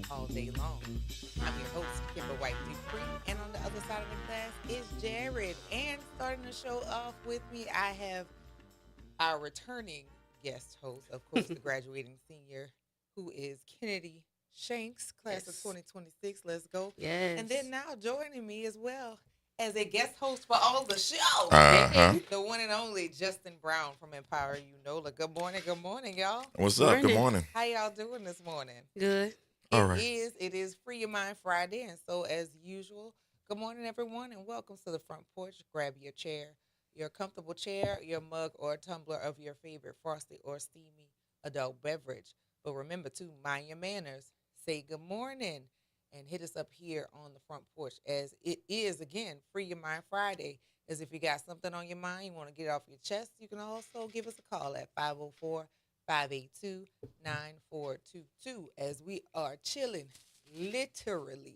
all day long. I'm your host, Kimber White Dupree, and on the other side of the glass is Jared. And starting the show off with me, I have our returning guest host, of course, the graduating senior, who is Kennedy Shanks, class of 2026. Let's go. Yes. And then now joining me as well as a guest host for all the show, the one and only Justin Brown from Empower You Nola. Good morning, y'all. What's up? Good morning. How y'all doing this morning? Good. All right. It is Free Your Mind Friday, and so as usual, good morning everyone, and welcome to the Front Porch. Grab your chair, your comfortable chair, your mug or tumbler of your favorite frosty or steamy adult beverage. But remember to mind your manners. Say good morning and hit us up here on the Front Porch, as it is, again, Free Your Mind Friday. As if you got something on your mind, you want to get it off your chest, you can also give us a call at 504-582-9422, as we are chilling literally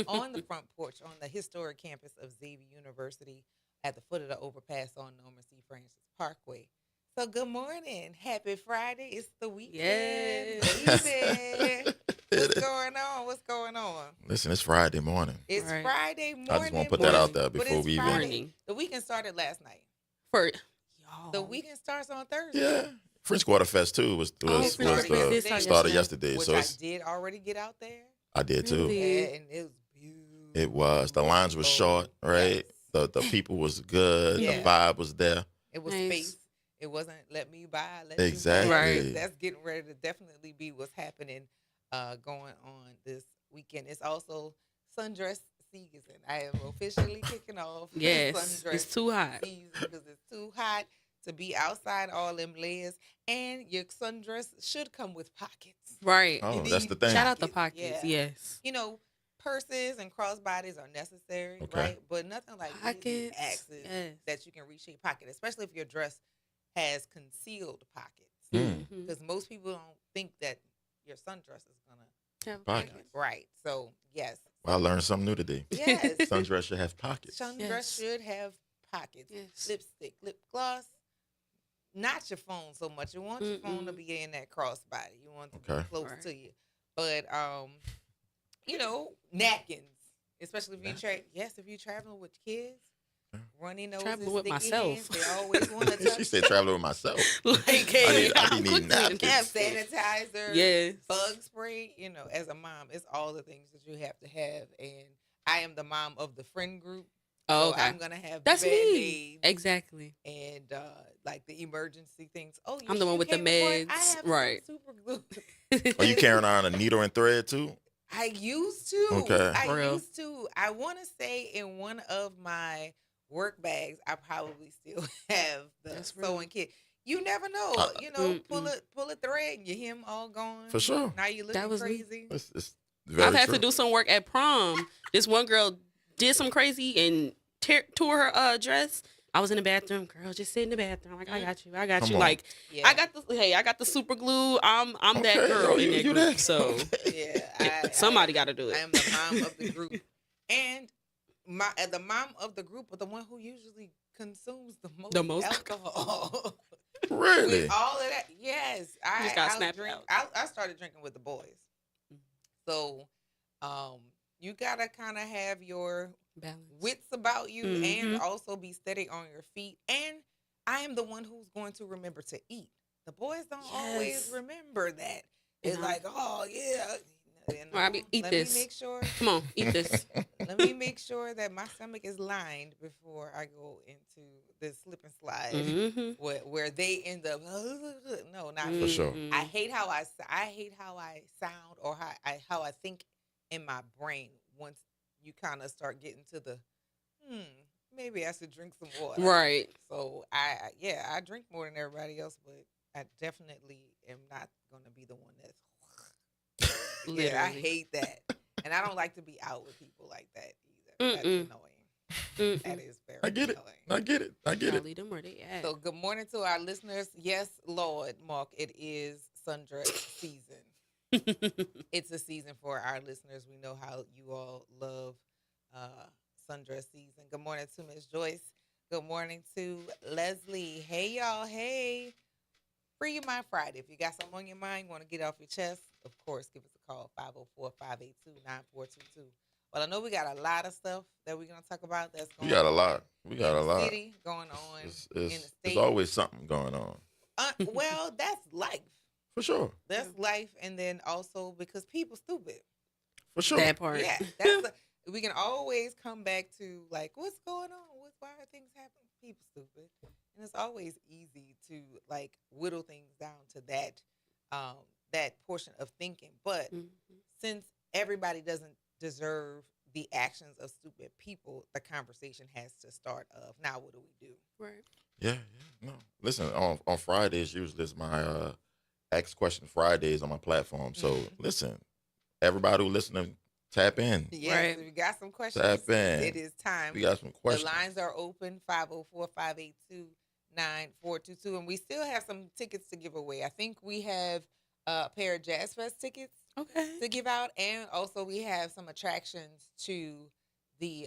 on the front porch on the historic campus of Xavier University at the foot of the overpass on Norman C. Francis Parkway. So good morning. Happy Friday. It's the weekend. Yes. Baby. What's going on? What's going on? Listen, it's Friday morning. It's Right. Friday morning. I just want to put that out there but before it's we even. Friday. Morning. The weekend started last night. For y'all. The weekend starts on Thursday. Yeah. French Quarter Fest too was French Quarter Fest did start started yesterday. yesterday. Which So I it's, did already get out there. I did too. Really? And it was beautiful. It was. The lines were short, right? Yes. The people was good. Yeah. The vibe was there. It was Nice. space. It wasn't let me buy. Let Exactly. Me buy. Right. That's getting ready to definitely be what's happening going on this weekend. It's also sundress season. I am officially kicking off Yes, sundress it's too hot. season because it's too hot to be outside all them layers. And your sundress should come with pockets. Right. Oh, You that's need the thing. Shout out the pockets, pockets. yeah. Yes. You know, purses and crossbodies are necessary, Okay. right? But nothing like easy Pockets. access Yes. that you can reach your pocket, especially if your dress has concealed pockets. Mm. Mhm. Because most people don't think that your sundress is gonna, Have Pockets. pockets. right? So yes, Well, I learned something new today. yes, Sundress should have pockets. sundress Yes. should have pockets. Yes. Lipstick, lip gloss. Not your phone so much. You want your phone to Mm-mm. be in that crossbody. You want it to be Okay. close Right. to you. But you know, napkins. Especially if you if you're traveling with kids, runny noses, Traveling with sticky myself. hands, they always want to touch. She said traveling with myself. Like, I hey, need I'm napkins. quickly- Have sanitizer, Yes. bug spray. You know, as a mom, it's all the things that you have to have. And I am the mom of the friend group, Oh, so okay. I'm gonna have That's me. Band-Aids Exactly. and like the emergency things. Oh, I'm the one with the came aboard? I meds. have Right. some super glue. Are you carrying on a needle and thread too? I used to. Okay. I For real? used to. I want to say in one of my work bags, I probably still have the That's real. sewing kit. You never know. You know, pull a thread and you hear 'em all gone. For sure. Now you looking was me. crazy. It's very I've had true. to do some work at prom. This one girl did some crazy and tore her dress. I was in the bathroom. Girl, just sit in the bathroom. Like, I got you. I got Come you. on. Like, Yeah. I got the super glue. I'm that Okay, girl in you that do group. that? So Okay. Yeah. somebody got to do I it. am the mom of the group, and the mom of the group, but the one who usually consumes the most alcohol. Really? With all of that, yes. just gotta I'll snap it drink. out. I started drinking with the boys, so you gotta kind of have your Balance. wits about you and Mhm. also be steady on your feet. And I am the one who's going to remember to eat. The boys don't always Yes. remember that. It's Mhm. like, oh yeah. Or eat let this. me make sure. Come on, eat this. Let me make sure that my stomach is lined before I go into this slip and slide Mm-hmm. where they end up. No, not For sure. I hate how I sound or how I think in my brain once you kind of start getting to the maybe I should drink some water. Right. So I drink more than everybody else, but I definitely am not going to be the one that's Literally. I hate that. And I don't like to be out with people like that either. That's Mm-mm. annoying. That is very I get it. annoying. I get it. I get Gotta it. leave them where they at. So good morning to our listeners. Yes, Lord, Mark, it is sundress season. It's a season for our listeners. We know how you all love sundress season. Good morning to Miss Joyce. Good morning to Leslie. Hey, y'all. Hey. Free Your Mind Friday. If you got something on your mind, you want to get off your chest, of course, give us a call, 504-582-9422. Well, I know we got a lot of stuff that we're going to talk about that's going We got a on lot. We got in a the lot. city, going on It's, in the it's, state. there's always something going on. Well, that's life. For sure. That's life. And then also because people stupid. For sure. That part. Yeah, that's we can always come back to like, what's going on? Why are things happening? People stupid, and it's always easy to like whittle things down to that portion of thinking. But since everybody doesn't deserve the actions of stupid people, the conversation has to start of now. What do we do? Right. Yeah. No. Listen, on Fridays, usually it's my Ask Question Fridays on my platform. So listen, everybody who listening Tap in. Yes, Right. we got some questions. Tap in. It is time. We got some The questions. lines are open 504-582-9422. And we still have some tickets to give away. I think we have a pair of Jazz Fest tickets Okay. to give out. And also we have some attractions to the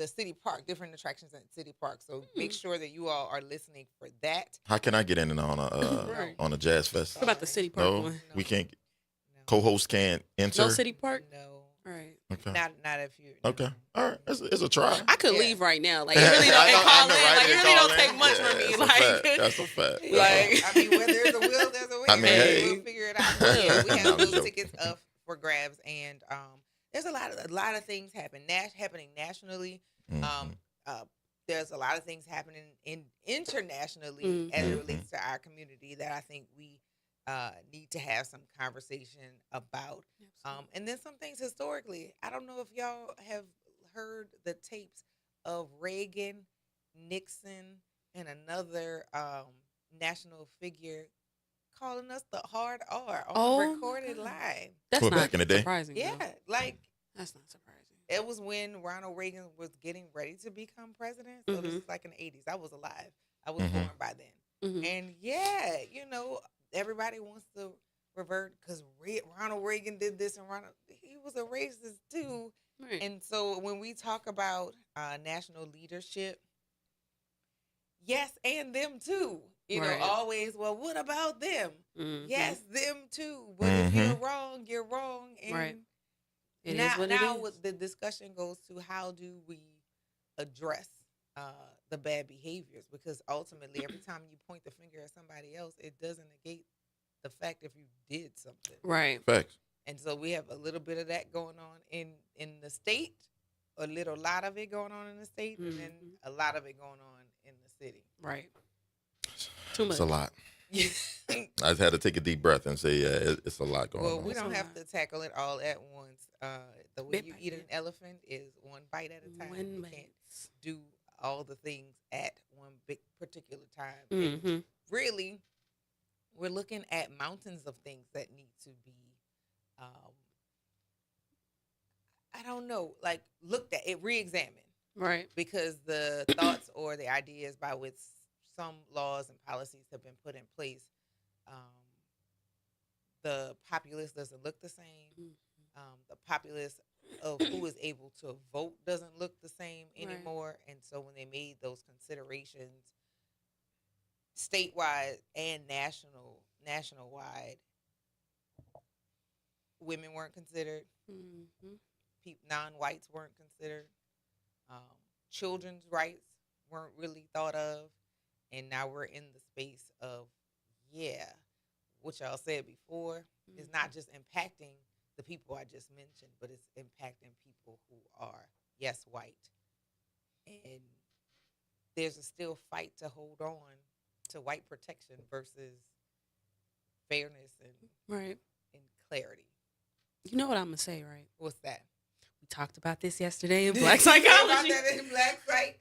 city park, different attractions at City Park. So make sure that you all are listening for that. How can I get in on Right. a Jazz Fest? What about the City Park No, one? we can't. No. Co-host can't enter. No City Park? No. Right. Okay. Not if you. Okay. All right. It's a try. I could Yeah. leave right now. Like, it really don't, and call in. Like, it really don't take much from me. Like, That's a fact. Like- I mean, where there's a will, there's a way. I mean, hey. We'll figure it out. But yeah, we have I'm those joking. tickets up for grabs, and there's a lot of things happening nationally. Mhm. There's a lot of things happening internationally as it Mhm. relates to our community that I think we need to have some conversation about. And then some things historically. I don't know if y'all have heard the tapes of Reagan, Nixon, and another national figure calling us the hard R on Oh, my recorded God. live. That's Well, not back in the day. surprising. Yeah, though. like That's not surprising. it was when Ronald Reagan was getting ready to become president. So this is like in the 80s. I was alive. I was Mhm. born by then. Mhm. And yeah, everybody wants to revert because Ronald Reagan did this and he was a racist too. Right. And so when we talk about national leadership, yes, and them too. Right. Always, well, what about them? Mhm. Yes, them too. But if you're Mhm. wrong, you're wrong. And Right. It is now, what it now is. the discussion goes to how do we address the bad behaviors? Because ultimately, every time you point the finger at somebody else, it doesn't negate the fact if you did something. Right. Facts. And so we have a little bit of that going on in the state, a lot of it going on in the state, and then Mhm. a lot of it going on in the city. Right. Too much. It's a lot. I just had to take a deep breath and say, yeah, it's a lot going Well, on. we It's don't a have lot. to tackle it all at once. The way Bit you by eat an bit. elephant is one bite at a time. One You bite. can't do all the things at one big particular time. And Mhm. really, we're looking at mountains of things that need to be, I don't know, like looked at, re-examined. Right. Because the thoughts or the ideas by which some laws and policies have been put in place, the populace doesn't look the same. Mhm. The populace of who is able to vote doesn't look the same Right. anymore. And so when they made those considerations statewide and nationwide, women weren't considered, Mhm. non-whites weren't considered, children's rights weren't really thought of, and now we're in the space of, what y'all said before is not just impacting the people I just mentioned, but it's impacting people who are, yes, white. And there's a still fight to hold on to white protection versus fairness Right. and clarity. You know what I'm gonna say, right? What's that? We talked about this yesterday in Black About Psychology. that in Black Psych.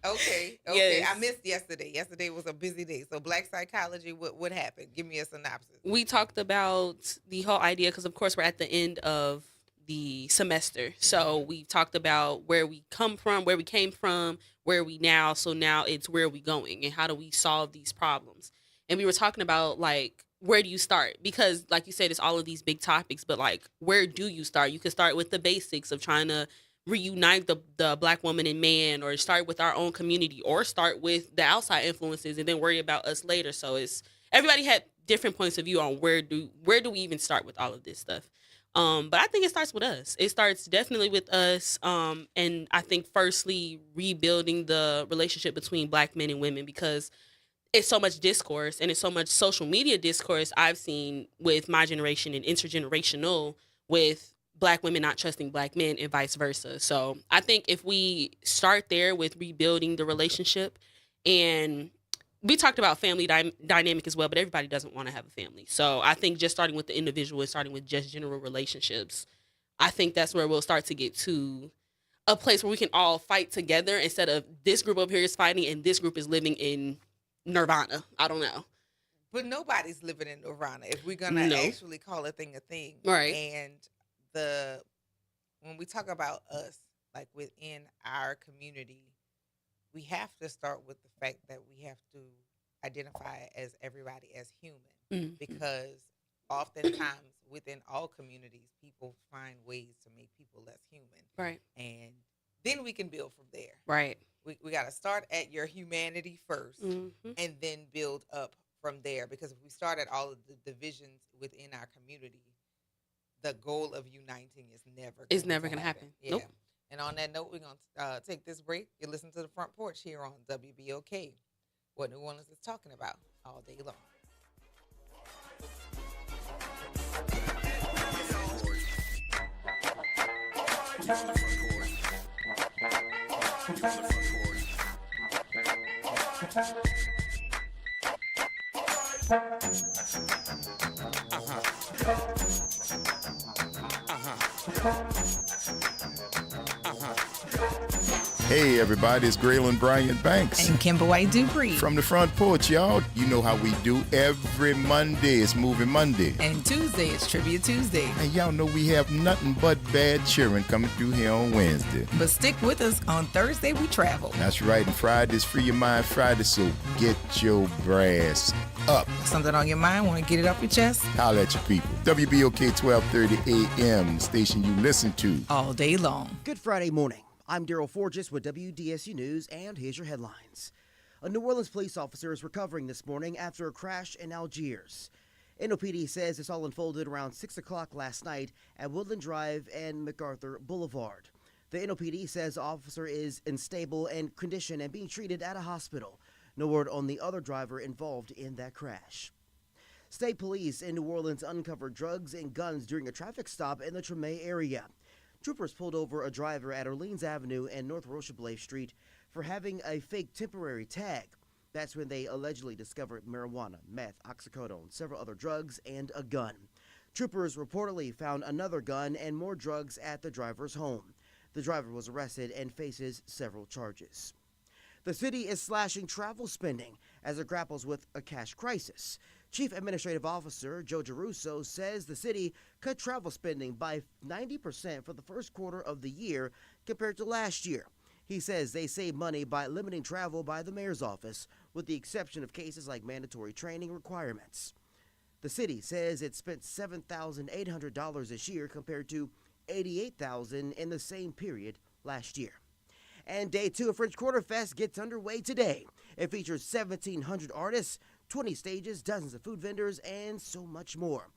Okay. Yes. I missed yesterday. Yesterday was a busy day. So Black Psychology, what happened? Give me a synopsis. We talked about the whole idea because, of course, we're at the end of the semester. So we talked about where we come from, where we came from, where we now. So now it's where we going and how do we solve these problems. And we were talking about, like, where do you start? Because, like you said, it's all of these big topics, but, like, where do you start? You could start with the basics of trying to reunite the Black woman and man, or start with our own community, or start with the outside influences and then worry about us later. So it's everybody had different points of view on where do we even start with all of this stuff. But I think it starts with us. It starts definitely with us. And I think firstly rebuilding the relationship between Black men and women, because it's so much discourse and it's so much social media discourse I've seen with my generation and intergenerational with Black women not trusting Black men and vice versa. So I think if we start there with rebuilding the relationship, and we talked about family dynamic as well, but everybody doesn't want to have a family. So I think just starting with the individual and starting with just general relationships, I think that's where we'll start to get to a place where we can all fight together instead of this group over here is fighting and this group is living in nirvana. I don't know. But nobody's living in nirvana if we're going to No. actually call a thing a thing. Right. And the when we talk about us, like within our community, we have to start with the fact that we have to identify as everybody as human, Mhm. because oftentimes within all communities, people find ways to make people less human. Right. And then we can build from there. Right. We got to start at your humanity first Hmm. and then build up from there. Because if we start at all of the divisions within our community, the goal of uniting is never It's never gonna happen. Yeah. Nope. And on that note, we're going to take this break. You listen to the Front Porch here on WBOK, what New Orleans is talking about all day long. Hey, everybody, it's Graylin Bryant Banks. And Kimber White Dupree. From the Front Porch, y'all. You know how we do every Monday. It's Moving Monday. And Tuesday is Trivia Tuesday. And y'all know we have nothing but bad cheering coming through here on Wednesday. But stick with us. On Thursday, we travel. That's right. And Friday's Free Your Mind Friday, so get your brass up. Something on your mind? Want to get it off your chest? Holla at your people. WBOK 1230 AM, the station you listen to. All day long. Good Friday morning. I'm Daryl Forges with WDSU News, and here's your headlines. A New Orleans police officer is recovering this morning after a crash in Algiers. NOPD says this all unfolded around 6 o'clock last night at Woodland Drive and MacArthur Boulevard. The NOPD says the officer is in stable and condition and being treated at a hospital. No word on the other driver involved in that crash. State police in New Orleans uncovered drugs and guns during a traffic stop in the Treme area. Troopers pulled over a driver at Orleans Avenue and North Rocheblave Street for having a fake temporary tag. That's when they allegedly discovered marijuana, meth, oxycodone, several other drugs, and a gun. Troopers reportedly found another gun and more drugs at the driver's home. The driver was arrested and faces several charges. The city is slashing travel spending as it grapples with a cash crisis. Chief Administrative Officer Joe Geruso says the city cut travel spending by 90% for the first quarter of the year compared to last year. He says they save money by limiting travel by the mayor's office, with the exception of cases like mandatory training requirements. The city says it spent $7,800 this year compared to $88,000 in the same period last year. And day 2 of French Quarter Fest gets underway today. It features 1,700 artists, 20 stages, dozens of food vendors, and so much more.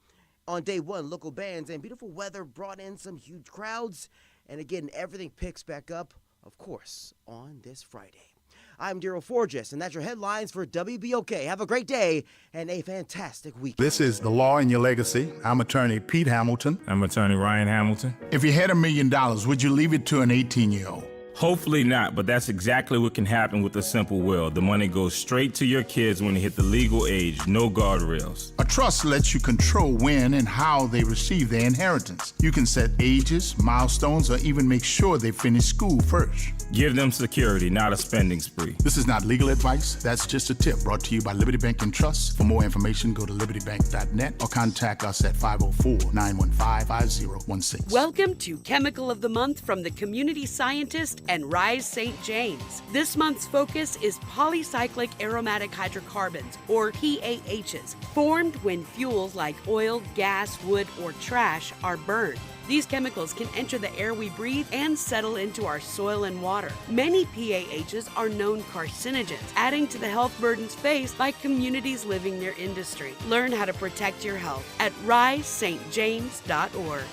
On day 1, local bands and beautiful weather brought in some huge crowds. And again, everything picks back up, of course, on this Friday. I'm Daryl Forges, and that's your headlines for WBOK. Have a great day and a fantastic week. This is The Law in Your Legacy. I'm attorney Pete Hamilton. I'm attorney Ryan Hamilton. If you had $1 million, would you leave it to an 18-year-old? Hopefully not, but that's exactly what can happen with a simple will. The money goes straight to your kids when they hit the legal age, no guardrails. A trust lets you control when and how they receive their inheritance. You can set ages, milestones, or even make sure they finish school first. Give them security, not a spending spree. This is not legal advice. That's just a tip brought to you by Liberty Bank and Trust. For more information, go to libertybank.net or contact us at 504-915-5016. Welcome to Chemical of the Month from the community scientist and Rise St. James. This month's focus is polycyclic aromatic hydrocarbons, or PAHs, formed when fuels like oil, gas, wood, or trash are burned. These chemicals can enter the air we breathe and settle into our soil and water. Many PAHs are known carcinogens, adding to the health burdens faced by communities living near industry. Learn how to protect your health at risestjames.org.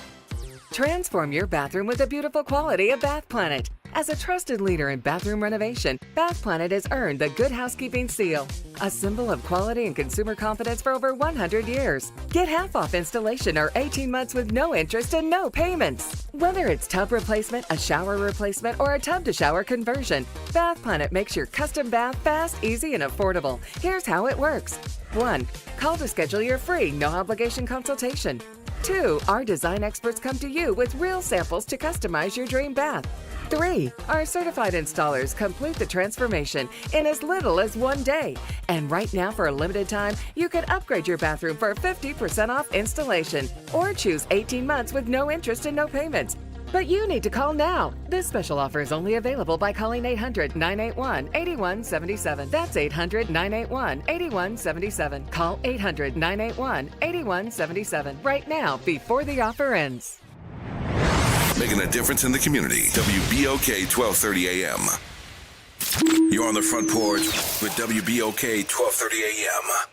Transform your bathroom with the beautiful quality of Bath Planet. As a trusted leader in bathroom renovation, Bath Planet has earned the Good Housekeeping seal, a symbol of quality and consumer confidence for over 100 years. Get half off installation or 18 months with no interest and no payments. Whether it's tub replacement, a shower replacement, or a tub-to-shower conversion, Bath Planet makes your custom bath fast, easy, and affordable. Here's how it works. 1. Call to schedule your free, no-obligation consultation. 2. Our design experts come to you with real samples to customize your dream bath. 3. Our certified installers complete the transformation in as little as 1 day. And right now, for a limited time, you can upgrade your bathroom for 50% off installation or choose 18 months with no interest and no payments. But you need to call now. This special offer is only available by calling 800-981-8177. That's 800-981-8177. Call 800-981-8177 right now before the offer ends. Making a difference in the community. WBOK 1230 AM. You're on the front porch with WBOK 1230 AM.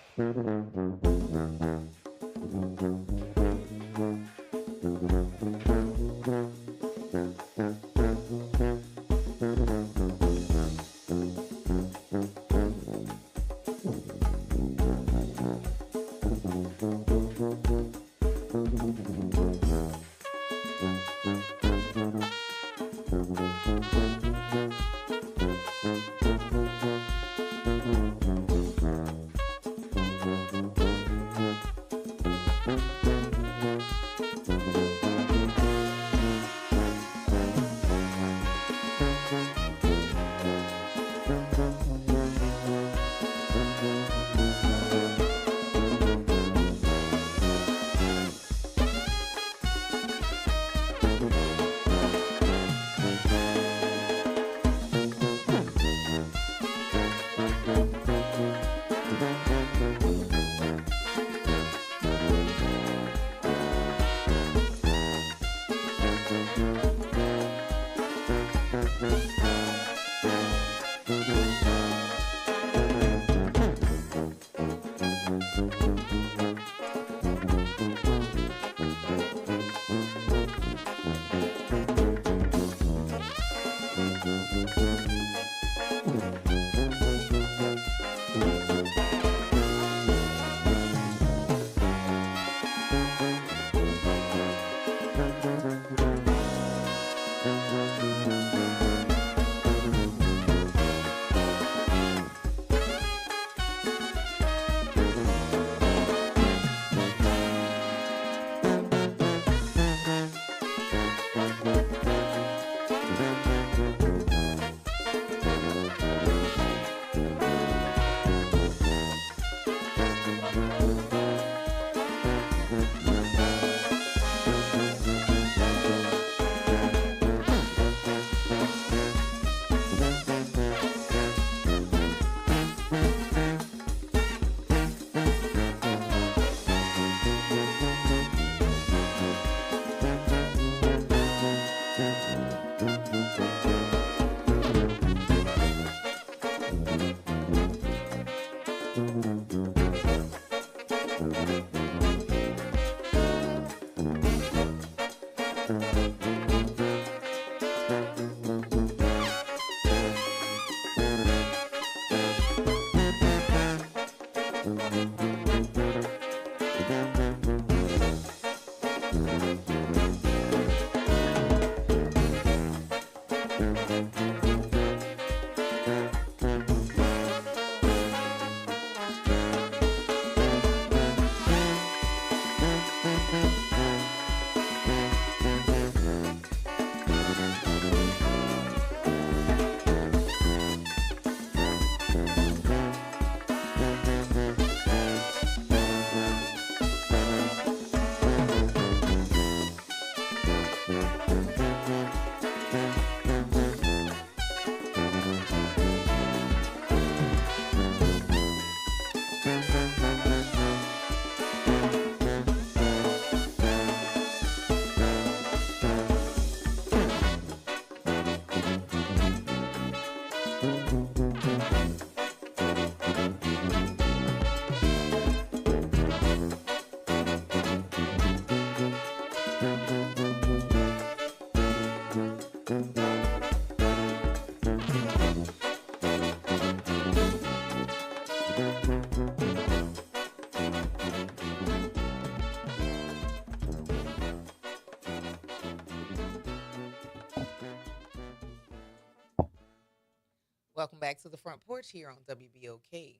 Welcome back to the Front Porch here on WBOK.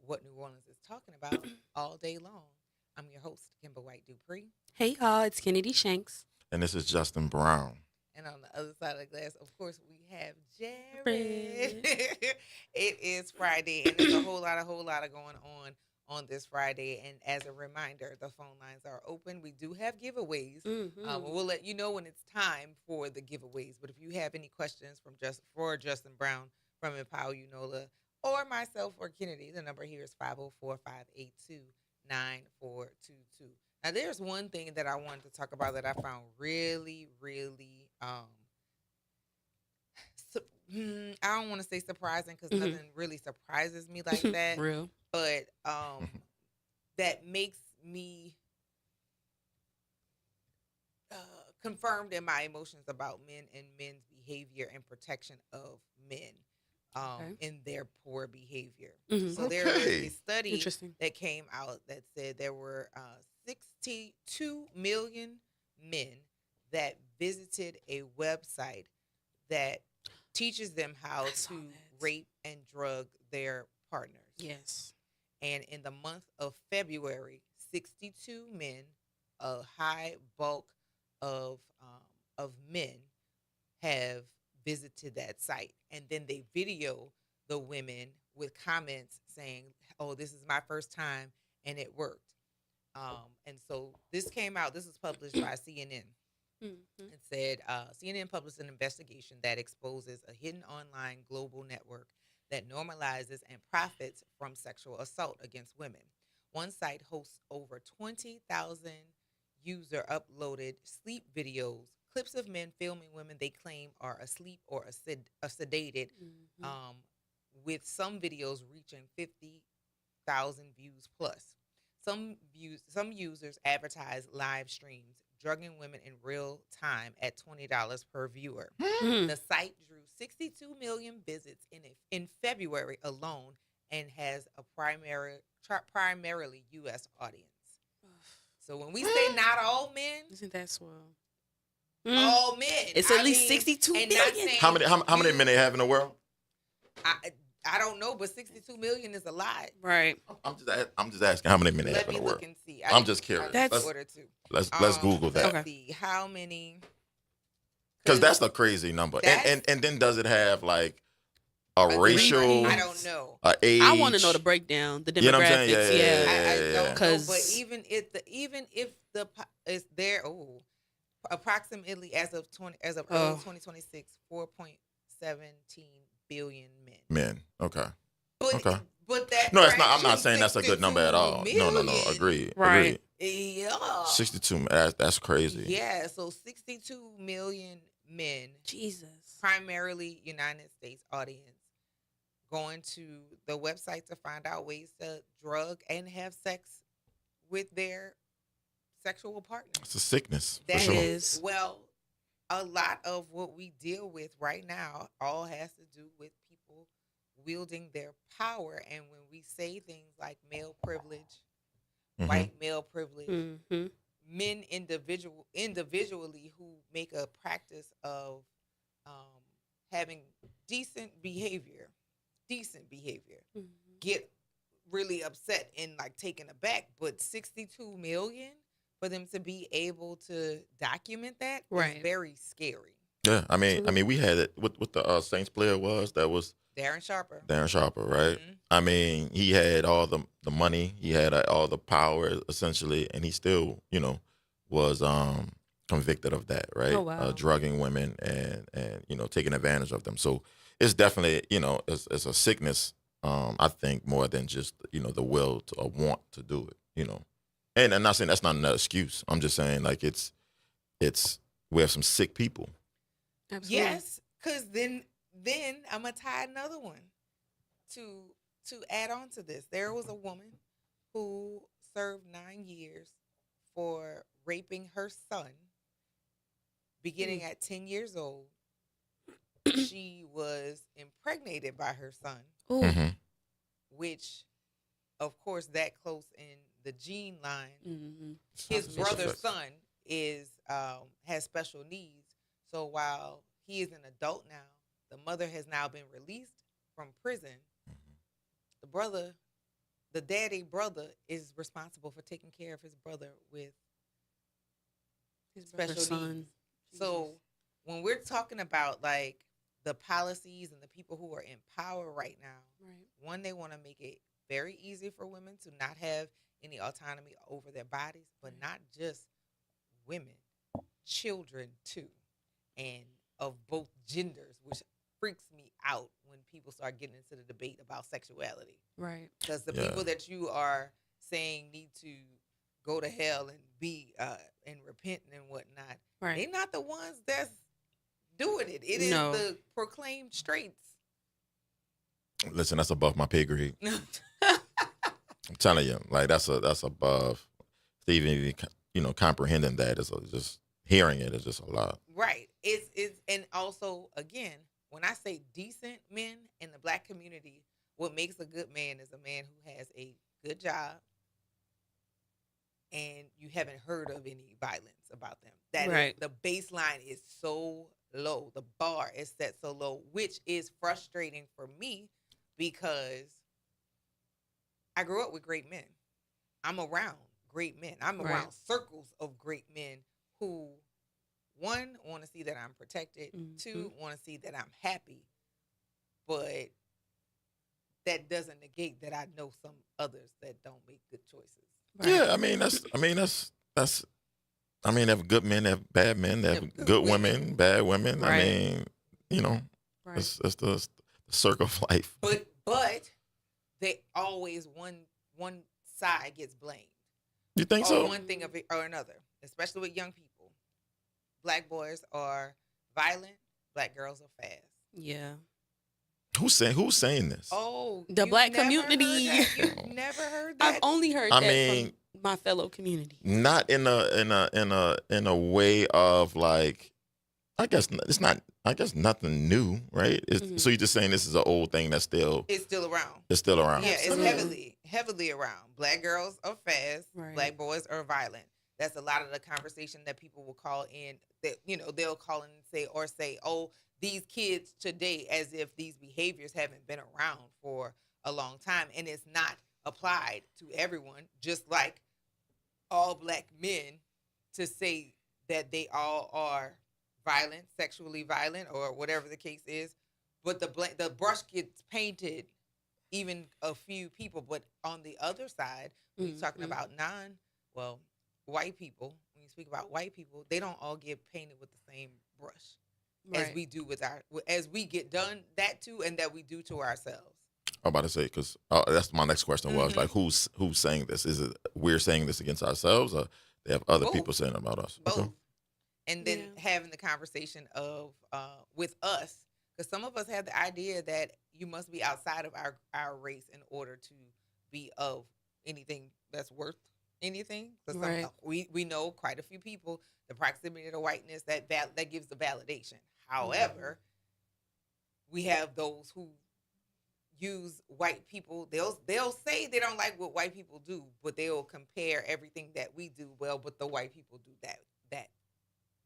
What New Orleans is talking about all day long. I'm your host, Kimber White Dupree. Hey, y'all, it's Kennedy Shanks. And this is Justin Brown. And on the other side of the glass, of course, we have Jared. It is Friday, and there's a whole lot going on on this Friday. And as a reminder, the phone lines are open. We do have giveaways. We'll let you know when it's time for the giveaways. But if you have any questions for Justin Brown from Empower Unola or myself or Kennedy, the number here is 504-582-9422. Now, there's one thing that I wanted to talk about that I found really, really I don't want to say surprising because nothing really surprises me like that. Real. But that makes me confirmed in my emotions about men and men's behavior and protection of men in their poor behavior. So there was a study that came out that said there were 62 million men that visited a website that teaches them how to rape and drug their partners. Yes. And in the month of February, 62 men, a high bulk of men, have visited that site. And then they video the women with comments saying, "Oh, this is my first time, and it worked." And so this came out. This was published by CNN. It said CNN published an investigation that exposes a hidden online global network that normalizes and profits from sexual assault against women. One site hosts over 20,000 user uploaded sleep videos, clips of men filming women they claim are asleep or sedated, with some videos reaching 50,000 views plus. Some users advertise live streams drugging women in real time at $20 per viewer. The site drew 62 million visits in February alone and has a primarily U.S. audience. So when we say not all men, isn't that swell? All men. It's at least 62 million. How many men they have in the world? I don't know, but 62 million is a lot. Right. I'm just asking how many men they have in the world. Let me look and see. I'm just curious. Let's Google that. Let's see how many. Because that's a crazy number. And then does it have like a racial? I don't know. Age? I want to know the breakdown, the demographics. You know what I'm saying? Yeah. I don't know. But even if the is there, approximately as of early 2026, 4.17 billion men. Okay. But that no, that's not. I'm not saying that's a good number at all. Million. No. Agreed. Right. Agreed. Yeah. 62. That's crazy. Yeah. So 62 million men. Jesus. Primarily United States audience going to the website to find out ways to drug and have sex with their sexual partners. It's a sickness. That for sure. is, well, a lot of what we deal with right now all has to do with people wielding their power. And when we say things like male privilege, white male privilege, men individually who make a practice of having decent behavior, get really upset and like taken aback. But 62 million for them to be able to document that is very scary. Yeah, I mean, we had it. What the Saints player was Darren Sharper. Right? I mean, he had all the money, he had all the power essentially, and he still, was convicted of that, right? Oh, wow. Drugging women and taking advantage of them. So it's definitely, it's a sickness. I think more than just the will to or want to do it, And I'm not saying that's not an excuse. I'm just saying like it's we have some sick people. Absolutely. Yes, because then I'm gonna tie another one to add on to this. There was a woman who served 9 years for raping her son, beginning at 10 years old. She was impregnated by her son, which, of course, that close in the gene line. His brother's son has special needs. So while he is an adult now, the mother has now been released from prison. The daddy brother is responsible for taking care of his brother with His special son. needs. So when we're talking about like the policies and the people who are in power right now, one, they want to make it very easy for women to not have any autonomy over their bodies, but not just women, children too, and of both genders, which freaks me out when people start getting into the debate about sexuality. Right. Because the Yeah. people that you are saying need to go to hell and be and repent and whatnot, Right. they're not the ones that's doing it. It is No. the proclaimed straights. Listen, that's above my pay grade. I'm telling you, like that's above. Even comprehending that is just hearing it is just a lot. Right. It's and also again, when I say decent men in the black community, what makes a good man is a man who has a good job and you haven't heard of any violence about them. That is- Right. the baseline is so low. The bar is set so low, which is frustrating for me because I grew up with great men. I'm around great men. I'm Right. around circles of great men who, one, want to see that I'm protected. Mhm. Two, want to see that I'm happy. But that doesn't negate that I know some others that don't make good choices. Right. Yeah, they have good men, they have bad men, they have good women, bad women. Right. I mean, Right. it's the circle of life. But they always one side gets blamed. You think Or so? one thing or another, especially with young people. Black boys are violent, black girls are fast. Yeah. Who's saying this? Oh, The you've black never heard community. that? You've never heard that? I've only heard I that mean- from my fellow community. Not in a way of like, I guess it's not. I guess nothing new, right? Mhm. So you're just saying this is an old thing that's still It's still around. around. Yeah, it's Absolutely. heavily around. Black girls are fast. Right. Black boys are violent. That's a lot of the conversation that people will call in. That they'll call in and say, "Oh, these kids today," as if these behaviors haven't been around for a long time, and it's not applied to everyone. Just like all black men, to say that they all are violent, sexually violent, or whatever the case is, but the brush gets painted even a few people. But on the other side, when you're talking Mhm. about white people, when you speak about white people, they don't all get painted with the same brush as Right. we do as we get done that too, and that we do to ourselves. I'm about to say because that's my next question was Mhm. like who's saying this? Is it we're saying this against ourselves, or they have other Both. people saying it about us? Both. Okay. And then having the conversation of with us, because some of us have the idea that you must be outside of our race in order to be of anything that's worth anything. Right. We know quite a few people, the proximity to whiteness that gives the validation. However, we have those who use white people. They'll say they don't like what white people do, but they'll compare everything that we do well, but the white people do that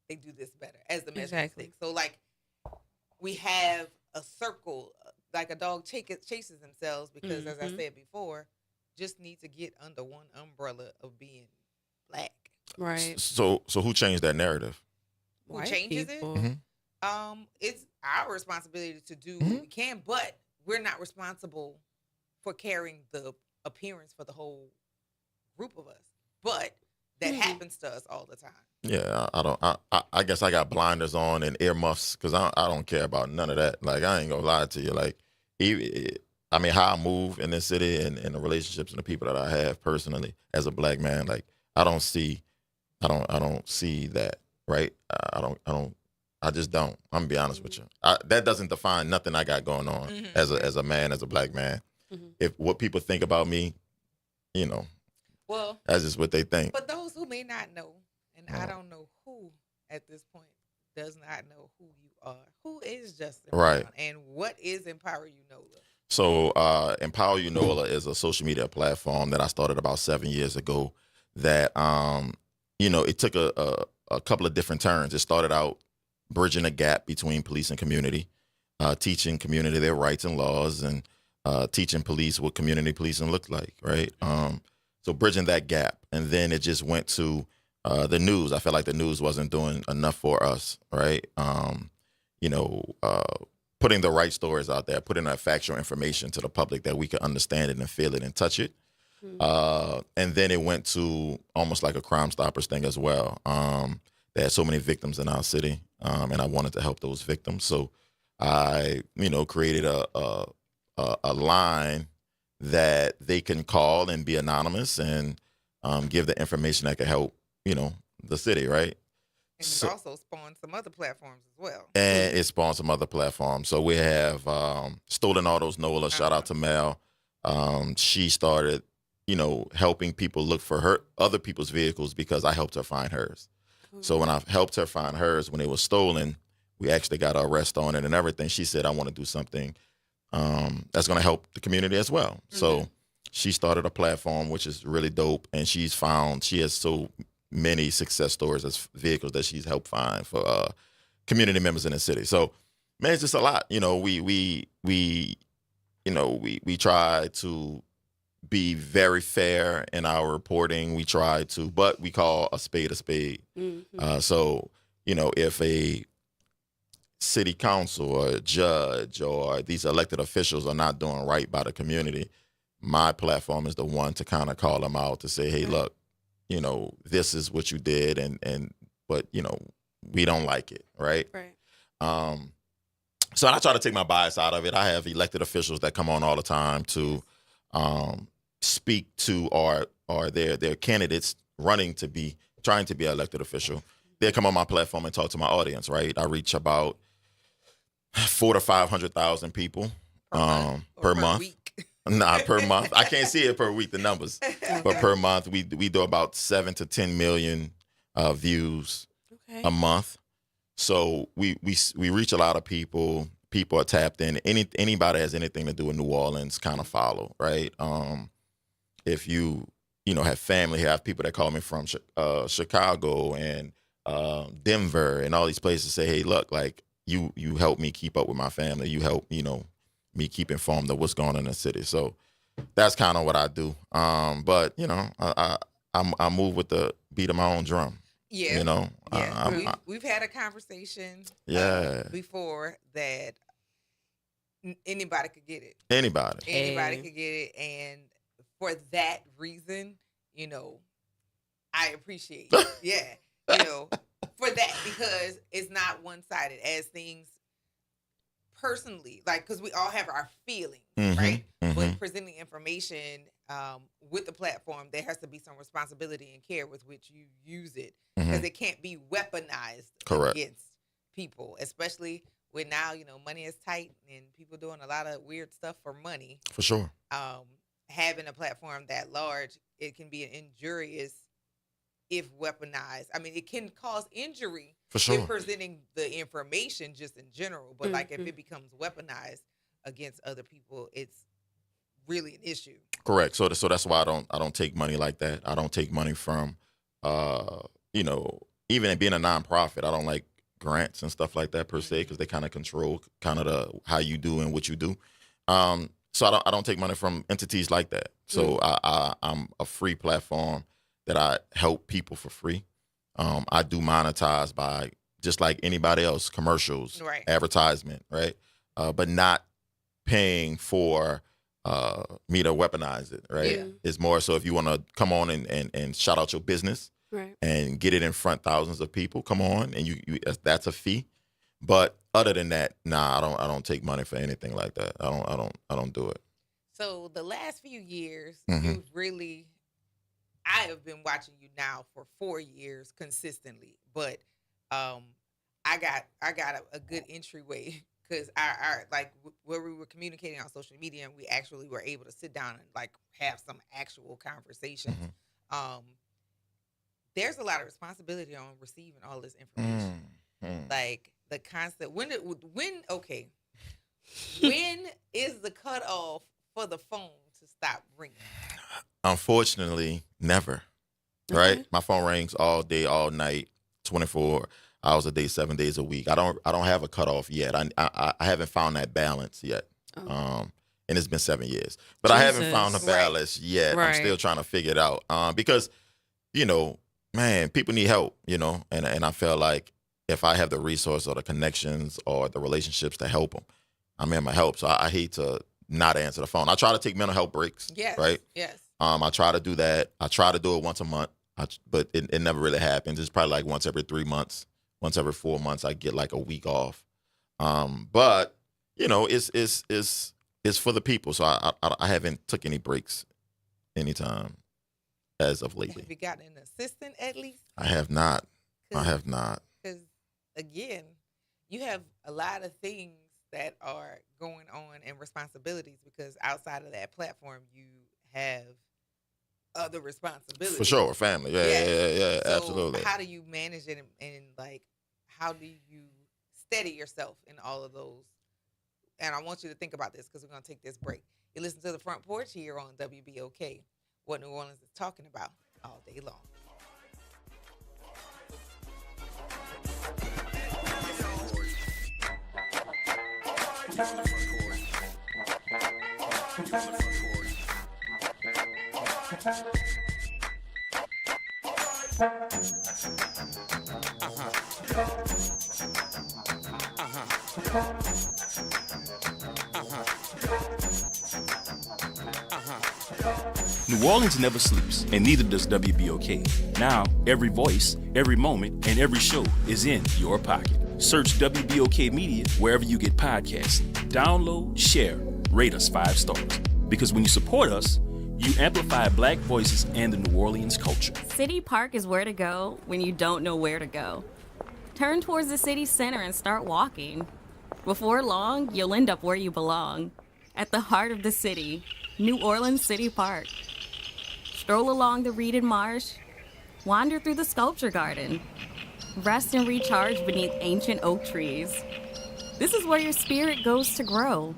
they do this better as the measuring Exactly. stick. So like we have a circle, like a dog chases themselves because, as I Mhm. said before, just need to get under one umbrella of being black. Right. So who changed that narrative? Who White changes it? people. Mhm. It's our responsibility to do Mhm. what we can, but we're not responsible for carrying the appearance for the whole group of us. But that Mhm. happens to us all the time. Yeah, I don't. I guess I got blinders on and earmuffs because I don't care about none of that. Like I ain't gonna lie to you. Like, I mean, how I move in this city and the relationships and the people that I have personally as a black man. Like I don't see that. Right? I just don't. I'm gonna be honest with you. That doesn't define nothing I got going on Mhm. as a man, as a black man. Mhm. If what people think about me, Well, that's just what they think. but those who may not know, and I Yeah. don't know who at this point does not know who you are. Who is Justin Right. Brown, and what is Empower You Nola? So Empower You NOLA is a social media platform that I started about 7 years ago that, it took a couple of different turns. It started out bridging a gap between police and community, teaching community their rights and laws, and teaching police what community policing looked like, right? So bridging that gap. And then it just went to the news. I felt like the news wasn't doing enough for us, right? putting the right stories out there, putting that factual information to the public that we can understand it and feel it and touch it. And then it went to almost like a Crime Stoppers thing as well. There had so many victims in our city, and I wanted to help those victims. So I, created a line that they can call and be anonymous and give the information that could help, the city, right? And it also spawned some other platforms as well. And it spawned some other platforms. So we have Stolen Autos Nola, shout out to Mel. She started, helping people look for other people's vehicles because I helped her find hers. So when I helped her find hers when it was stolen, we actually got an arrest on it and everything. She said, I want to do something that's going to help the community as well. So she started a platform, which is really dope. And she has so many success stories as vehicles that she's helped find for community members in the city. So, man, it's just a lot. We try to be very fair in our reporting. But we call a spade a spade. So, if a city council or a judge or these elected officials are not doing right by the community, my platform is the one to kind of call them out to say, hey, look, this is what you did, but we don't like it, right? Right. So I try to take my bias out of it. I have elected officials that come on all the time to speak to or their candidates trying to be an elected official. They come on my platform and talk to my audience, right? I reach about 400,000 to 500,000 people per month. Week. Nah, per month. I can't see it per week, the numbers. But per month, we do about 7 to 10 million views a month. So we reach a lot of people. People are tapped in. Anybody has anything to do with New Orleans kind of follow, right? If you have family here, I have people that call me from Chicago and Denver and all these places say, hey, look, like you help me keep up with my family. You help, me keep informed of what's going on in the city. So that's kind of what I do. But I move with the beat of my own drum. Yeah. We've had a conversation before that anybody could get it. Anybody Could get it. And for that reason, I appreciate it. Yeah. For that, because it's not one-sided as things personally, because we all have our feelings, right? But presenting information with the platform, there has to be some responsibility and care with which you use it, because it can't be weaponized against people, especially when now, money is tight and people doing a lot of weird stuff for money. For sure. Having a platform that large, it can be injurious if weaponized. I mean, it can cause injury for sure if presenting the information just in general, but if it becomes weaponized against other people, it's really an issue. Correct. So that's why I don't take money like that. I don't take money from even being a nonprofit, I don't like grants and stuff like that per se, because they kind of control how you do and what you do. So I don't take money from entities like that. So I'm a free platform that I help people for free. I do monetize by just like anybody else, commercials, advertisement, right? But not paying for me to weaponize it, right? It's more so if you want to come on and shout out your business and get it in front thousands of people, come on, and you that's a fee. But other than that, nah, I don't take money for anything like that. I don't do it. So the last few years, you've really, I have been watching you now for 4 years consistently, but I got a good entryway because our where we were communicating on social media, and we actually were able to sit down and have some actual conversation. There's a lot of responsibility on receiving all this information. Like the constant when is the cutoff for the phone to stop ringing? Unfortunately, never. Right? My phone rings all day, all night, 24 hours a day, 7 days a week. I don't have a cutoff yet. I haven't found that balance yet. And it's been 7 years. But I haven't found a balance yet. I'm still trying to figure it out. Because, man, people need help, and I feel like if I have the resource or the connections or the relationships to help them, I'm in my help. So I hate to not answer the phone. I try to take mental health breaks. Yes. Right. Yes. I try to do that. I try to do it once a month, but it never really happens. It's probably like once every 3 months, once every 4 months, I get like a week off. But you know, it's for the people. So I haven't took any breaks anytime as of lately. Have you gotten an assistant at least? I have not. I have not. Because again, you have a lot of things that are going on and responsibilities, because outside of that platform, you have other responsibilities. For sure, family. Yeah, So absolutely. how do you manage it, and like, how do you steady yourself in all of those? And I want you to think about this, because we're going to take this break. You listen to The Front Porch here on WBOK, what New Orleans is talking about all day long. New Orleans never sleeps, and neither does WBOK. Now, every voice, every moment, and every show is in your pocket. Search WBOK Media wherever you get podcasts. Download, share, rate us 5 stars. Because when you support us, you amplify Black voices and the New Orleans culture. City Park is where to go when you don't know where to go. Turn towards the city center and start walking. Before long, you'll end up where you belong, at the heart of the city, New Orleans City Park. Stroll along the reeded marsh, wander through the sculpture garden, rest and recharge beneath ancient oak trees. This is where your spirit goes to grow.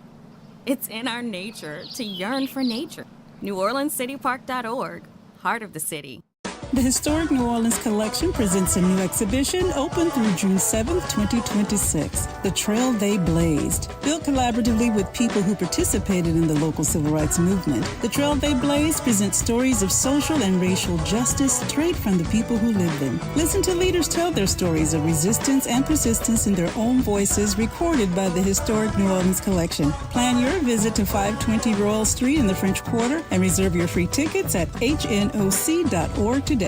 It's in our nature to yearn for nature. NewOrleansCityPark.org, heart of the city. The Historic New Orleans Collection presents a new exhibition open through June 7th, 2026, The Trail They Blazed. Built collaboratively with people who participated in the local civil rights movement, The Trail They Blazed presents stories of social and racial justice straight from the people who lived them. Listen to leaders tell their stories of resistance and persistence in their own voices, recorded by the Historic New Orleans Collection. Plan your visit to 520 Royal Street in the French Quarter and reserve your free tickets at hnoc.org today.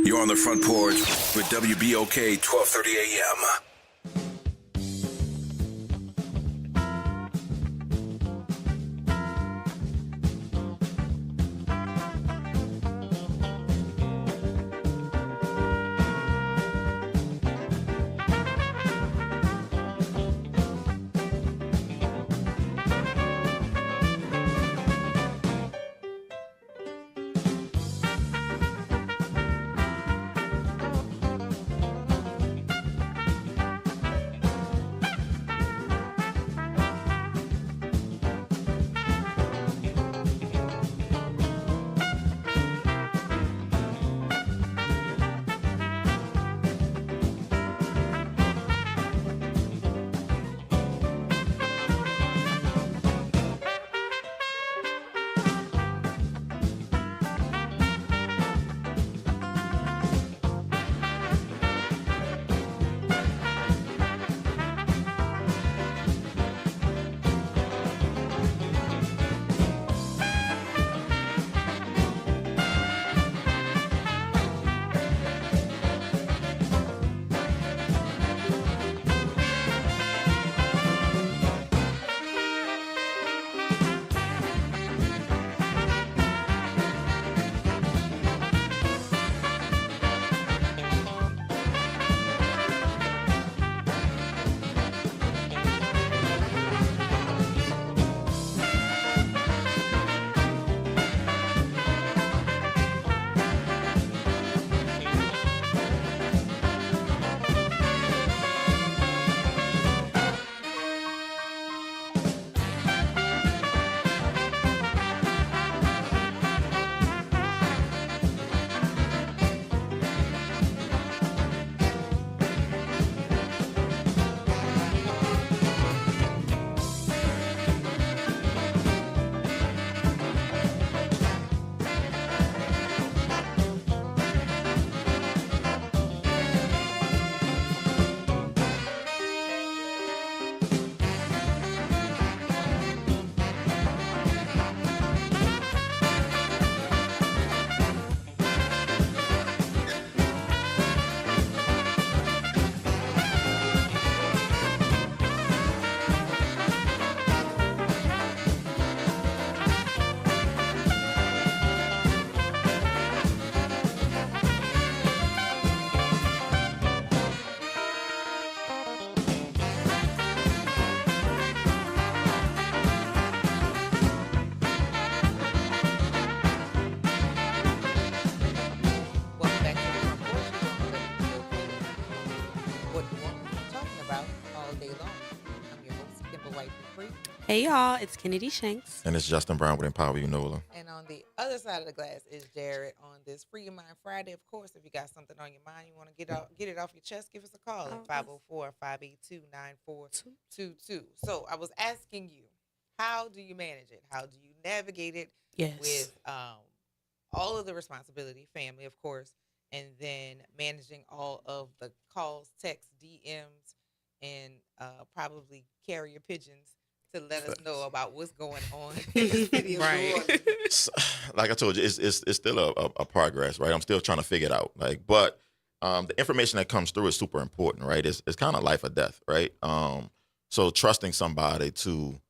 You're on the Front Porch with WBOK 1230 AM. day long. I'm your host, Kimber White Dupree. Hey y'all, it's Kennedy Shanks. And it's Justin Brown with Empower You, Nola. And on the other side of the glass is Jared on this Free Your Mind Friday. Of course, if you got something on your mind, you want to get it off your chest, give us a call at 504-582-9422. So I was asking you, how do you manage it? How do you navigate it with all of the responsibility, family, of course, and then managing all of the calls, texts, DMs, and probably carrier pigeons to let us know about what's going on in the city of New Orleans. Like I told you, it's still a progress, right? I'm still trying to figure it out. But the information that comes through is super important, right? It's kind of life or death, right? So trusting somebody to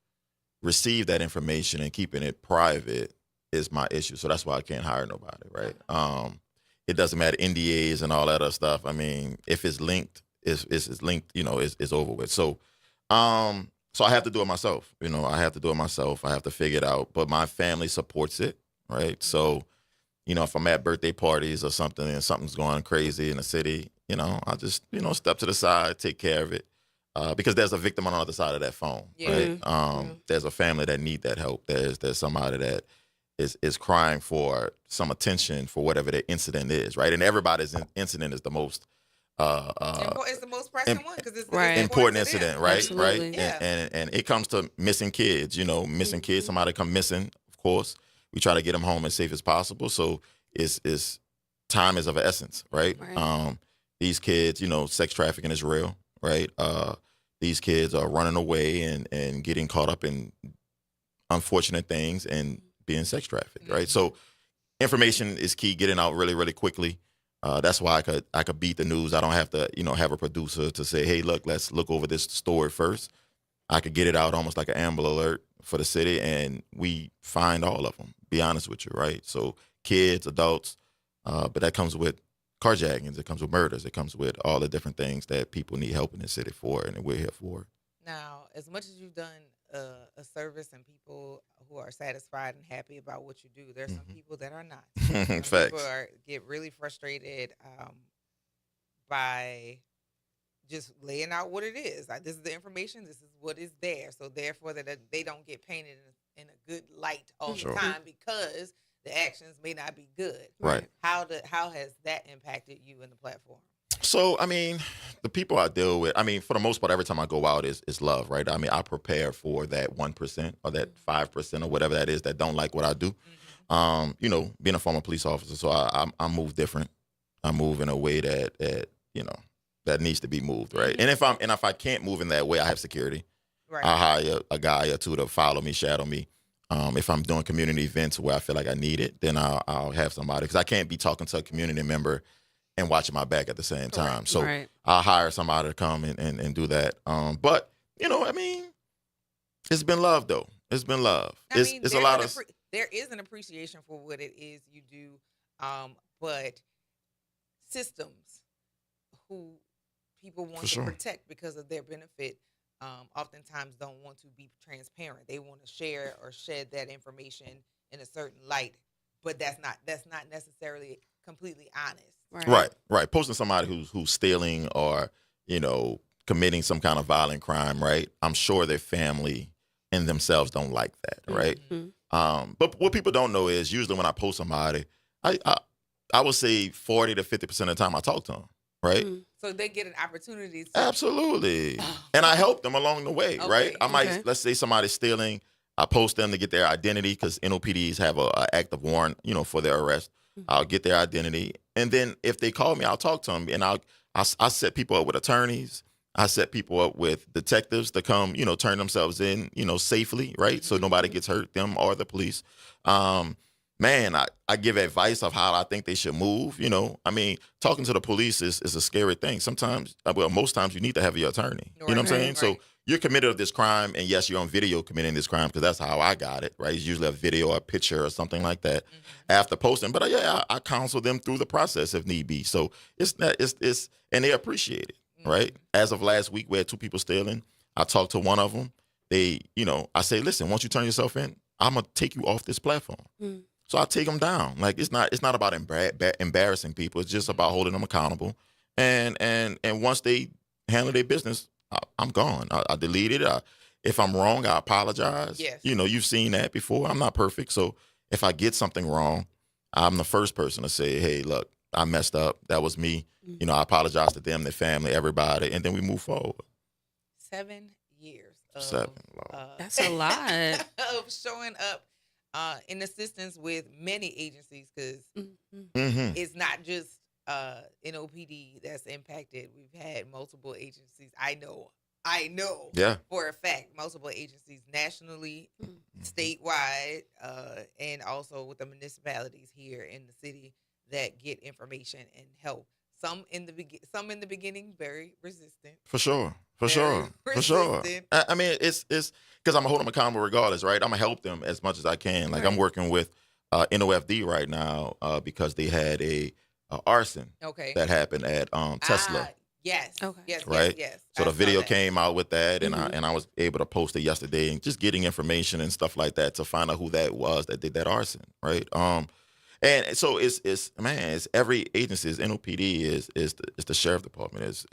receive that information and keeping it private is my issue. So that's why I can't hire nobody, right? It doesn't matter, NDAs and all that other stuff. I mean, if it's linked, it's linked, it's over with. So I have to do it myself. I have to do it myself. I have to figure it out. But my family supports it, right? So, if I'm at birthday parties or something and something's going crazy in the city, I just, step to the side, take care of it. Because there's a victim on the other side of that phone, right? There's a family that need that help. There's somebody that is crying for some attention for whatever the incident is, right? And everybody's incident is the most it's the most pressing one because it's important incident, right? Absolutely. Right? Yeah. And it comes to missing kids, missing kids. Somebody come missing, of course. We try to get them home as safe as possible. So it's time is of the essence, right? These kids, sex trafficking is real, right? These kids are running away and getting caught up in unfortunate things and being sex trafficked, right? So information is key, getting out really, really quickly. That's why I could beat the news. I don't have to, have a producer to say, hey, look, let's look over this story first. I could get it out almost like an Amber Alert for the city, and we find all of them, be honest with you, right? So kids, adults, but that comes with carjackings, it comes with murders, it comes with all the different things that people need help in the city for, and we're here for. Now, as much as you've done a service and people who are satisfied and happy about what you do, there's some people that are not. Some Facts. people get really frustrated by just laying out what it is. Like, this is the information. This is what is there. So therefore, that they don't get painted in a good light all the time because the actions may not be good. Right. How has that impacted you in the platform? So, I mean, the people I deal with, for the most part, every time I go out is love, right? I prepare for that 1% or that 5% or whatever that is that don't like what I do. Being a former police officer, so I move different. I move in a way that needs to be moved, right? And if I can't move in that way, I have security. Right. I hire a guy or two to follow me, shadow me. If I'm doing community events where I feel like I need it, then I'll have somebody, because I can't be talking to a community member and watching my back at the same time. So I'll hire somebody to come and do that. But, it's been love, though. It's been love. It's a lot of... There is an appreciation for what it is you do, but systems who people want to protect because of their benefit oftentimes don't want to be transparent. They want to share or shed that information in a certain light, but that's not necessarily completely honest. Right. Posting somebody who's stealing or, committing some kind of violent crime, right? I'm sure their family and themselves don't like that, right? But what people don't know is usually when I post somebody, I would say 40 to 50% of the time I talk to them, right? So they get an opportunity to... Absolutely. And I help them along the way, right? I might, let's say somebody's stealing, I post them to get their identity because NOPDs have an active warrant, for their arrest. I'll get their identity. And then if they call me, I'll talk to them. And I set people up with attorneys. I set people up with detectives to come, turn themselves in, safely, right? So nobody gets hurt, them or the police. I give advice of how I think they should move, talking to the police is a scary thing. Sometimes, most times you need to have your attorney. You know what I'm saying? Right. So you're committed of this crime, and yes, you're on video committing this crime because that's how I got it, right? It's usually a video or a picture or something like that after posting. But I counsel them through the process if need be. So it's and they appreciate it, right? As of last week, we had 2 people stealing. I talked to one of them. They, I say, listen, once you turn yourself in, I'm gonna take you off this platform. So I take them down. Like it's not about embarrassing people. It's just about holding them accountable. And once they handle their business, I'm gone. I delete it. If I'm wrong, I apologize. Yes. You know, you've seen that before. I'm not perfect. So if I get something wrong, I'm the first person to say, hey, look, I messed up. That was me. You know, I apologize to them, their family, everybody. And then we move forward. 7 years. That's a lot. Of showing up in assistance with many agencies, because it's not just NOPD that's impacted. We've had multiple agencies. I know for a fact, multiple agencies nationally, statewide, and also with the municipalities here in the city that get information and help. Some in the beginning, very resistant. For sure. I mean, it's because I'm gonna hold them accountable regardless, right? I'm gonna help them as much as I can. Like I'm working with NOFD right now because they had a arson that happened at Tesla. Yes. Okay. Yes. Right. Yes. So the video came out with that, and I was able to post it yesterday, and just getting information and stuff like that to find out who that was that did that arson, right? And so it's every agency, is NOPD, is the sheriff department, is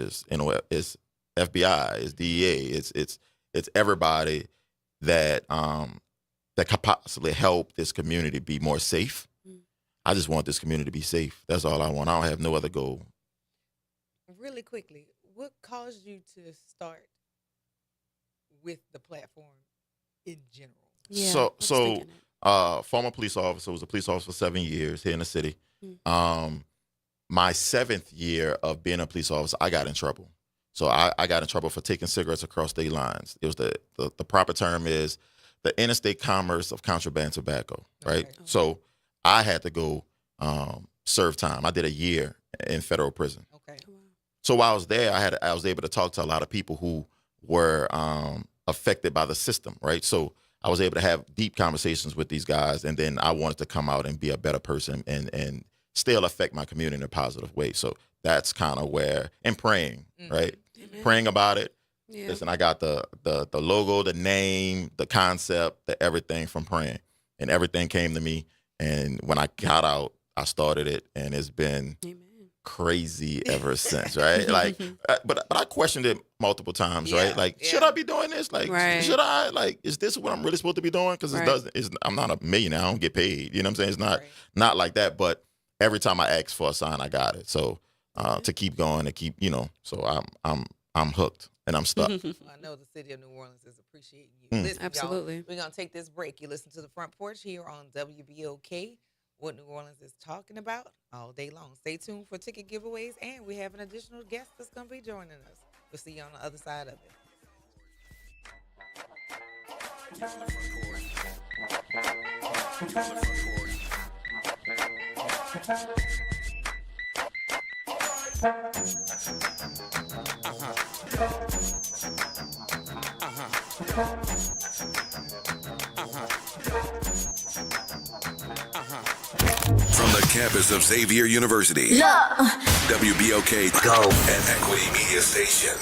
FBI, is DEA, it's everybody that could possibly help this community be more safe. I just want this community to be safe. That's all I want. I don't have no other goal. Really quickly, what caused you to start with the platform in general? Yeah, So former police officer, was a police officer for 7 years here in the city. My 7th year of being a police officer, I got in trouble. So I got in trouble for taking cigarettes across state lines. It was the proper term is the interstate commerce of contraband tobacco, right? Okay. So I had to go serve time. I did a year in federal prison. Okay. So while I was there, I was able to talk to a lot of people who were affected by the system, right? So I was able to have deep conversations with these guys, and then I wanted to come out and be a better person and still affect my community in a positive way. So that's kind of where, and praying, right? Praying about it. Yeah. Listen, I got the logo, the name, the concept, the everything from praying, and everything came to me. And when I got out, I started it, and it's been crazy ever since, right? Like, but I questioned it multiple times, right? Like, should I be doing this? Like, should I? Like, is this what I'm really supposed to be doing? Because it doesn't. I'm not a millionaire. I don't get paid. You know what I'm saying? It's not like that. But every time I asked for a sign, I got it. So to keep going, to keep, so I'm hooked and I'm stuck. I know the city of New Orleans is appreciating you. Listen, Absolutely. Y'all, we're gonna take this break. You listen to the Front Porch here on WBOK. What New Orleans is talking about all day long. Stay tuned for ticket giveaways, and we have an additional guest that's going to be joining us. We'll see you on the other side of it. From the campus of Xavier University, WBOK Go and Equity Media Station.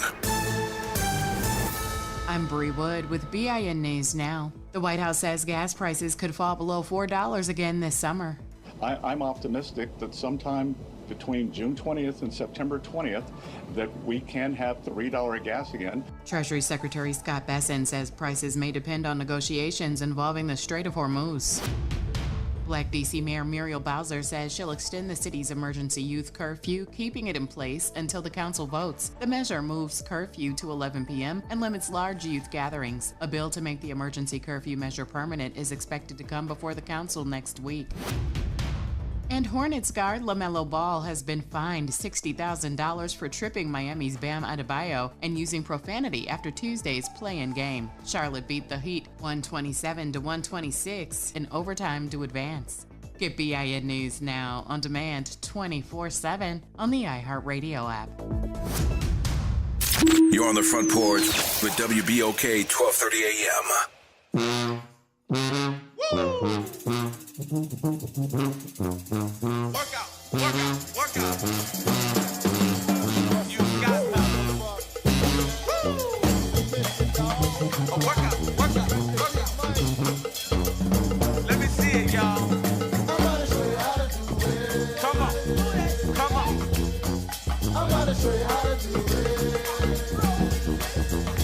I'm Bree Wood with BIN News Now. The White House says gas prices could fall below $4 again this summer. I'm optimistic that sometime between June 20th and September 20th that we can have $3 gas again. Treasury Secretary Scott Bessent says prices may depend on negotiations involving the Strait of Hormuz. Black D.C. Mayor Muriel Bowser says she'll extend the city's emergency youth curfew, keeping it in place until the council votes. The measure moves curfew to 11 p.m. and limits large youth gatherings. A bill to make the emergency curfew measure permanent is expected to come before the council next week. And Hornets guard LaMelo Ball has been fined $60,000 for tripping Miami's Bam Adebayo and using profanity after Tuesday's play-in game. Charlotte beat the Heat 127-126 in overtime to advance. Get BIN News Now on demand 24/7 on the iHeartRadio app. You're on the Front Porch with WBOK 1230 AM. Work out. You got work out. Let me see it, y'all. I'm gonna show you how to do it. Come on. I'm gonna show you how to do it.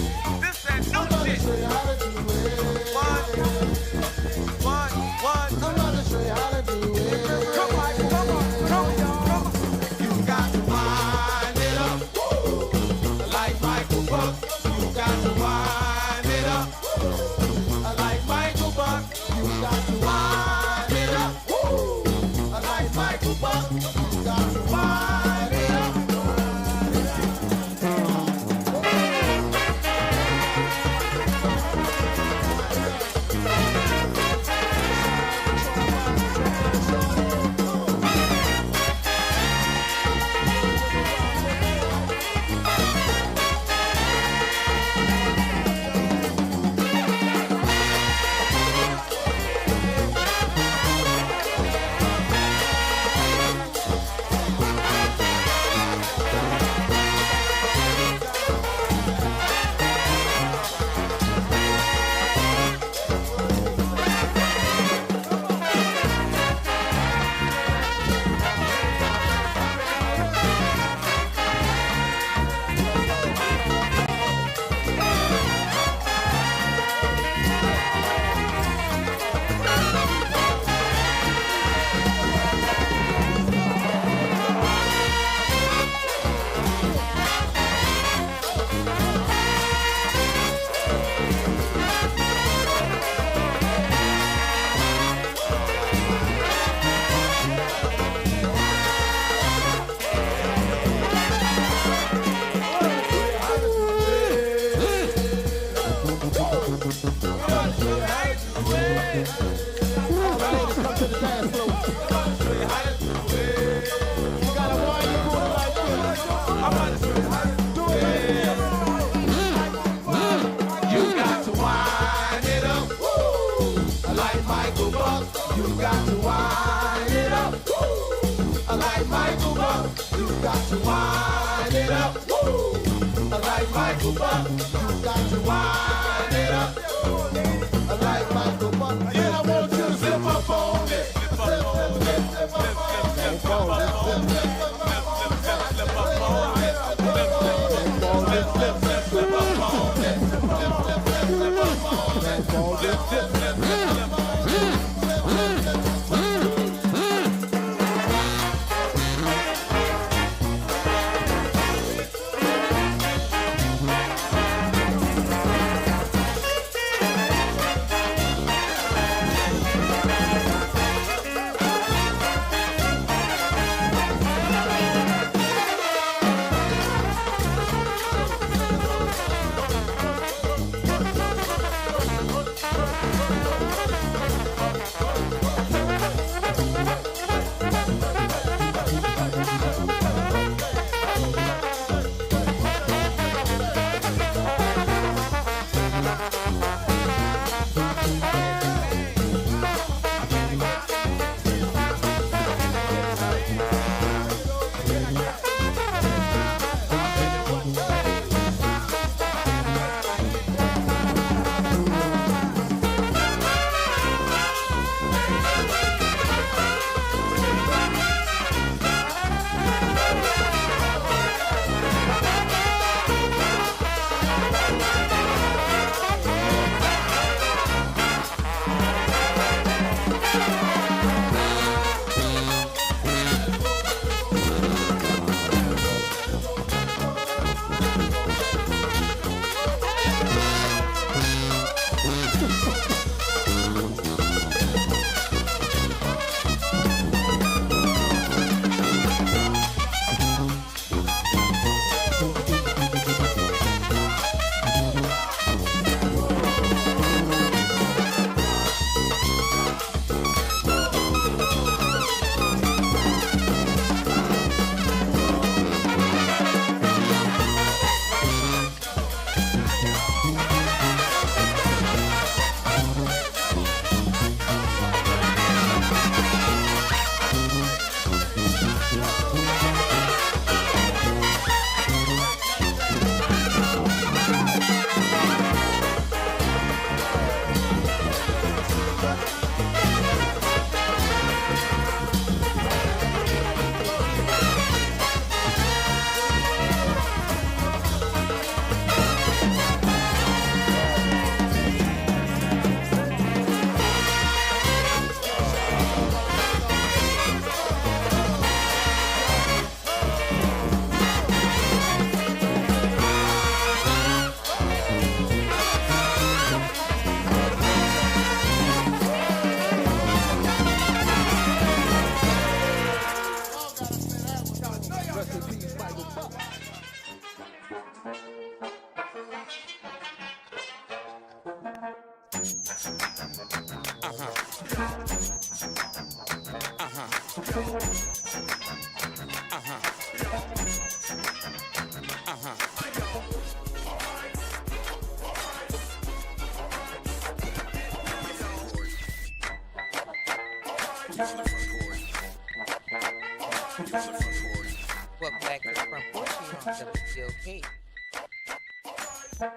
Welcome back to the Front Porch here on WBOK.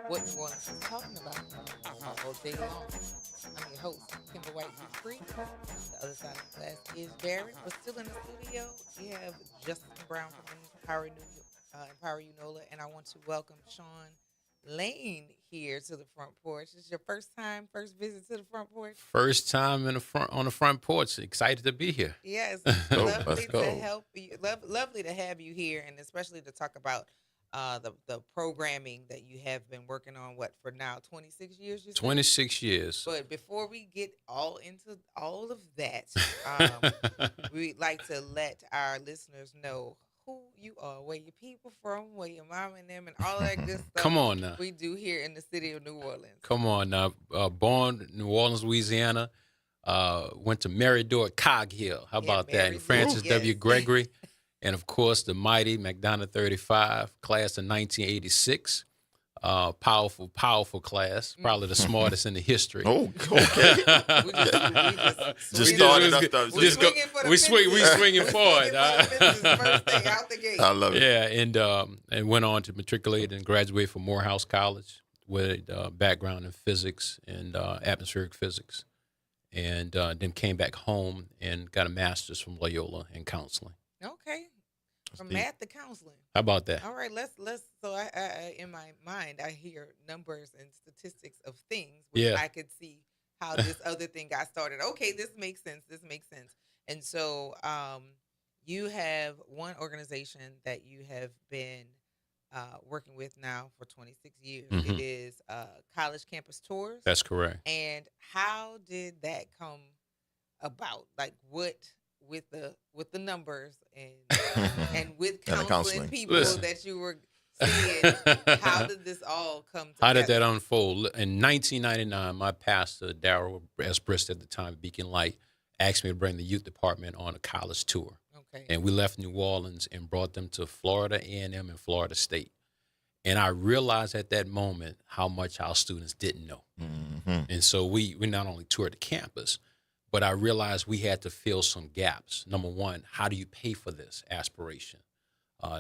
What New Orleans is talking about all day long. I'm your host, Kimber White Dupree. On the other side of the glass is Jared. We're still in the studio. We have Justin Brown from Empower You NOLA, and I want to welcome Sean Lane here to the Front Porch. This is your first visit to the Front Porch? First time on the front porch. Excited to be here. Yes, Let's go. to help you. Lovely to have you here, and especially to talk about the programming that you have been working on. What for now? 26 years. You said? 26 years. But before we get all into all of that, we'd like to let our listeners know who you are, where your people from, where your mom and them, and all that good stuff. Come on now. We do here in the city of New Orleans. Come on now. Born in New Orleans, Louisiana. Went to Mary Dort Cog Hill. How about that? And Francis W. Gregory. And, of course, the mighty McDonough 35, class of 1986. Powerful class. Probably the smartest in the history. Oh, okay. Just started up. We swinging forward. I love it. Yeah, and went on to matriculate and graduate from Morehouse College with background in physics and atmospheric physics. And then came back home and got a master's from Loyola in counseling. Okay. From math to counseling. How about that? All right, let's. So I in my mind, I hear numbers and statistics of things, which I could see how this other thing got started. Okay, this makes sense. And so, you have one organization that you have been working with now for 26 years. Mm-hmm. It is College Campus Tours. That's correct. And how did that come about? Like what? With the numbers and with counseling people that you were seeing, how did this all come together? How did that unfold? In 1999, my pastor, Darrell S. Brist at the time, Beacon Light, asked me to bring the youth department on a college tour. Okay. And we left New Orleans and brought them to Florida A&M and Florida State. And I realized at that moment how much our students didn't know. Mm-hmm. And so we not only toured the campus, but I realized we had to fill some gaps. Number one, how do you pay for this aspiration?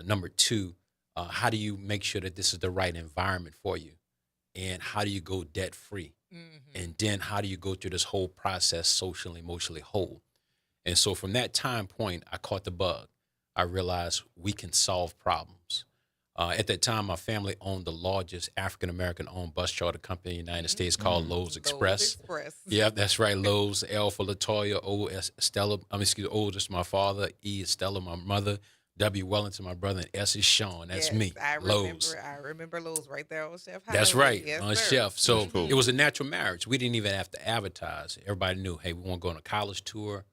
Number two, how do you make sure that this is the right environment for you? And how do you go debt-free? Mm-hmm. And then how do you go through this whole process socially, emotionally whole? And so from that time point, I caught the bug. I realized we can solve problems. At that time, my family owned the largest African-American owned bus charter company in the United States called Lowe's Express. Yeah, that's right. Lowe's, L for Latoya, O is Stella, O is my father, E is Stella, my mother, W Wellington, my brother, and S is Sean. That's me. Lowe's. I remember Lowe's right there on Chef Highway. That's right, yes, on Chef. So it was a natural marriage. We didn't even have to advertise. Everybody knew, hey, we want to go on a college tour,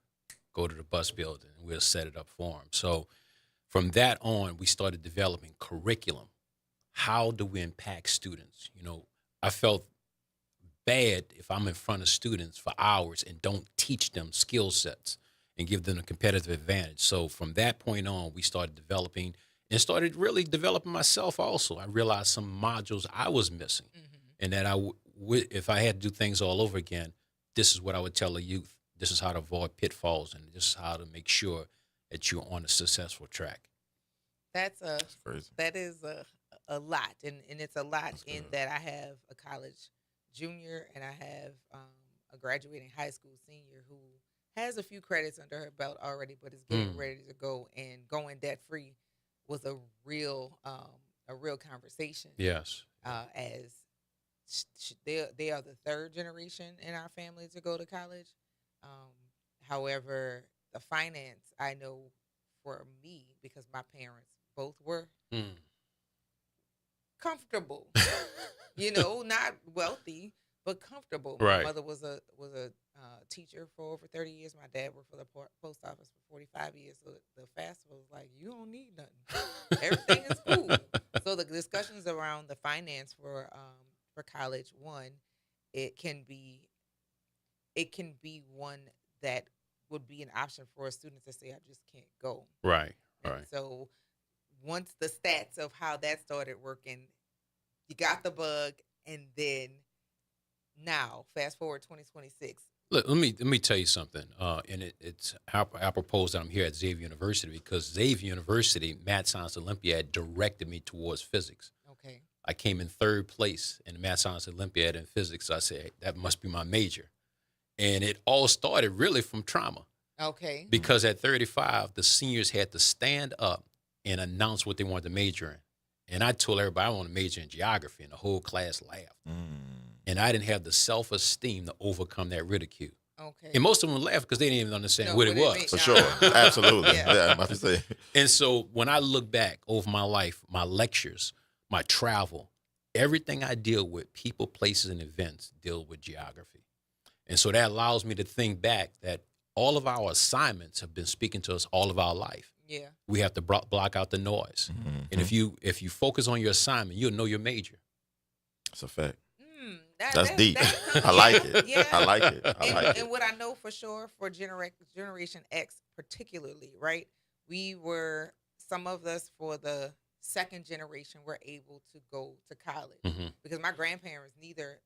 go to the bus building, and we'll set it up for them. So from that on, we started developing curriculum. How do we impact students? You know, I felt bad if I'm in front of students for hours and don't teach them skill sets and give them a competitive advantage. So from that point on, we started developing and started really developing myself also. I realized some modules I was missing, and that if I had to do things all over again, this is what I would tell the youth. This is how to avoid pitfalls, and this is how to make sure that you're on a successful track. That is a lot, and it's a lot in that I have a college junior and I have a graduating high school senior who has a few credits under her belt already, but is getting ready to go, and going debt free was a real conversation. Yes, as they are the third generation in our family to go to college. However, the finance, I know for me, because my parents both were comfortable, not wealthy, but comfortable. Right. My mother was a teacher for over 30 years. My dad worked for the post office for 45 years. So the FAFSA was like, you don't need nothing. Everything is cool. So the discussions around the finance for college, one, it can be one that would be an option for a student to say, I just can't go. Right. So once the stats of how that started working, you got the bug, and then now, fast forward 2026. Look, let me tell you something, and it's apropos that I'm here at Xavier University, because Xavier University Math Science Olympiad directed me towards physics. Okay. I came in third place in the Math Science Olympiad in physics. I said, that must be my major. And it all started really from trauma. Okay. Because at 35, the seniors had to stand up and announce what they wanted to major in. And I told everybody I want to major in geography, and the whole class laughed. And I didn't have the self-esteem to overcome that ridicule. Okay. And most of them laughed because they didn't even understand what it was. For sure. Absolutely. Yeah, I'm about to say. And so when I look back over my life, my lectures, my travel, everything I deal with, people, places, and events, deal with geography. And so that allows me to think back that all of our assignments have been speaking to us all of our life. Yeah. We have to block out the noise. And if you focus on your assignment, you'll know your major. That's a fact. That's deep. I like it. Yeah. I like it. I like it. And what I know for sure for Generation X particularly, right? Some of us for the second generation were able to go to college because my grandparents, neither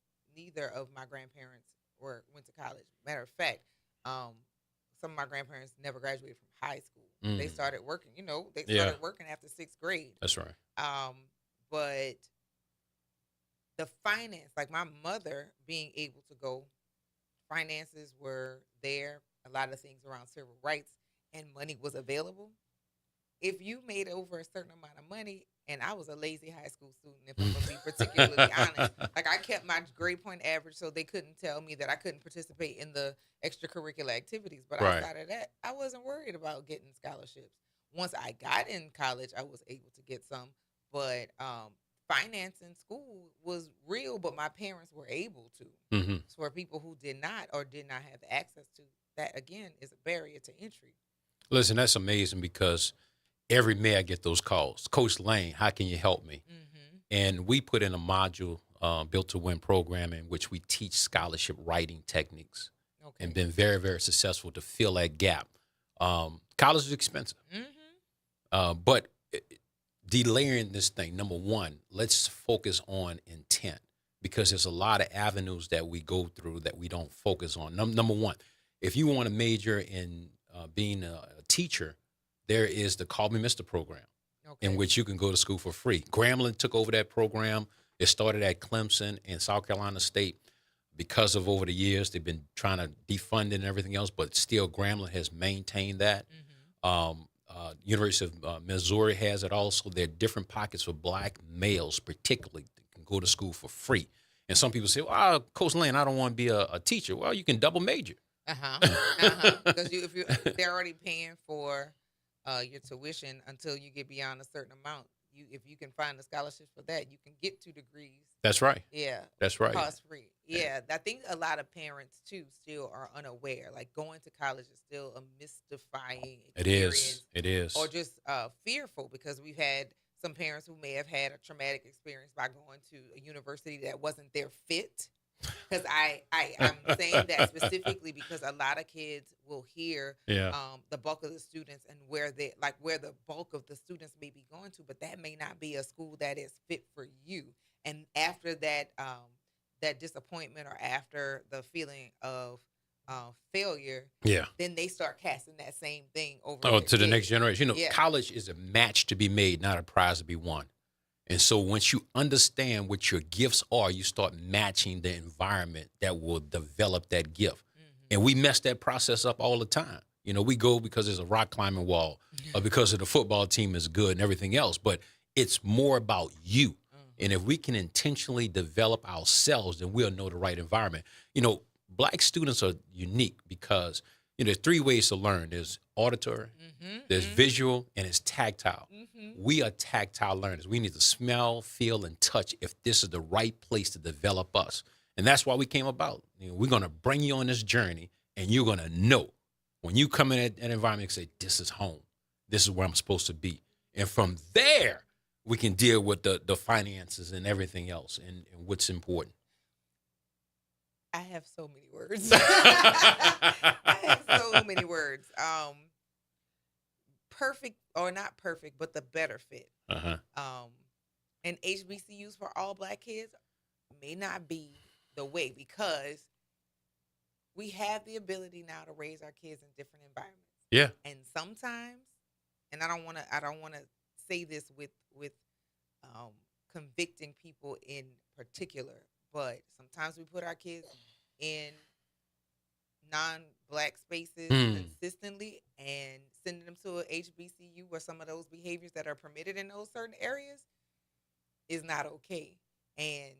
of my grandparents went to college. Matter of fact, some of my grandparents never graduated from high school. They started working, they started working after 6th grade. That's right. But the finance, like my mother being able to go, finances were there, a lot of things around civil rights, and money was available. If you made over a certain amount of money, and I was a lazy high school student, if I'm going to be particularly honest, like I kept my grade point average so they couldn't tell me that I couldn't participate in the extracurricular activities. But outside of that, I wasn't worried about getting scholarships. Once I got in college, I was able to get some, but finance in school was real, but my parents were able to. So for people who did not or did not have access to, that again is a barrier to entry. Listen, that's amazing because every May I get those calls. Coach Lane, how can you help me? And we put in a module, Built to Win program, in which we teach scholarship writing techniques and been very, very successful to fill that gap. College is expensive. But delayering this thing, number one, let's focus on intent because there's a lot of avenues that we go through that we don't focus on. Number one, if you want to major in being a teacher, there is the Call Me Mr. program in which you can go to school for free. Grambling took over that program. It started at Clemson and South Carolina State. Because of over the years, they've been trying to defund it and everything else, but still Grambling has maintained that. University of Missouri has it also. There are different pockets for black males particularly that can go to school for free. And some people say, well, Coach Lane, I don't want to be a teacher. Well, you can double major. Because they're already paying for your tuition until you get beyond a certain amount. If you can find a scholarship for that, you can get 2 degrees. That's right. Yeah. That's right. Cost free. Yeah. I think a lot of parents too still are unaware. Like going to college is still a mystifying experience. It is. Or just fearful because we've had some parents who may have had a traumatic experience by going to a university that wasn't their fit. Because I'm saying that specifically because a lot of kids will hear the bulk of the students and where the bulk of the students may be going to, but that may not be a school that is fit for you. And after that that disappointment or after the feeling of failure, then they start casting that same thing over to the next generation. College is a match to be made, not a prize to be won. And so once you understand what your gifts are, you start matching the environment that will develop that gift. And we mess that process up all the time. We go because there's a rock climbing wall or because of the football team is good and everything else. But it's more about you. And if we can intentionally develop ourselves, then we'll know the right environment. Black students are unique because there's 3 ways to learn. There's auditory, there's visual, and it's tactile. We are tactile learners. We need to smell, feel, and touch if this is the right place to develop us. And that's why we came about. We're going to bring you on this journey, and you're going to know when you come in an environment and say, this is home. This is where I'm supposed to be. And from there, we can deal with the finances and everything else and what's important. I have so many words. I have so many words. Perfect or not perfect, but the better fit. And HBCUs for all black kids may not be the way because we have the ability now to raise our kids in different environments. Yeah. And sometimes, and I don't want to say this with convicting people in particular, but sometimes we put our kids in non-black spaces consistently and sending them to a HBCU where some of those behaviors that are permitted in those certain areas is not okay. And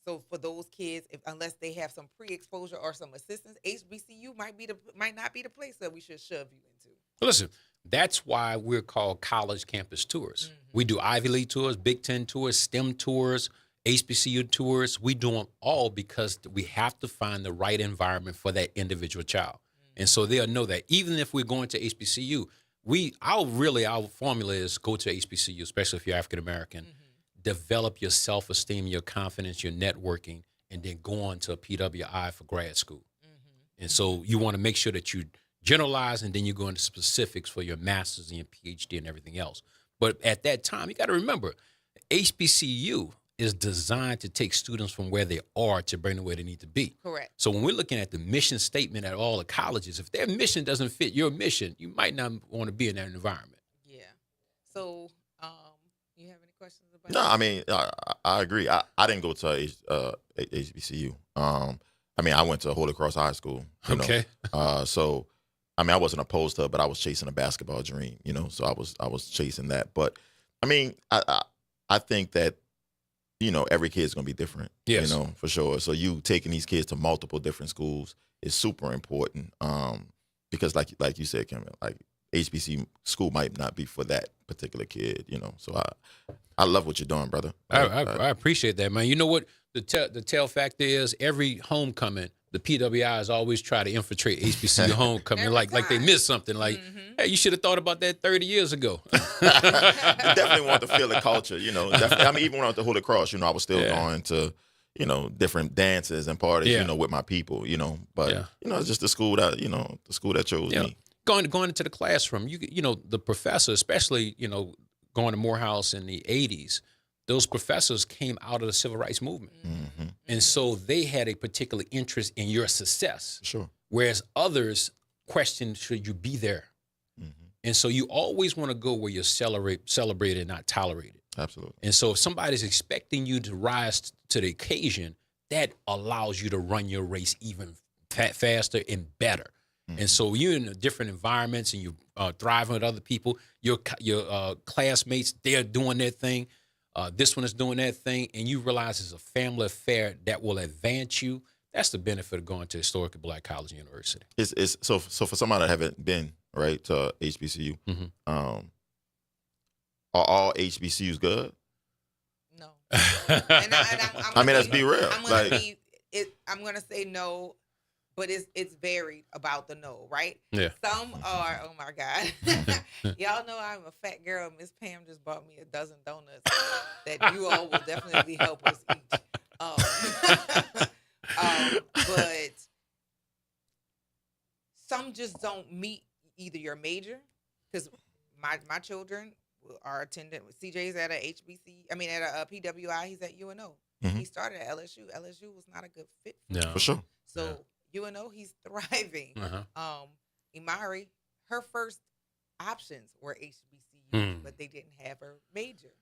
so for those kids, unless they have some pre-exposure or some assistance, HBCU might not be the place that we should shove you into. Listen, that's why we're called college campus tours. We do Ivy League tours, Big Ten tours, STEM tours, HBCU tours. We do them all because we have to find the right environment for that individual child. And so they'll know that even if we're going to HBCU, our formula is go to HBCU, especially if you're African American, develop your self-esteem, your confidence, your networking, and then go on to a PWI for grad school. And so you want to make sure that you generalize, and then you go into specifics for your master's and your PhD and everything else. But at that time, you got to remember, HBCU is designed to take students from where they are to bring them where they need to be. Correct. So when we're looking at the mission statement at all the colleges, if their mission doesn't fit your mission, you might not want to be in that environment. Yeah. So, you have any questions about No, that? I mean, I agree. I didn't go to HBCU. I mean, I went to Holy Cross High School. You Okay. know? So, I mean, I wasn't opposed to it, but I was chasing a basketball dream. So I was chasing that. But I mean, I think that every kid's gonna be different. Yes. For sure. So you taking these kids to multiple different schools is super important. Because like you said, Kim, like HBC school might not be for that particular kid. So I love what you're doing, brother. I appreciate that, man. You know what the tell factor is? Every homecoming, the PWIs always try to infiltrate HBCU homecoming, like they missed something. Like, hey, you should have thought about that 30 years ago. You definitely want to feel the culture, Definitely. I mean, even when I went to Holy Cross, I was still going to, different dances and parties, with my people, But it's just the school that, the school that chose me. Going into the classroom, the professor, especially, going to Morehouse in the 80s, those professors came out of the civil rights movement. Mm-hmm. And so they had a particular interest in your success. Sure. Whereas others questioned, should you be there? Mm-hmm. And so you always want to go where you're celebrated, not tolerated. Absolutely. And so if somebody's expecting you to rise to the occasion, that allows you to run your race even faster and better. Mm-hmm. And so you're in different environments and you're thriving with other people. Your classmates, they're doing their thing. This one is doing that thing, and you realize it's a family affair that will advance you. That's the benefit of going to historically black college and university. It's so for somebody that haven't been right to HBCU, are all HBCUs good? No. I mean, let's be real. I'm gonna say no, but it's varied about the no, right? Yeah. Some are, oh my God. Y'all know I'm a fat girl. Miss Pam just bought me a dozen donuts that you all will definitely help us eat. But some just don't meet either your major, because my children are attending. CJ's at a PWI. He's at UNO. Mm-hmm. He started at LSU. LSU was not a good fit for No. him. For sure. So UNO, he's thriving. Uh-huh. Imari, her first options were HBCU, but they didn't have her major.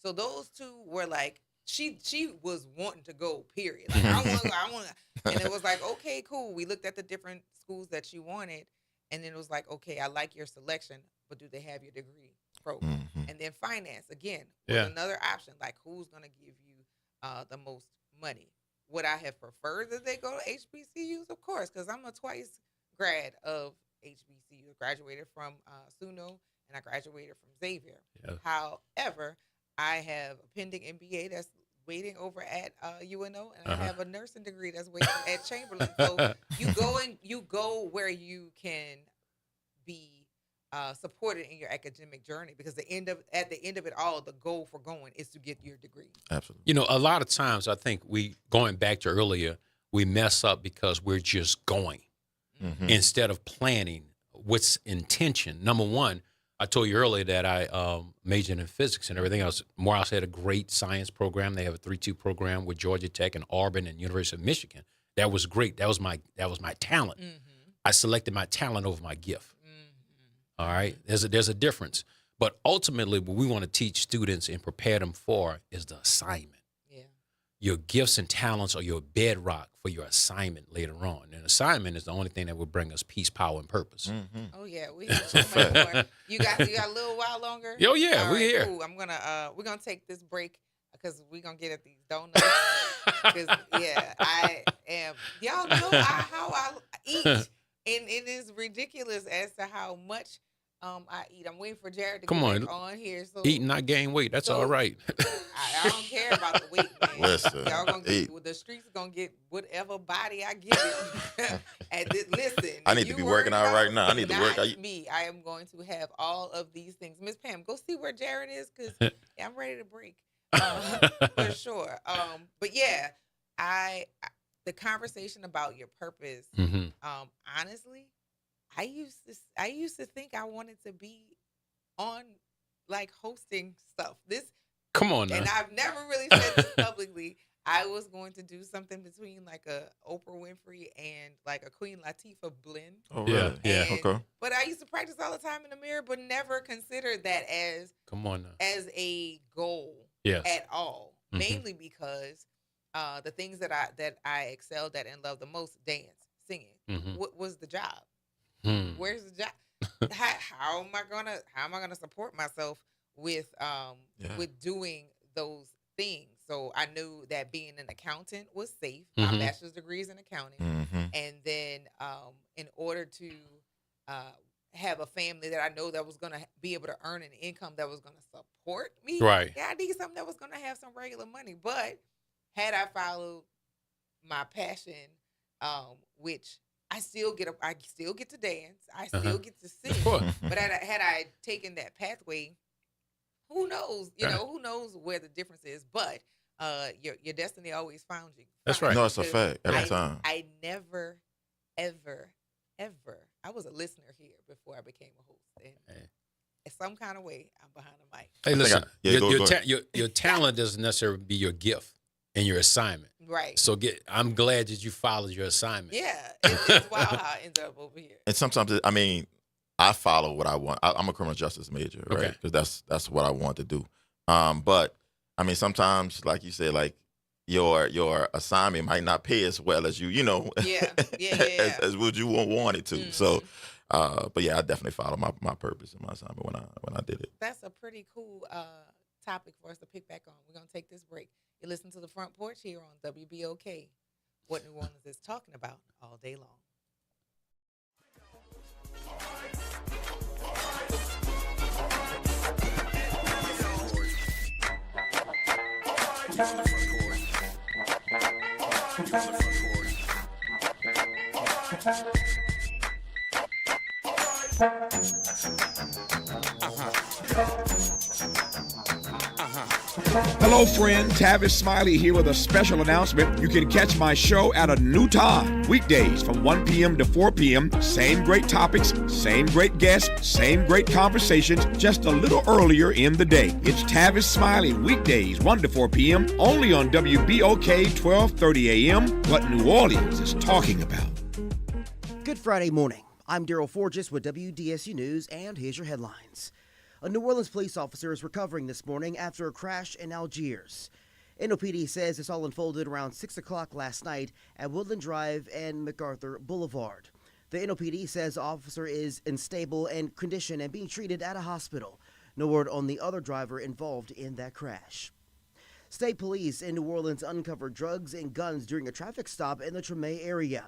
So those two were like, she was wanting to go, period. Like, I want. And it was like, okay, cool. We looked at the different schools that she wanted, and then it was like, okay, I like your selection, but do they have your degree program? Mm-hmm. And then finance, again, was another option. Like, who's going to give you the most money? Would I have preferred that they go to HBCUs? Of course, because I'm a twice grad of HBCU. Graduated from SUNO, and I graduated from Xavier. Yeah. However, I have a pending MBA that's waiting over at UNO, and I have a nursing degree that's waiting at Chamberlain. So you go where you can be supported in your academic journey, because at the end of it all, the goal for going is to get your degree. Absolutely. A lot of times I think going back to earlier, we mess up because we're just going instead of planning what's intention. Number one, I told you earlier that I majored in physics and everything else. Morehouse had a great science program. They have a 3-2 program with Georgia Tech and Auburn and University of Michigan. That was great. That was my talent. Mm-hmm. I selected my talent over my gift. All right, there's a difference. But ultimately, what we want to teach students and prepare them for is the assignment. Yeah. Your gifts and talents are your bedrock for your assignment later on. And assignment is the only thing that will bring us peace, power, and purpose. Mm-hmm. Oh yeah, we have so much more. You got a little while longer? Oh yeah, All we're here. Cool. we're gonna take this break because we're gonna get at these donuts. Because I am. Y'all know how I eat, and it is ridiculous as to how much I eat. I'm waiting for Jared to Come get on. back on here. So Eat and not gain weight. That's all right. I don't care about the weight, man. Listen, Y'all gonna get the streets gonna get whatever body I give it. And listen, I need to be working out right now. I need to work out. Me, I am going to have all of these things. Miss Pam, go see where Jared is because I'm ready to break for sure. But yeah, the conversation about your purpose. Honestly, I used to think I wanted to be on like hosting stuff. Come on now. And I've never really said this publicly. I was going to do something between like a Oprah Winfrey and like a Queen Latifah blend. Oh, really? Yeah. Okay. But I used to practice all the time in the mirror, but never considered that as as a goal at all. Mainly because the things that I excelled at and loved the most, dance, singing. What was the job? Where's the job? How am I gonna support myself with doing those things? So I knew that being an accountant was safe. My bachelor's degree is in accounting, and then in order to have a family that I know that was gonna be able to earn an income that was gonna support me, right? Yeah, I needed something that was gonna have some regular money. But had I followed my passion, which I still get to dance. I still get to sing. But had I taken that pathway, who knows? Who knows where the difference is? But your destiny always found you. That's right. No, it's a fact every time. I never, ever, ever. I was a listener here before I became a host, and in some kind of way, I'm behind the mic. Hey, listen, your talent doesn't necessarily be your gift and your assignment. Right. So I'm glad that you followed your assignment. Yeah, it's wild how I ended up over here. And sometimes, I follow what I want. I'm a criminal justice major, right? Because that's what I want to do. But sometimes, like you said, like your assignment might not pay as well as as would you want it to. So, but yeah, I definitely follow my purpose and my assignment when I did it. That's a pretty cool topic for us to pick back on. We're gonna take this break. You listen to the Front Porch here on WBOK. What New Orleans is talking about all day long. Hello, friend. Tavis Smiley here with a special announcement. You can catch my show at a new time. Weekdays from 1 p.m. to 4 p.m. Same great topics, same great guests, same great conversations, just a little earlier in the day. It's Tavis Smiley, weekdays 1 to 4 p.m. only on WBOK 1230 a.m. What New Orleans is talking about. Good Friday morning. I'm Daryl Forgis with WDSU News, and here's your headlines. A New Orleans police officer is recovering this morning after a crash in Algiers. NOPD says this all unfolded around 6 o'clock last night at Woodland Drive and MacArthur Boulevard. The NOPD says the officer is in stable condition and being treated at a hospital. No word on the other driver involved in that crash. State police in New Orleans uncovered drugs and guns during a traffic stop in the Treme area.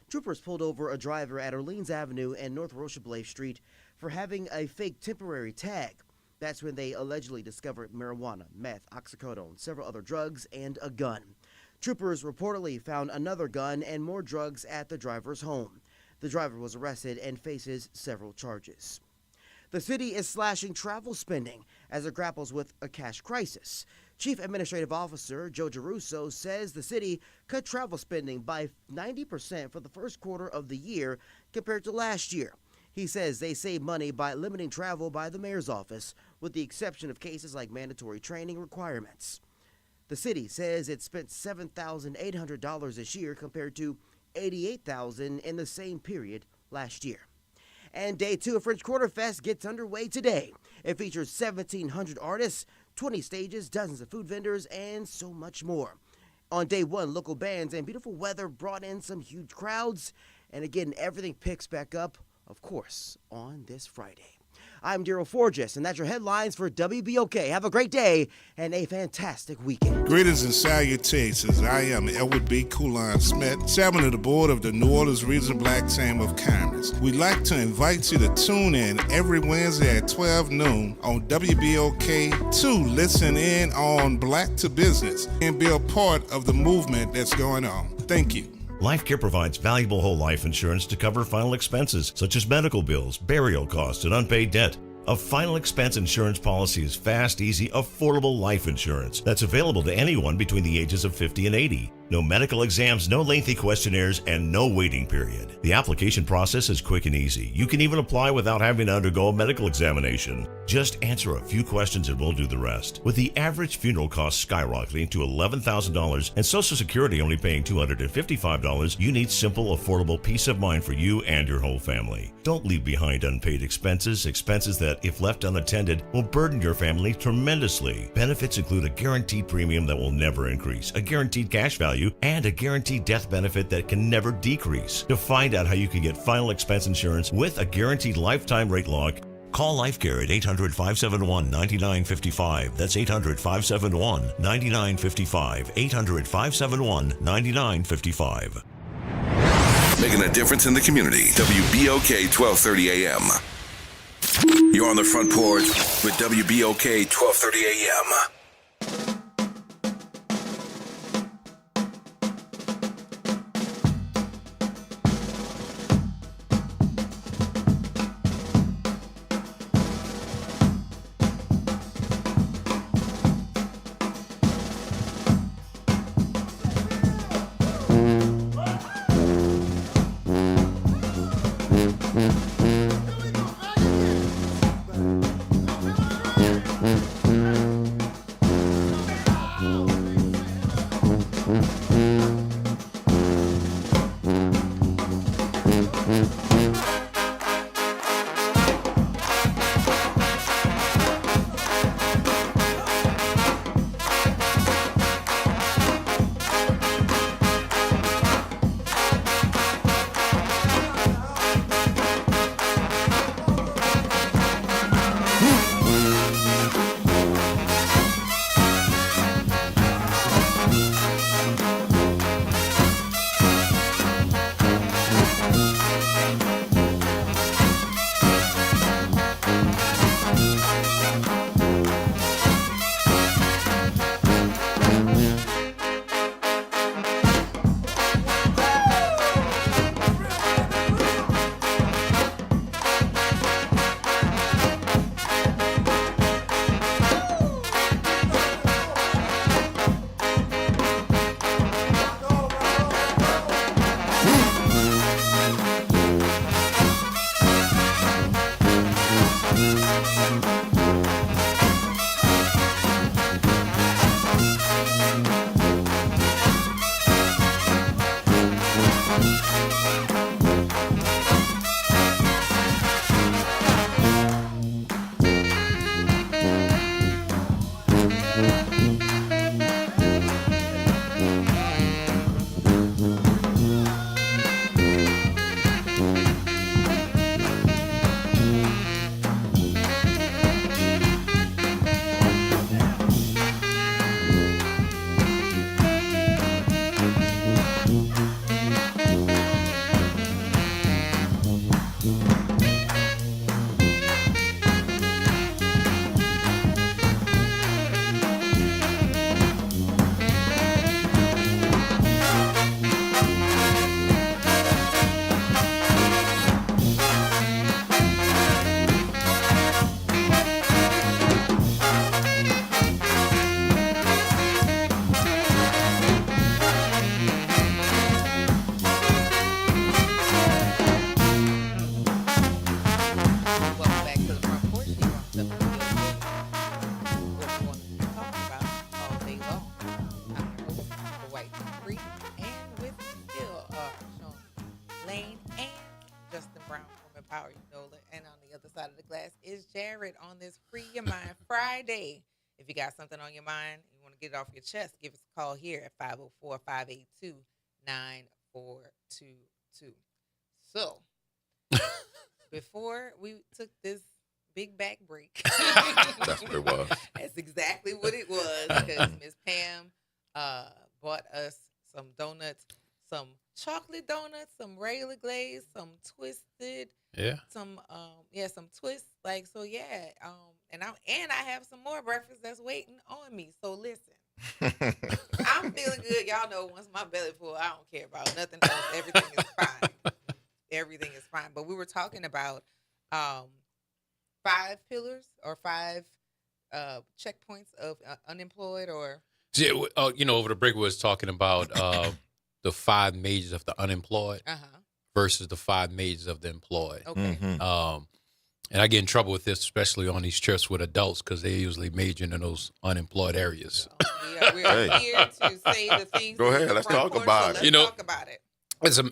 Troopers pulled over a driver at Orleans Avenue and North Rocheblave Street for having a fake temporary tag. That's when they allegedly discovered marijuana, meth, oxycodone, several other drugs, and a gun. Troopers reportedly found another gun and more drugs at the driver's home. The driver was arrested and faces several charges. The city is slashing travel spending as it grapples with a cash crisis. Chief Administrative Officer Joe Geruso says the city cut travel spending by 90% for the first quarter of the year compared to last year. He says they save money by limiting travel by the mayor's office, with the exception of cases like mandatory training requirements. The city says it spent $7,800 this year compared to $88,000 in the same period last year. And day 2 of French Quarter Fest gets underway today. It features 1,700 artists, 20 stages, dozens of food vendors, and so much more. On day 1, local bands and beautiful weather brought in some huge crowds. And again, everything picks back up, of course, on this Friday. I'm Daryl Forgis, and that's your headlines for WBOK. Have a great day and a fantastic weekend. Greetings and salutations. I am Edward B. Coulon Smith, chairman of the board of the New Orleans Regional Black Chamber of Commerce. We'd like to invite you to tune in every Wednesday at 12 noon on WBOK to listen in on Black to Business and be a part of the movement that's going on. Thank you. LifeCare provides valuable whole life insurance to cover final expenses such as medical bills, burial costs, and unpaid debt. A final expense insurance policy is fast, easy, affordable life insurance that's available to anyone between the ages of 50 and 80. No medical exams, no lengthy questionnaires, and no waiting period. The application process is quick and easy. You can even apply without having to undergo a medical examination. Just answer a few questions and we'll do the rest. With the average funeral cost skyrocketing to $11,000 and Social Security only paying $255, you need simple, affordable peace of mind for you and your whole family. Don't leave behind unpaid expenses that, if left unattended, will burden your family tremendously. Benefits include a guaranteed premium that will never increase, a guaranteed cash value, and a guaranteed death benefit that can never decrease. To find out how you can get final expense insurance with a guaranteed lifetime rate lock, call LifeCare at 800-571-9955. That's 800-571-9955. 800-571-9955. Making a difference in the community. WBOK 1230 AM. You're on the front porch with WBOK 1230 AM. is Jared on this Free Your Mind Friday. If you got something on your mind, you want to get it off your chest, give us a call here at 504-582-9422. So, before we took this big back break. That's what it was. That's exactly what it was, because Miss Pam bought us some donuts, some chocolate donuts, some regular glaze, some twisted, some twists. Like, so yeah, and I have some more breakfast that's waiting on me. So listen, I'm feeling good. Y'all know, once my belly full, I don't care about nothing else. Everything is fine. Everything is fine. But we were talking about 5 pillars or 5 checkpoints of unemployed, or over the break we was talking about the 5 majors of the unemployed versus the 5 majors of the employed. Okay. And I get in trouble with this, especially on these trips with adults, because they usually major in those unemployed areas. We are here to say the things. Go ahead, let's talk about it. Let's talk about it.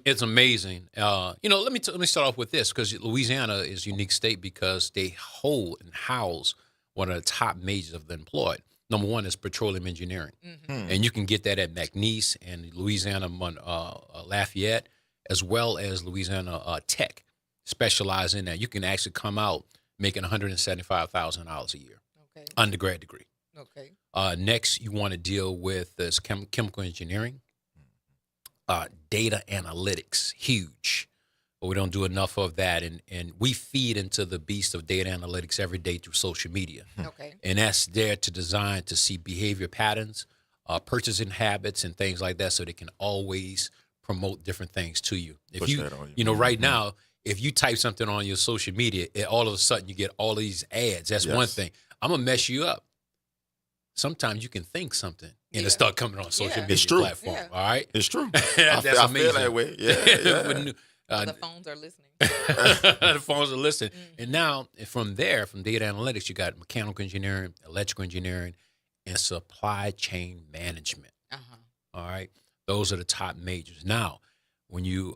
It's amazing. Let me start off with this, because Louisiana is a unique state because they hold and house one of the top majors of the employed. Number 1 is petroleum engineering, and you can get that at McNeese and Louisiana Lafayette, as well as Louisiana Tech, specialize in that. You can actually come out making $175,000 a year, undergrad degree. Okay. Next, you want to deal with this chemical engineering, data analytics, huge. But we don't do enough of that, and we feed into the beast of data analytics every day through social media. Okay. And that's there to design to see behavior patterns, purchasing habits, and things like that, so they can always promote different things to you. If Push that on you. right now, if you type something on your social media, all of a sudden you get all these ads. That's one thing. I'm gonna mess you up. Sometimes you can think something and it start coming on social media platform. Yeah. All right, It's true. That's I amazing. feel that way. Yeah. The phones are listening. The phones are listening. And now from there, from data analytics, you got mechanical engineering, electrical engineering, and supply chain management. All right. Those are the top majors. Now, when you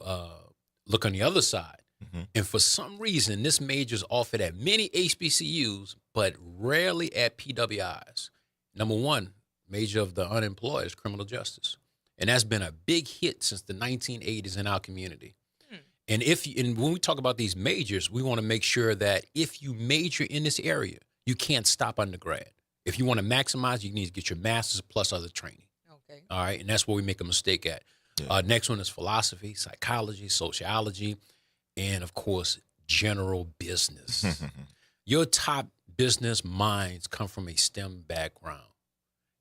look on the other side, and for some reason, this major is offered at many HBCUs, but rarely at PWIs. Number 1 major of the unemployed is criminal justice. And that's been a big hit since the 1980s in our community. And when we talk about these majors, we want to make sure that if you major in this area, you can't stop undergrad. If you want to maximize, you need to get your master's plus other training. Okay. All right. And that's where we make a mistake at. Next one is philosophy, psychology, sociology, and of course, general business. Your top business minds come from a STEM background.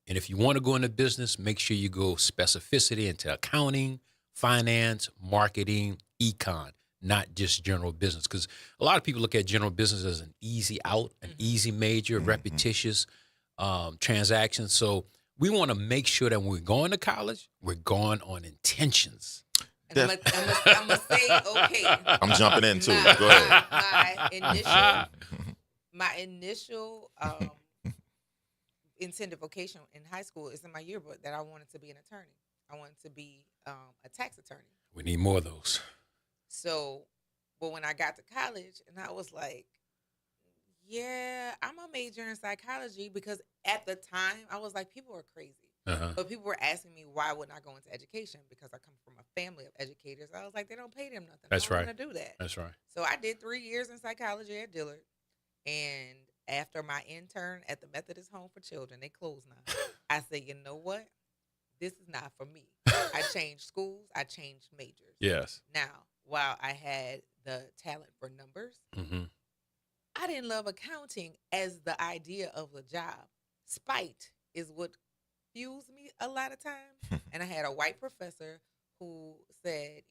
And if you want to go into business, make sure you go specificity into accounting, finance, marketing, econ, not just general business. Because a lot of people look at general business as an easy out, an easy major, repetitious transaction. So we want to make sure that when we're going to college, we're going on intentions. And I'm gonna say, okay. I'm jumping in too. Go ahead. My initial intended vocation in high school is in my yearbook that I wanted to be an attorney. I wanted to be a tax attorney. We need more of those. So, but when I got to college, and I was like, yeah, I'm a major in psychology, because at the time I was like, people are crazy. But people were asking me why wouldn't I go into education, because I come from a family of educators. I was like, they don't pay them nothing. That's right. I don't want to do that. That's right. So I did 3 years in psychology at Dillard, and after my intern at the Methodist Home for Children, they closed now. I said, you know what? This is not for me. I changed schools. I changed majors. Yes. Now, while I had the talent for numbers, I didn't love accounting as the idea of the job. Spite is what fuels me a lot of times. And I had a white professor who said,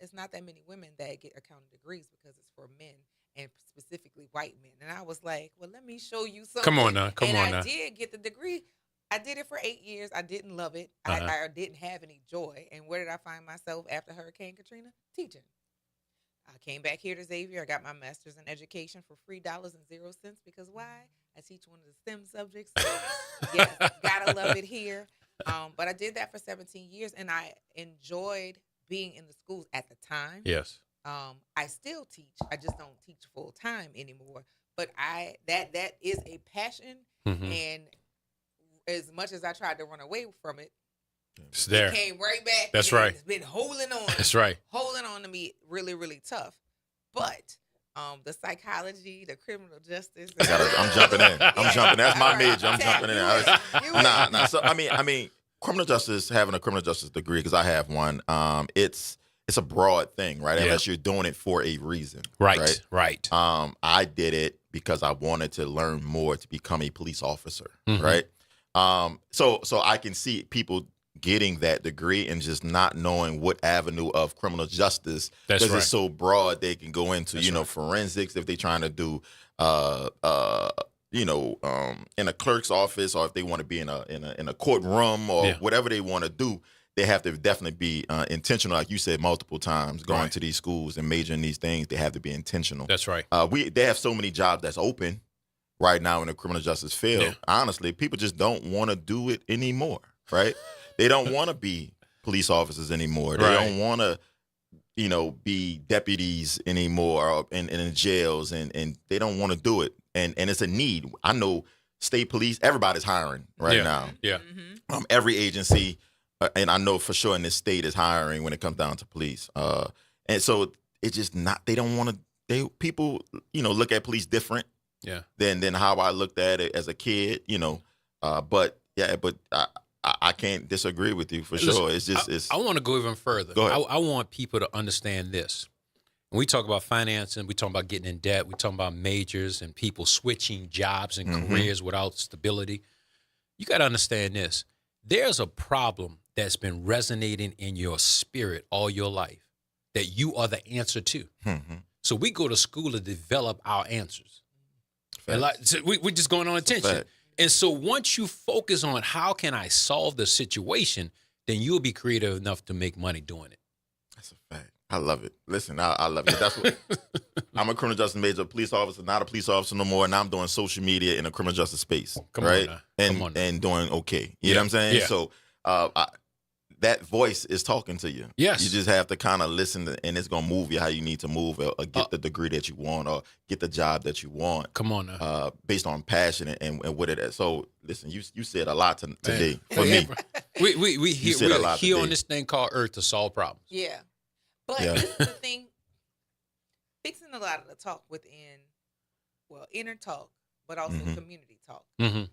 it's not that many women that get accounting degrees because it's for men, and specifically white men. And I was like, well, let me show you something. Come on now. I did get the degree. I did it for 8 years. I didn't love it. I didn't have any joy. And where did I find myself after Hurricane Katrina? Teaching. I came back here to Xavier. I got my master's in education for $3.00 because why? I teach one of the STEM subjects. So yes, gotta love it here. But I did that for 17 years, and I enjoyed being in the schools at the time. Yes. I still teach. I just don't teach full time anymore. But that is a passion, and as much as I tried to run away from it, it's there. It came right back. That's right. It's been holding on. That's right. Holding on to me really, really tough. But the psychology, the criminal justice. I'm jumping in. I'm jumping. That's my major. I'm jumping in. Nah. So I mean, criminal justice. Having a criminal justice degree, because I have one. It's a broad thing, right? Yeah. Unless you're doing it for a reason. Right. I did it because I wanted to learn more to become a police officer, Mhm. right? So I can see people getting that degree and just not knowing what avenue of criminal justice, That's because right. it's so broad they can go into. That's right. Forensics if they're trying to do in a clerk's office, or if they want to be in a courtroom, or Yeah. whatever they want to do. They have to definitely be intentional, like you said multiple times, going Right. to these schools and majoring in these things. They have to be intentional. That's right. They have so many jobs that's open right now in the criminal justice field. Yeah. Honestly, people just don't want to do it anymore, right? They don't want to be police officers anymore. They Right. don't want to, be deputies anymore, or in jails, and they don't want to do it. And it's a need. I know state police, everybody's hiring right Yeah. now. Yeah. Every agency, and I know for sure in this state is hiring when it comes down to police. And so it's just not. They don't want to. People, look at police different Yeah. than how I looked at it as a kid. But I can't disagree with you for Listen, sure. It's just I want to go even further. Go ahead. I want people to understand this. When we talk about financing, we talk about getting in debt, we talk about majors and people switching jobs and Mhm. careers without stability. You got to understand this. There's a problem that's been resonating in your spirit all your life that you are the answer to. Mhm. So we go to school to develop our answers. And so we're just going on attention. Fact. And so once you focus on how can I solve the situation, then you'll be creative enough to make money doing it. That's a fact. I love it. Listen, I love it. That's what I'm a criminal justice major, a police officer, not a police officer no more, and I'm doing social media in a criminal justice space, Come on right? now. And Come on now. and doing okay. You Yeah. know what I'm saying? Yeah. So that voice is talking to you. Yes. You just have to kind of listen, and it's gonna move you how you need to move, or get the degree that you want, or get the job that you want. Come on now. Based on passion and what it is. So listen, you said a lot today for me. We You said a lot here on today. this thing called Earth to solve problems. Yeah. But Yeah. this is the thing, fixing a lot of the talk within, inner talk, but also Mhm. community talk. Mhm.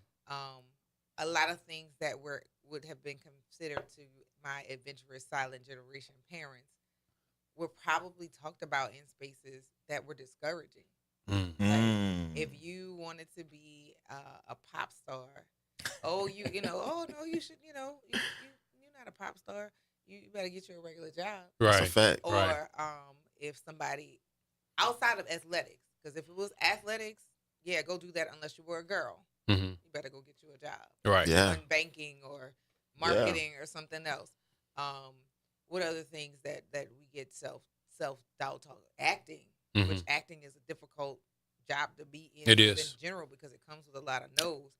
A lot of things that would have been considered to my adventurous silent generation parents were probably talked about in spaces that were discouraging. Mm. If you wanted to be a pop star, oh no, you should, you're not a pop star. You better get you a regular job. That's a fact. Or Right. if somebody outside of athletics, because if it was athletics, yeah, go do that unless you were a girl. Mhm. You better go get you a job. Right. Yeah. In banking or marketing or something else. What other things that we get self doubt talk? Acting, which Mhm. acting is a difficult job to be in. It just is. in general because it comes with a lot of no's.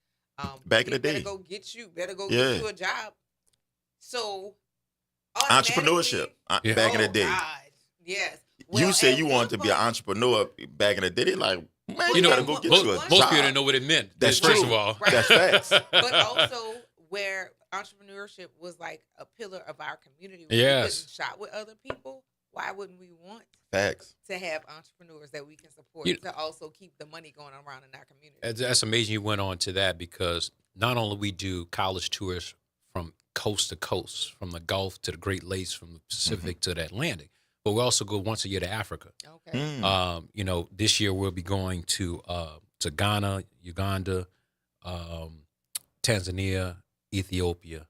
Back in the better day. better go Yeah. get you a job. So Entrepreneurship automatically- back in the Oh, day. God, yes. You Well, said at you one wanted to be an point- entrepreneur back in the day. They like, man, You know, gotta go get most, you a most job. people didn't know what it meant. That's first true. of all. That's facts. But also where entrepreneurship was like a pillar of our community. When Yes. we couldn't shop with other people. Why wouldn't we want Facts. to have entrepreneurs that we can support You- to also keep the money going around in our community? That's amazing you went on to that because not only we do college tours from coast to coast, from the Gulf to the Great Lakes, from the Pacific to the Atlantic, but we also go once a year to Africa. Okay. This year we'll be going to Ghana, Uganda, Tanzania, Ethiopia,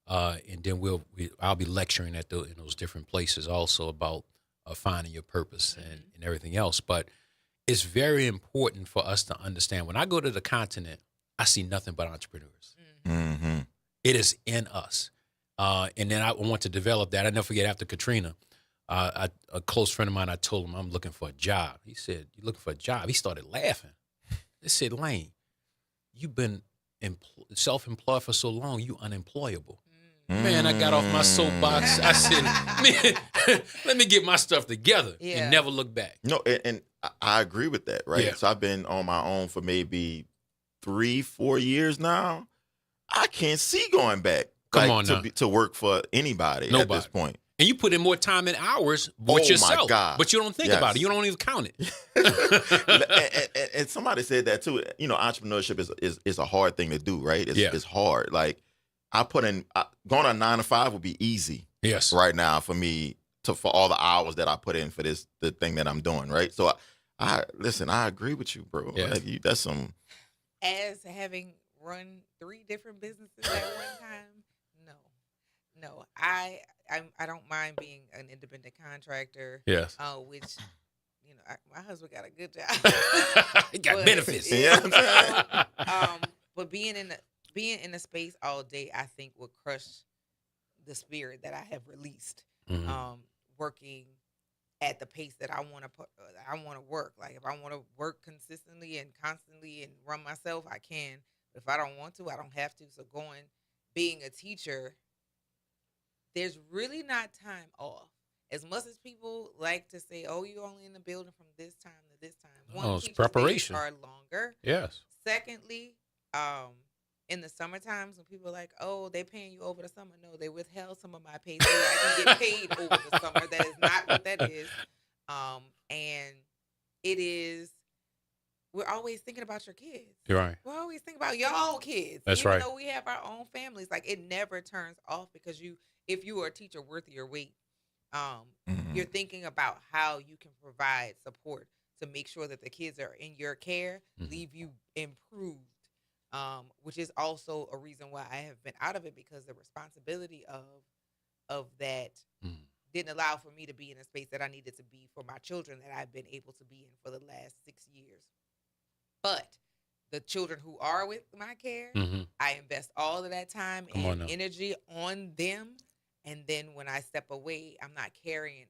and then I'll be lecturing in those different places also about finding your purpose and everything else. But it's very important for us to understand. When I go to the continent, I see nothing but entrepreneurs. Mm-hmm. It is in us. And then I want to develop that. I never forget after Katrina, a close friend of mine, I told him I'm looking for a job. He said, "You looking for a job?" He started laughing. I said, "Lane, you've been self-employed for so long, you unemployable." Man, I got off my soapbox. I said, "Man, let me get my stuff together and never look back." No, and I agree with that, right? Yeah. So I've been on my own for maybe 3-4 years now. I can't see going back. Come on now. to work for anybody at Nobody. this point. And you put in more time and hours Oh, with my yourself. God. But you don't think Yes. about it. You don't even count it. And somebody said that too. You know, entrepreneurship is a hard thing to do, right? It's hard. Like I put in going on 9 to 5 would be easy. Yes. Right now for me for all the hours that I put in for the thing that I'm doing, right? So I listen, I agree with you, bro. Yeah. Like that's some. As having run 3 different businesses at one time, no, I don't mind being an independent contractor. Yes. Which, my husband got a good job. He got benefits. But being in a space all day, I think would crush the spirit that I have released. Mhm. Working at the pace that I want to work. Like if I want to work consistently and constantly and run myself, I can. But if I don't want to, I don't have to. So being a teacher, there's really not time off. As much as people like to say, "Oh, you're only in the building from this time to this time." It's teacher's preparation. days are longer. Yes. Secondly, in the summer times when people are like, "Oh, they paying you over the summer," no, they withheld some of my pay so I can get paid over the summer. That is not what that is. And it is. We're always thinking about your kids. You're right. We're always thinking about y'all kids. That's Even right. though we have our own families, like it never turns off because if you are a teacher worth your weight, you're thinking about how you can provide support to make sure that the kids are in your care, leave you improved. Which is also a reason why I have been out of it because the responsibility of that didn't allow for me to be in a space that I needed to be for my children that I've been able to be in for the last 6 years. But the children who are with my care, I invest all of that time and energy on them. And then when I step away, I'm not carrying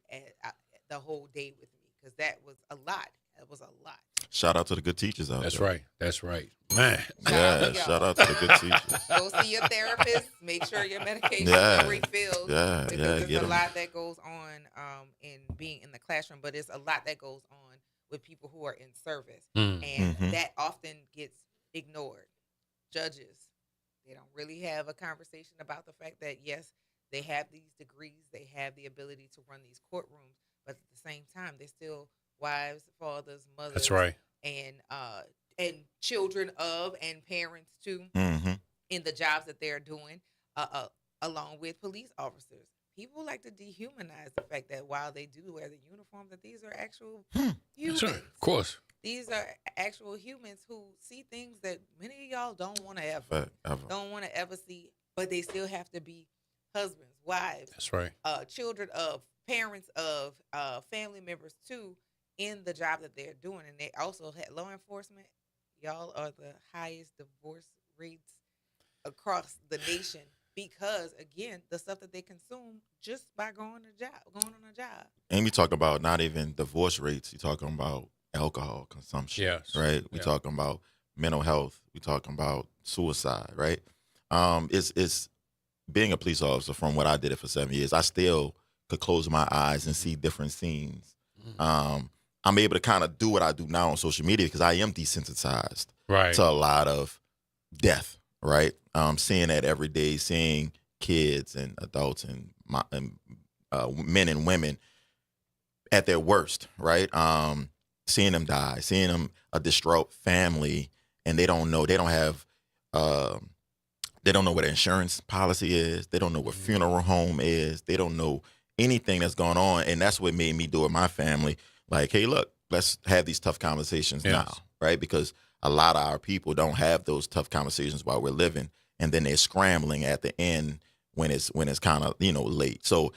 the whole day with me because that was a lot. That was a lot. Shout out to the good teachers out That's there. right. That's right. Man. Yeah, shout out to the good teachers. Go see your therapist. Make sure your medication Yeah. is refilled. Yeah, because yeah, there's get a 'em. lot that goes on in being in the classroom, but it's a lot that goes on with people who are in service. And that often gets ignored. Judges, they don't really have a conversation about the fact that, yes, they have these degrees, they have the ability to run these courtrooms, but at the same time, they're still wives, fathers, mothers. That's right. And children of and parents too in the jobs that they're doing, along with police officers. People like to dehumanize the fact that while they do wear the uniform, that these are actual humans. Sure. Of course. These are actual humans who see things that many of y'all don't want to don't want to ever see, but they still have to be husbands, wives. That's right. Children of, parents of, family members too, in the job that they're doing. And they also had law enforcement. Y'all are the highest divorce rates across the nation because, again, the stuff that they consume just by going on a job. And we talk about not even divorce rates. You're talking about alcohol consumption. Yes. Right? We're talking about mental health. We're talking about suicide, right? It's being a police officer, from what I did it for 7 years, I still could close my eyes and see different scenes. I'm able to kind of do what I do now on social media because I am desensitized to a lot of death, right? Seeing that every day, seeing kids and adults and men and women at their worst, right? Seeing them die, seeing them a distraught family, and they don't know what an insurance policy is. They don't know what funeral home is. They don't know anything that's going on, and that's what made me do it. My family, like, hey, look, let's have these tough conversations now, right? Because a lot of our people don't have those tough conversations while we're living, and then they're scrambling at the end when it's kind of late. So,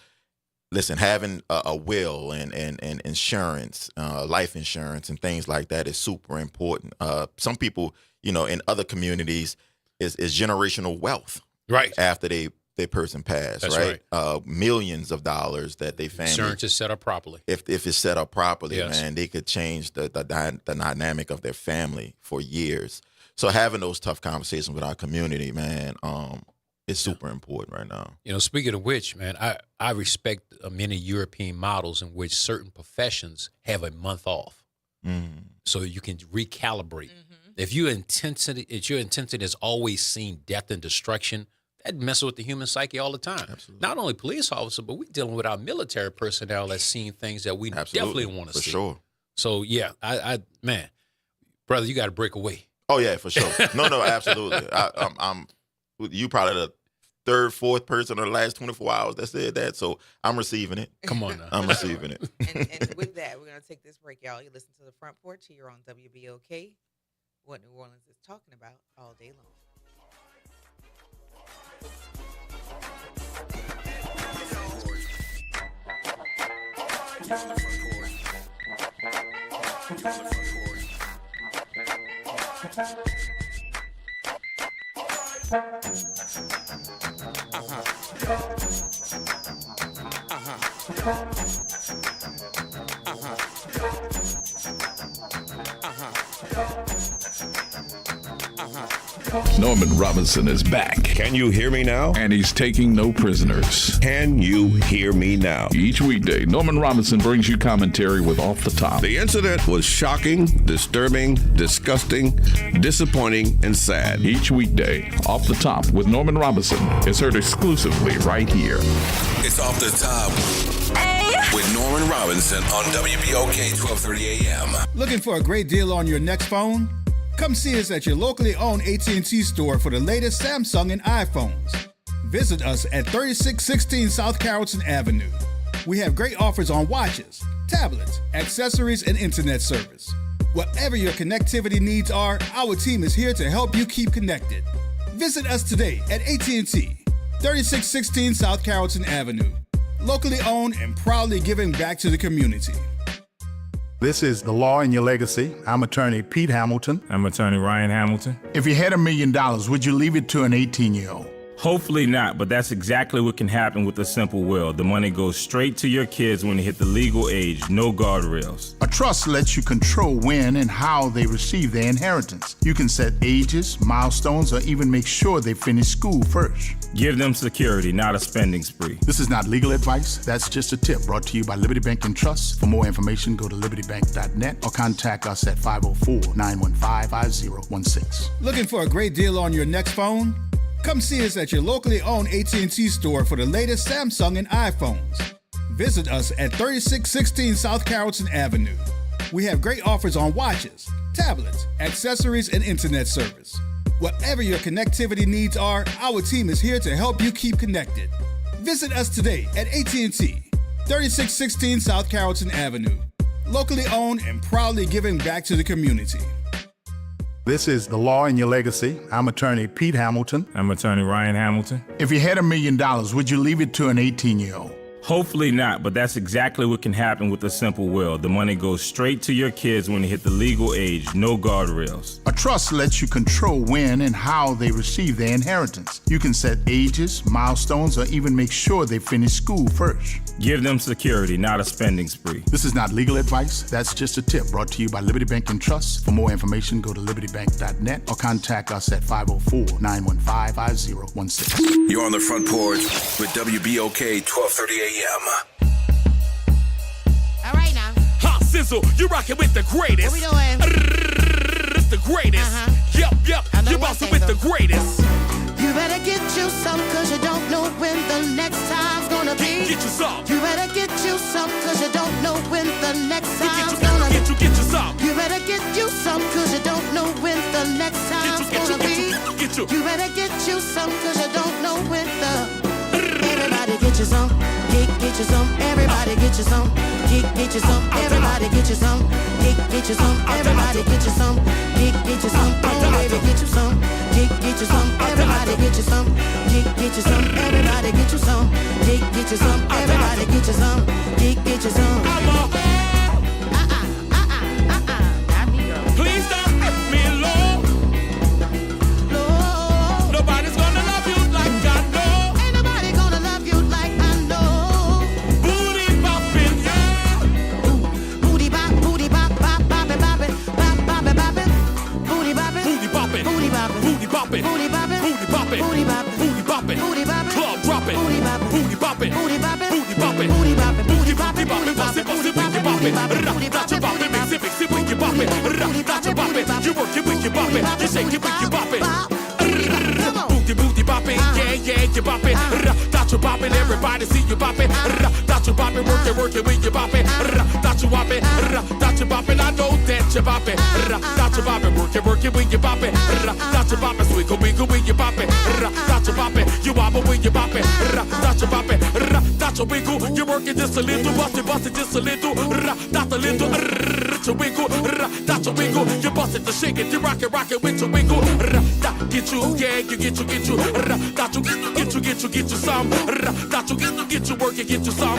listen, having a will and insurance, life insurance, and things like that is super important. Some people, in other communities, is generational wealth, right? After their person passed, That's right? Millions of dollars that they family. Insurance is set up properly. If it's set up properly, Yes. man, they could change the dynamic of their family for years. So having those tough conversations with our community, man, is super important right now. Speaking of which, man, I respect many European models in which certain professions have a month off, so you can recalibrate. If your intensity is always seeing death and destruction, that messes with the human psyche all the time. Absolutely. Not only police officers, but we're dealing with our military personnel that's seeing things that we definitely want to see. For sure. So, yeah, I man, brother, you got to break away. Oh, yeah, for sure. No, absolutely. I'm you probably the third, fourth person in the last 24 hours that said that, so I'm receiving it. Come on now. I'm receiving it. And with that, we're going to take this break, y'all. You listen to the Front Porch here on WBOK, what New Orleans is talking about all day long. Norman Robinson is back. Can you hear me now? And he's taking no prisoners. Can you hear me now? Each weekday, Norman Robinson brings you commentary with Off the Top. The incident was shocking, disturbing, disgusting, disappointing, and sad. Each weekday, Off the Top with Norman Robinson is heard exclusively right here. It's Off the Top with Norman Robinson on WBOK 1230 AM. Looking for a great deal on your next phone? Come see us at your locally owned AT&T store for the latest Samsung and iPhones. Visit us at 3616 South Carrollton Avenue. We have great offers on watches, tablets, accessories, and internet service. Whatever your connectivity needs are, our team is here to help you keep connected. Visit us today at AT&T, 3616 South Carrollton Avenue. Locally owned and proudly giving back to the community. This is The Law and Your Legacy. I'm attorney Pete Hamilton. I'm attorney Ryan Hamilton. If you had $1 million, would you leave it to an 18-year-old? Hopefully not, but that's exactly what can happen with a simple will. The money goes straight to your kids when they hit the legal age, no guardrails. A trust lets you control when and how they receive their inheritance. You can set ages, milestones, or even make sure they finish school first. Give them security, not a spending spree. This is not legal advice. That's just a tip brought to you by Liberty Bank and Trust. For more information, go to libertybank.net or contact us at 504-915-5016. Looking for a great deal on your next phone? Come see us at your locally owned AT&T store for the latest Samsung and iPhones. Visit us at 3616 South Carrollton Avenue. We have great offers on watches, tablets, accessories, and internet service. Whatever your connectivity needs are, our team is here to help you keep connected. Visit us today at AT&T, 3616 South Carrollton Avenue. Locally owned and proudly giving back to the community. This is The Law and Your Legacy. I'm attorney Pete Hamilton. I'm attorney Ryan Hamilton. If you had $1 million, would you leave it to an 18-year-old? Hopefully not, but that's exactly what can happen with a simple will. The money goes straight to your kids when they hit the legal age, no guardrails. A trust lets you control when and how they receive their inheritance. You can set ages, milestones, or even make sure they finish school first. Give them security, not a spending spree. This is not legal advice. That's just a tip brought to you by Liberty Bank and Trust. For more information, go to libertybank.net or contact us at 504-915-5016. You're on the Front Porch with WBOK 1230 AM. All right now. Hot Sizzle, you rockin' with the greatest. What we doing? It's the greatest. Yep, you're bossing with the greatest. You better get you some, cause you don't know when the next time's gonna be. Get you some. You better get you some, cause you don't know when the next time's gonna be. Get you some. You better get you some, cause you don't know when the next time's gonna be. You better get you some, cause you don't know when the. Everybody get you some. Get you some. Everybody get you some. Get you some. Everybody get you some. Get you some. Everybody get you some. Get you some. Oh baby, get you some. Get you some. Everybody get you some. Get you some. Everybody get you some. Get you some. Everybody get you some. Get you some. Please don't hit me low. Nobody's gonna love you like I know. Ain't nobody gonna love you like I know. Booty poppin', yeah. Booty bop, booty bop, bop, bop it, bop it, bop, bop it, bop it. Booty bop it. Booty poppin'. Booty bop it. Booty poppin'. Booty bop it. Booty poppin'. Booty bop it. Booty poppin'. Booty bop it. Club droppin'. Booty bop it. Booty poppin'. Booty bop it. Booty poppin'. Booty bop it. Booty bop it. Booty poppin'. Bust it, when you bop it. Rap it, bop it, mix it, when you bop it. Rap it, bop it. You work it when you bop it. You shake it when you bop it. Booty bop it, yeah, yeah. you bop it. Thought you bopping, everybody see you bopping. Thought you bopping, working when you bopping. Thought you bopping, thought you bopping. I know that you bopping. Thought you bopping, working when you bopping. Thought you bopping, swiggle wiggle when you bopping. Thought you bopping, you wobble when you bopping. Thought you bopping, thought you wiggle. You working just a little, bust it just a little. Thought a little, you wiggle. Thought you wiggle, you bust it to shake it, you rock it with your wiggle. Get you, yeah, you get you. Thought you get you some. Thought you get you work, get you some.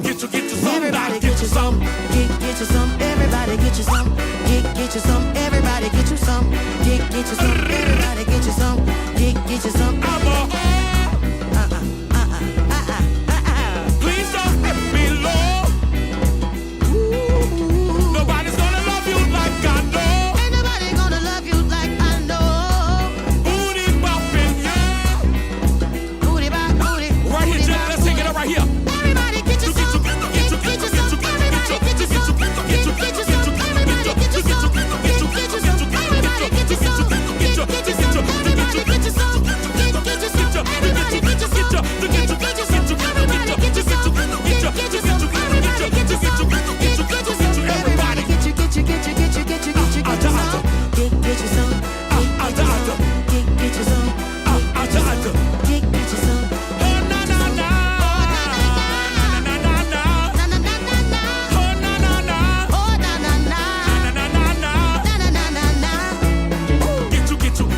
Get you some. Everybody get you some. Get you some. Everybody get you some. Get you some. Everybody get you some. Get you some. Everybody get you some. Get you some. Please don't let me low. Nobody's gonna love you like I know. Ain't nobody gonna love you like I know. Booty bopping, yeah. Booty bop, booty. Right here, Jen, let's take it up right here. Everybody get you some. Get you some. Everybody get you some. Get you some. Everybody get you some. Get you some. Everybody get you some. Get you some. Everybody get you some. Get you some. Everybody get you some. Get you some. Everybody get you some. Get you some. Everybody get you some. Everybody get you. Get you some. Get you some. Get you some. Oh, na na na. Na na na na. Oh, na na na. Oh na na na. Na na na na. Na na na na. Get you. Get you some.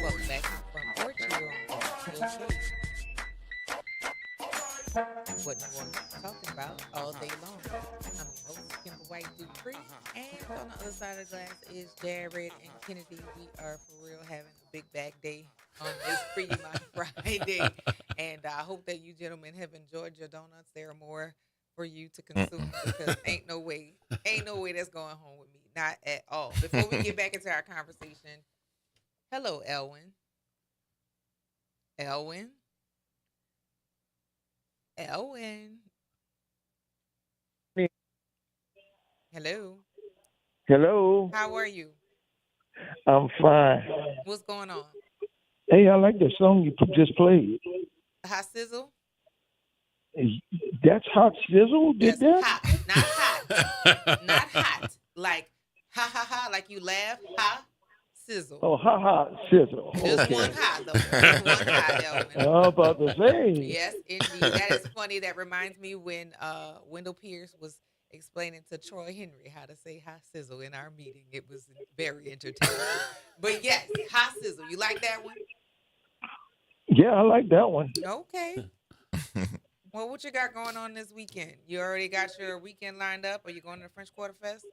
Welcome back to Front Porch. You're on BOK. What you want to talk about all day long. I'm your host, Kimber White Dupree. And on the other side of the glass is Jared and Kennedy. We are for real having a big bag day on this Fremont Friday. And I hope that you gentlemen have enjoyed your donuts. There are more for you to consume because ain't no way that's going home with me. Not at all. Before we get back into our conversation, hello, Elwin. Elwin. Hello. Hello. How are you? I'm fine. What's going on? Hey, I like that song you just played. Hot sizzle? That's Hot Sizzle did that? Hot, not hot. Not hot. Like ha ha ha, like you laugh. Ha sizzle. Oh, ha ha sizzle. Just Okay. one hot though. Just one hot, Elvin. I was about to say. Yes, indeed. That is funny. That reminds me when Wendell Pierce was explaining to Troy Henry how to say hot sizzle in our meeting. It was very entertaining. But yes, hot sizzle. You like that one? Yeah, I like that one. Okay. Well, what you got going on this weekend? You already got your weekend lined up? Are you going to the French Quarter Fest?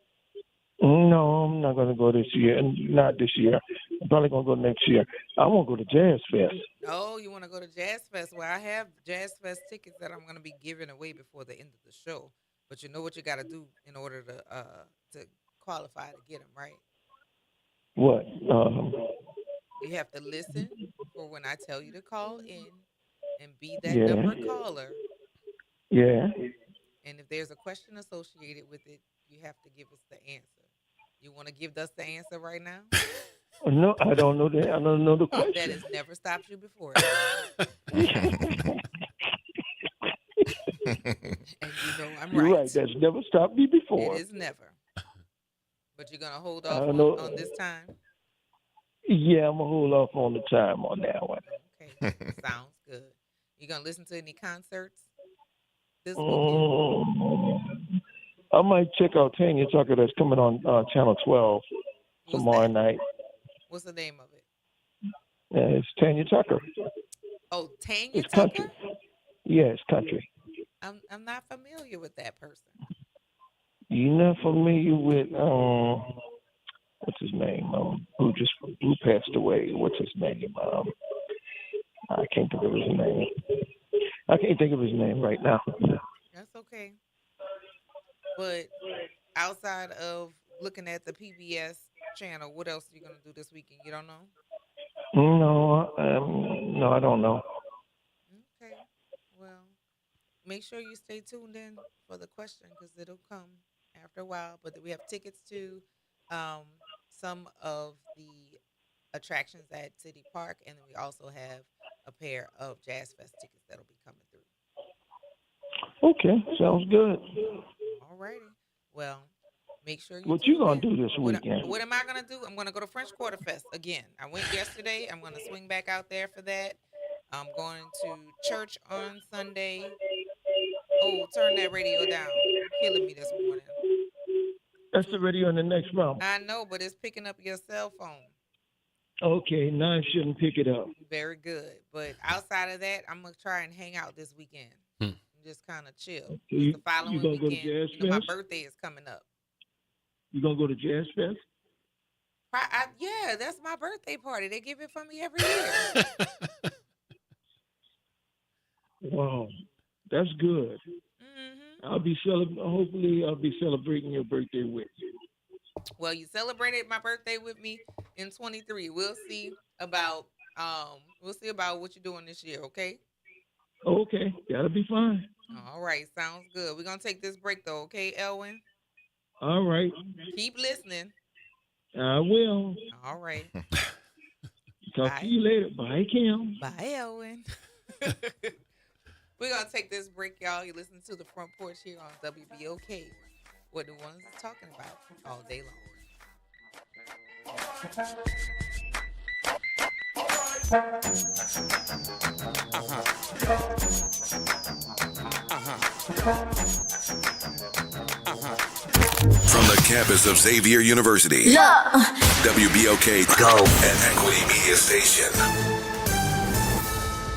No, I'm not going to go this year. Not this year. I'm probably going to go next year. I want to go to Jazz Fest. Oh, you want to go to Jazz Fest? Well, I have Jazz Fest tickets that I'm going to be giving away before the end of the show. But you know what you got to do in order to qualify to get them, right? What? You have to listen for when I tell you to call in and be that Yeah. number caller. Yeah. And if there's a question associated with it, you have to give us the answer. You want to give us the answer right now? No, I don't know that. I don't know the question. That has never stopped you before. And you know I'm You're right. That's never stopped me before. It is never. But you're going to hold off on this time? Yeah, I'm going to hold off on the time on that one. Okay. Sounds good. You going to listen to any concerts? this weekend? I might check out Tanya Tucker that's coming on Channel 12 tomorrow night. What's the name of it? Yeah, it's Tanya Tucker. Oh, Tanya It's Tucker? country. Yeah, it's country. I'm not familiar with that person. You're not familiar with what's his name? Who passed away? What's his name? I can't think of his name. I can't think of his name right now. That's okay. But outside of looking at the PBS channel, what else are you gonna do this weekend? You don't know? No, I don't know. Okay. Well, make sure you stay tuned in for the question because it'll come after a while. But we have tickets to some of the attractions at City Park, and then we also have a pair of Jazz Fest tickets that'll be coming through. Okay, sounds good. All righty. Well, make sure you. What you gonna do this weekend? What am I gonna do? I'm gonna go to French Quarter Fest again. I went yesterday. I'm gonna swing back out there for that. I'm going to church on Sunday. Oh, turn that radio down. You're killing me this morning. That's the radio in the next round. I know, but it's picking up your cell phone. Okay, now I shouldn't pick it up. Very good. But outside of that, I'm gonna try and hang out this weekend. Just kind of chill. So The following you gonna weekend, go to Jazz my Fest? birthday is coming up. You gonna go to Jazz Fest? Yeah, that's my birthday party. They give it for me every year. Wow, that's good. Hopefully, I'll be celebrating your birthday with you. Well, you celebrated my birthday with me in 23. We'll see about what you're doing this year, okay? Okay, that'll be fine. All right, sounds good. We're gonna take this break though, okay, Elwin? All right. Keep listening. I will. All right. Talk to you later. Bye, Kim. Bye, Elwin. We're gonna take this break, y'all. You listen to the Front Porch here on WBOK. What the ones are talking about all day long. From the campus of Xavier University, WBOK Go and Equity Media Station.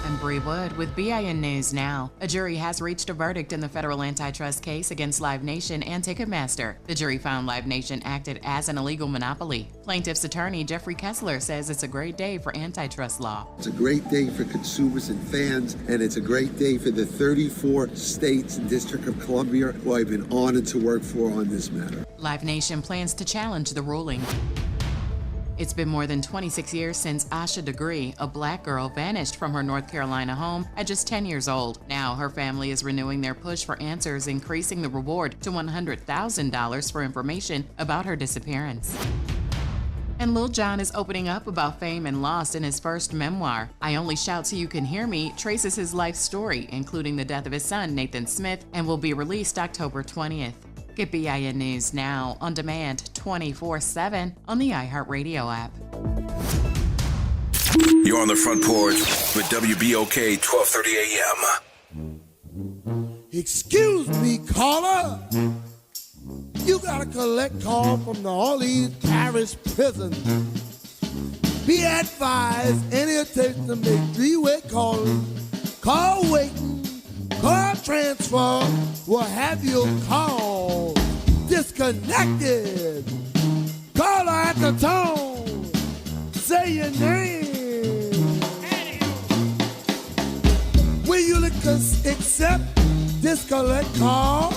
I'm Bree Wood with BIN News Now. A jury has reached a verdict in the federal antitrust case against Live Nation and Ticketmaster. The jury found Live Nation acted as an illegal monopoly. Plaintiff's attorney Jeffrey Kessler says it's a great day for antitrust law. It's a great day for consumers and fans, and it's a great day for the 34 states and District of Columbia who I've been honored to work for on this matter. Live Nation plans to challenge the ruling. It's been more than 26 years since Asha Degree, a black girl, vanished from her North Carolina home at just 10 years old. Now her family is renewing their push for answers, increasing the reward to $100,000 for information about her disappearance. And Lil Jon is opening up about fame and loss in his first memoir. I Only Shout So You Can Hear Me traces his life story, including the death of his son, Nathan Smith, and will be released October 20th. Get BIN News Now on demand 24/7 on the iHeartRadio app. You're on the Front Porch with WBOK 1230 AM. Excuse me, caller. You got a collect call from the Orleans Parish Prison. Be advised, any attempt to make three-way calling, call waiting, call transfer will have your call disconnected. Caller at the tone, say your name. Will you accept this collect call?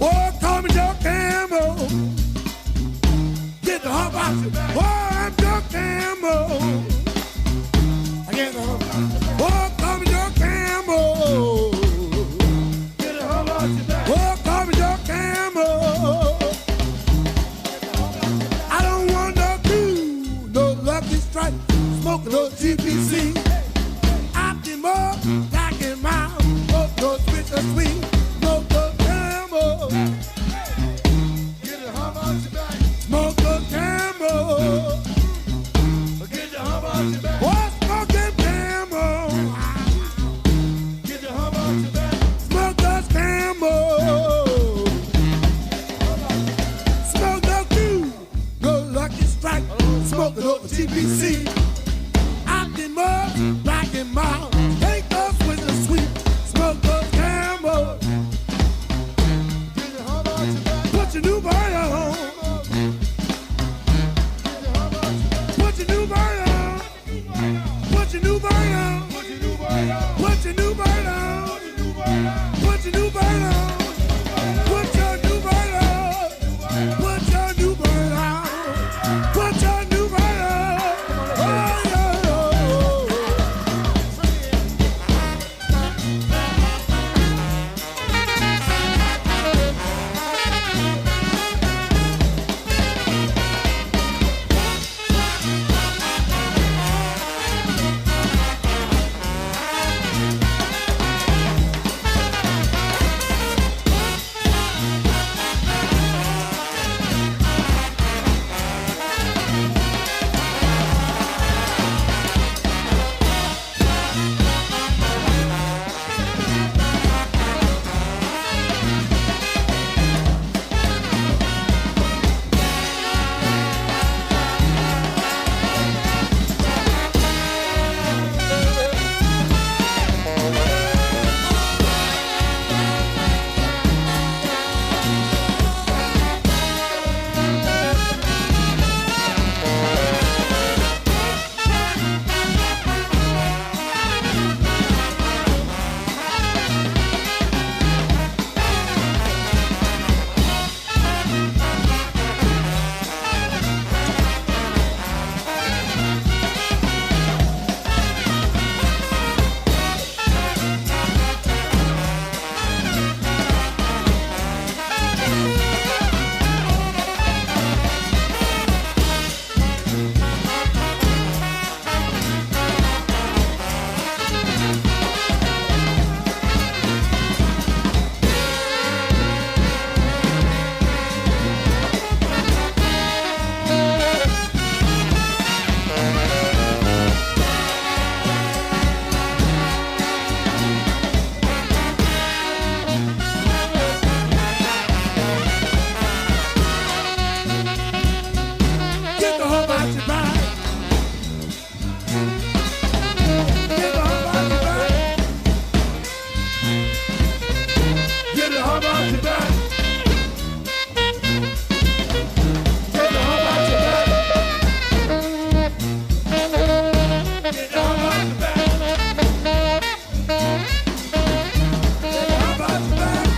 Oh, call me Joe Campbell. Get the hump out you. Oh, I'm Joe Campbell. I get the hump out you. Oh, call me Joe Campbell. Get the hump out you. Oh, call me Joe Campbell. I don't want no crew, no Lucky Strike, smoking no GPC. Optimal, black and mild, no switch or sweet. Get a hump out your back. Smoke a Camel. Put your new bird on. Put your new bird on. Put your new bird on. Put your new bird on. Put your new bird on. Put your new bird on. Put your new bird on. Put your new bird on. Put your new bird on. Oh, yeah, oh, oh. Get the hump out your back. Get the hump out your back. Get the hump out your back. Get the hump out your back. Get the hump out your back. Get the hump out your back.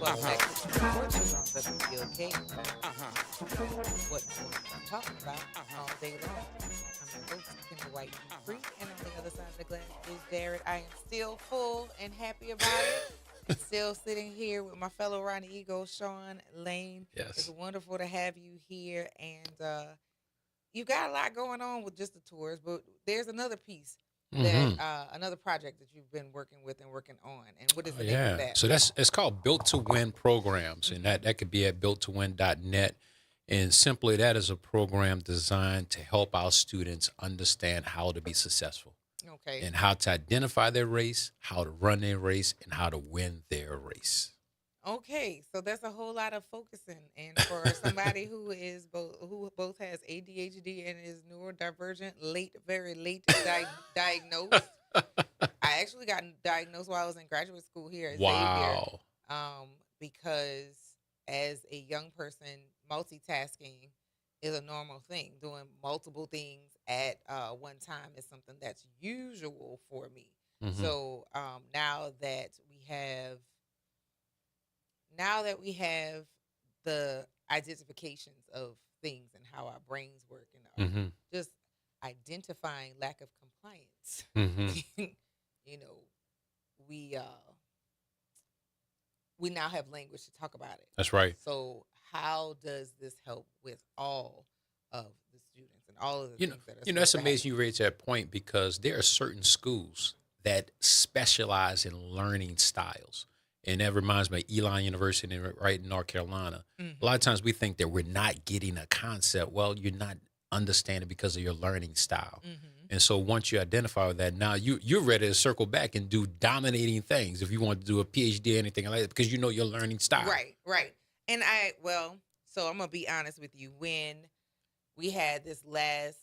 Welcome back to Front Porch on WBOK. What I'm talking about all day long. I'm your host, Kimber White Free, and on the other side of the glass is Jared. I am still full and happy about it. Still sitting here with my fellow Ronnie Eagle, Sean Lane. Yes. It's wonderful to have you here, and you got a lot going on with just the tours, but there's another piece. That another project that you've been working with and working on, and what is the name of that? So it's called Built to Win programs, and that could be at builttowin.net. And simply, that is a program designed to help our students understand how to be successful, and how to identify their race, how to run their race, and how to win their race. Okay, so that's a whole lot of focusing, and for somebody who both has ADHD and is neurodivergent, very late diagnosed. I actually got diagnosed while I was in graduate school here at Xavier, because as a young person, multitasking is a normal thing. Doing multiple things at one time is something that's usual for me. So now that we have the identifications of things and how our brains work and just identifying lack of compliance, you know, we we now have language to talk about it. That's right. So how does this help with all of the students and all of the things that are that's amazing you raise that point, because there are certain schools that specialize in learning styles. And that reminds me of Elon University right in North Carolina. A lot of times we think that we're not getting a concept. Well, you're not understanding because of your learning style. And so once you identify with that, now you're ready to circle back and do dominating things if you want to do a PhD or anything like that, because you know your learning style. Right. And so I'm going to be honest with you. When we had this last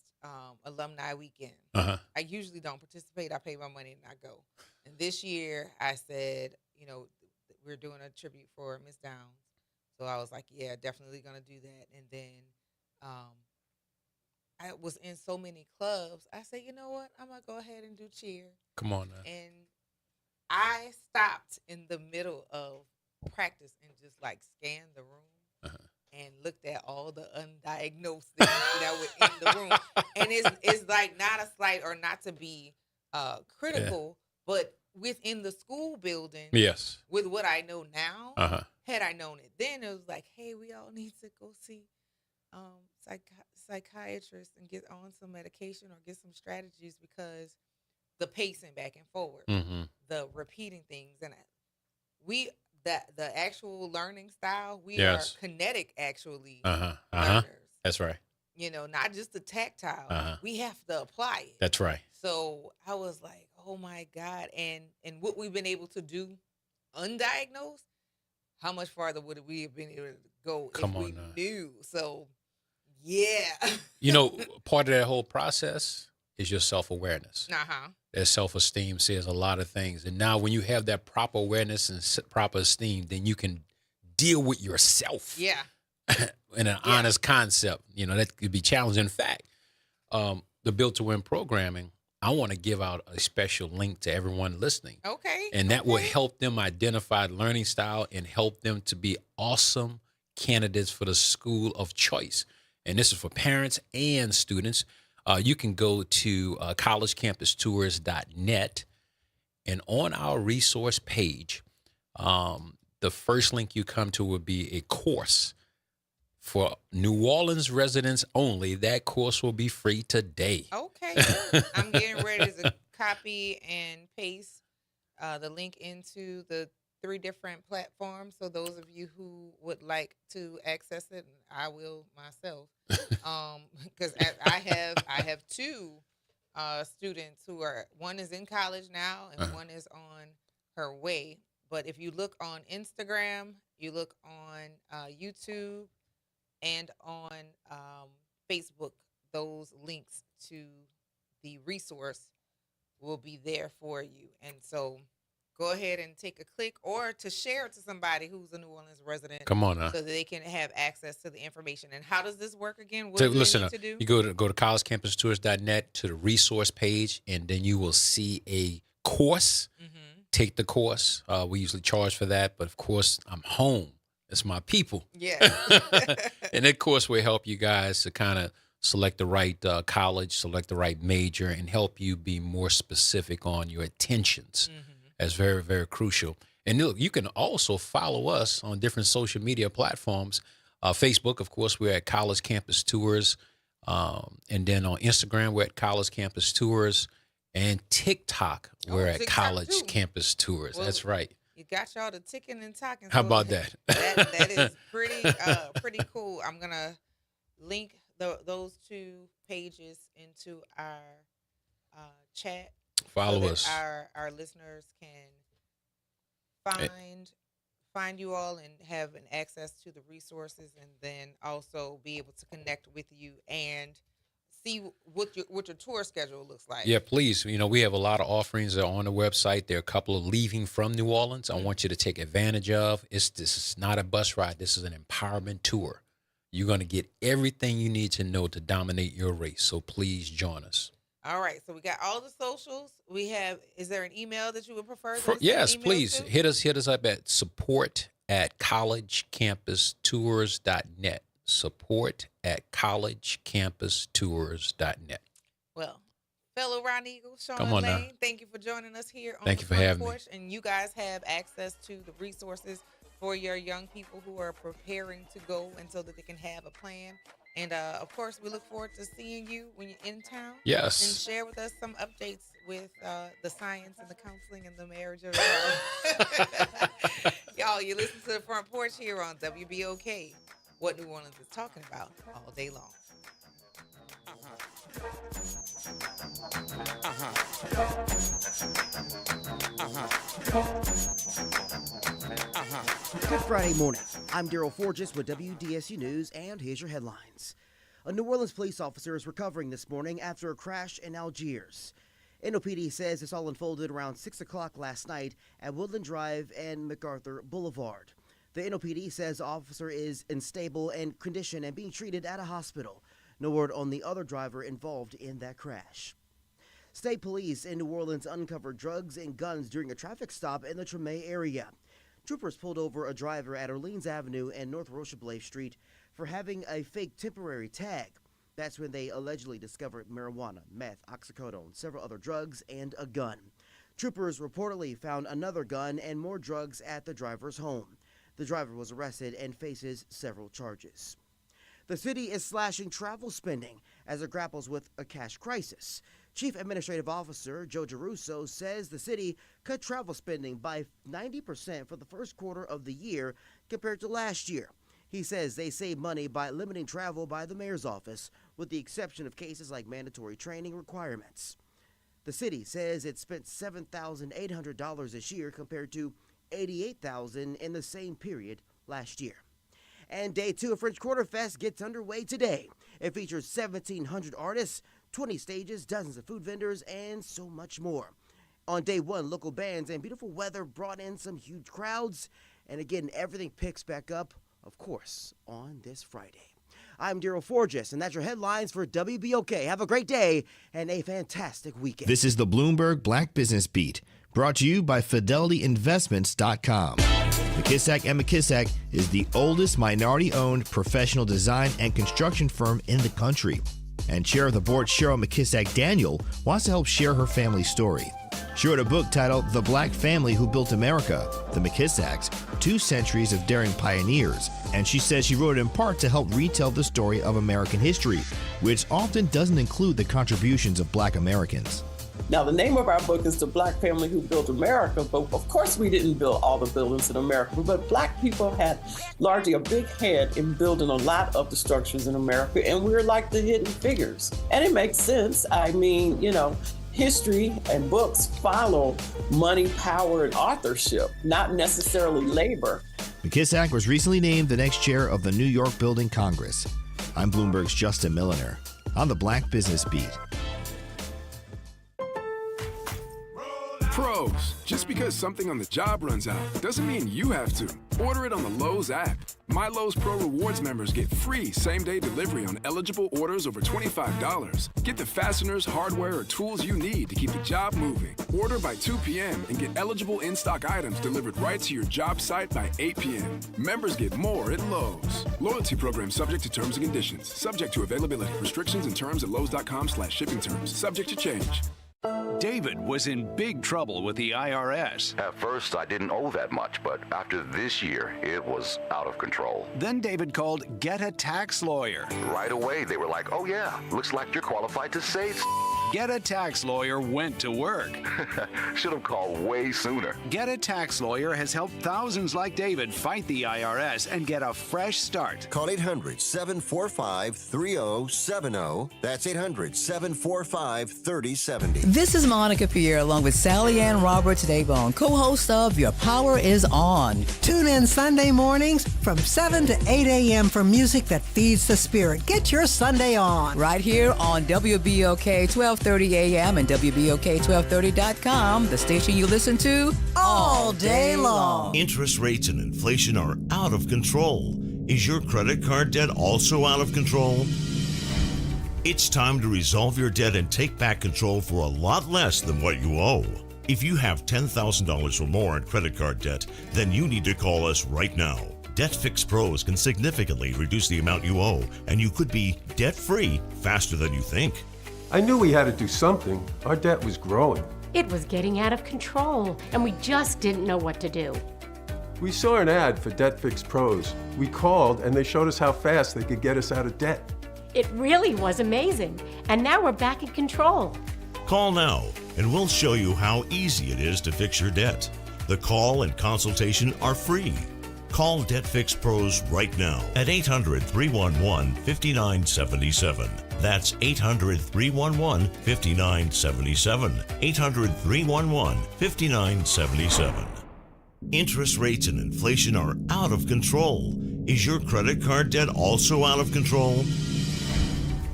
alumni weekend, I usually don't participate. I pay my money and I go. And this year I said, we're doing a tribute for Miss Downs. So I was like, yeah, definitely going to do that. And then I was in so many clubs. I said, you know what? I'm going to go ahead and do cheer. Come on now. And I stopped in the middle of practice and just like scanned the room and looked at all the undiagnosed things that were in the room. And it's like not a slight or not to be critical, but within the school building, with what I know now, had I known it then, it was like, hey, we all need to go see psychiatrists and get on some medication or get some strategies, because the pacing back and forward, the repeating things, and the actual learning style, we are kinetic actually learners. That's right. Not just the tactile. We have to apply it. That's right. So I was like, oh my God. And what we've been able to do undiagnosed, how much farther would we have been able to go if we knew? So yeah. Part of that whole process is your self-awareness. That self-esteem says a lot of things. And now when you have that proper awareness and proper esteem, then you can deal with yourself. In an honest concept. That could be challenging. In fact, the Built to Win programming, I want to give out a special link to everyone listening. Okay. And that will help them identify learning style and help them to be awesome candidates for the school of choice. And this is for parents and students. You can go to collegecampustours.net, and on our resource page, the first link you come to will be a course for New Orleans residents only. That course will be free today. Okay. I'm getting ready to copy and paste the link into the 3 different platforms. So those of you who would like to access it, I will myself, because I have 2 students who one is in college now and one is on her way. But if you look on Instagram, you look on YouTube, and on Facebook, those links to the resource will be there for you. And so go ahead and take a click, or to share it to somebody who's a New Orleans resident. Come on now. So that they can have access to the information. And how does this work again? What So do they listen, need to do? you go to collegecampustours.net to the resource page, and then you will see a course. Take the course. We usually charge for that, but of course, I'm home. It's my people. Yeah. And that course will help you guys to kind of select the right college, select the right major, and help you be more specific on your attentions. That's very, very crucial. And look, you can also follow us on different social media platforms. Facebook, of course, we're at College Campus Tours. And then on Instagram, we're at College Campus Tours. And TikTok, we're at TikTok College too. Campus Tours. Well, That's right. You got y'all to ticking and talking. How so about that? That is pretty cool. I'm gonna link those 2 pages into our chat. Follow so that us. Our listeners can find you all and have an access to the resources, and then also be able to connect with you and see what your tour schedule looks like. Yeah, please. We have a lot of offerings that are on the website. There are a couple of leaving from New Orleans I want you to take advantage of. This is not a bus ride. This is an empowerment tour. You're going to get everything you need to know to dominate your race. So please join us. All right. So we got all the socials. Is there an email that you would prefer? Yes, please. Hit us up at support@collegecampustours.net. support@collegecampustours.net. Well, fellow Ron Eagle, Sean Come on Lane, now. thank you for joining us here on Thank the you for Front having me. Porch. And you guys have access to the resources for your young people who are preparing to go, and so that they can have a plan. And of course, we look forward to seeing you when you're in town. Yes. And share with us some updates with the science and the counseling and the marriage of y'all. You listen to the Front Porch here on WBOK. What New Orleans is talking about all day long. Good Friday morning. I'm Daryl Forges with WDSU News, and here's your headlines. A New Orleans police officer is recovering this morning after a crash in Algiers. NOPD says this all unfolded around 6 o'clock last night at Woodland Drive and MacArthur Boulevard. The NOPD says the officer is in stable and condition and being treated at a hospital. No word on the other driver involved in that crash. State police in New Orleans uncovered drugs and guns during a traffic stop in the Treme area. Troopers pulled over a driver at Orleans Avenue and North Rocheblave Street for having a fake temporary tag. That's when they allegedly discovered marijuana, meth, oxycodone, several other drugs, and a gun. Troopers reportedly found another gun and more drugs at the driver's home. The driver was arrested and faces several charges. The city is slashing travel spending as it grapples with a cash crisis. Chief Administrative Officer Joe Geruso says the city cut travel spending by 90% for the first quarter of the year compared to last year. He says they save money by limiting travel by the mayor's office, with the exception of cases like mandatory training requirements. The city says it spent $7,800 this year compared to $88,000 in the same period last year. And Day 2 of French Quarter Fest gets underway today. It features 1,700 artists, 20 stages, dozens of food vendors, and so much more. On Day 1, local bands and beautiful weather brought in some huge crowds. And again, everything picks back up, of course, on this Friday. I'm Daryl Forges, and that's your headlines for WBOK. Have a great day and a fantastic weekend. This is the Bloomberg Black Business Beat, brought to you by FidelityInvestments.com. McKissack & McKissack is the oldest minority-owned professional design and construction firm in the country. And Chair of the Board Cheryl McKissack Daniel wants to help share her family story. She wrote a book titled The Black Family Who Built America, The McKissacks, 2 centuries of daring pioneers. And she says she wrote it in part to help retell the story of American history, which often doesn't include the contributions of Black Americans. Now, the name of our book is The Black Family Who Built America, but of course we didn't build all the buildings in America, but Black people had largely a big hand in building a lot of the structures in America, and we're like the hidden figures. And it makes sense. I mean, history and books follow money, power, and authorship, not necessarily labor. McKissack was recently named the next chair of the New York Building Congress. I'm Bloomberg's Justin Milliner on the Black Business Beat. Pros, just because something on the job runs out doesn't mean you have to. Order it on the Lowe's app. My Lowe's Pro Rewards members get free same-day delivery on eligible orders over $25. Get the fasteners, hardware, or tools you need to keep the job moving. Order by 2 p.m. and get eligible in-stock items delivered right to your job site by 8 p.m. Members get more at Lowe's. Loyalty program subject to terms and conditions. Subject to availability. Restrictions and terms at lowes.com/shipping terms. Subject to change. David was in big trouble with the IRS. At first, I didn't owe that much, but after this year, it was out of control. Then David called Get a Tax Lawyer. Right away, they were like, oh yeah, looks like you're qualified to save. Get a Tax Lawyer went to work. Should have called way sooner. Get a Tax Lawyer has helped thousands like David fight the IRS and get a fresh start. Call 800-745-3070. That's 800-745-3070. This is Monica Pierre along with Sally Ann Roberts Daybone, co-host of Your Power is On. Tune in Sunday mornings from 7 to 8 a.m. for music that feeds the spirit. Get your Sunday on. Right here on WBOK 1230 AM and WBOK1230.com, the station you listen to all day long. Interest rates and inflation are out of control. Is your credit card debt also out of control? It's time to resolve your debt and take back control for a lot less than what you owe. If you have $10,000 or more in credit card debt, then you need to call us right now. Debt Fix Pros can significantly reduce the amount you owe, and you could be debt-free faster than you think. I knew we had to do something. Our debt was growing. It was getting out of control, and we just didn't know what to do. We saw an ad for Debt Fix Pros. We called, and they showed us how fast they could get us out of debt. It really was amazing, and now we're back in control. Call now, and we'll show you how easy it is to fix your debt. The call and consultation are free. Call Debt Fix Pros right now at 800-311-5977. That's 800-311-5977. 800-311-5977. Interest rates and inflation are out of control. Is your credit card debt also out of control?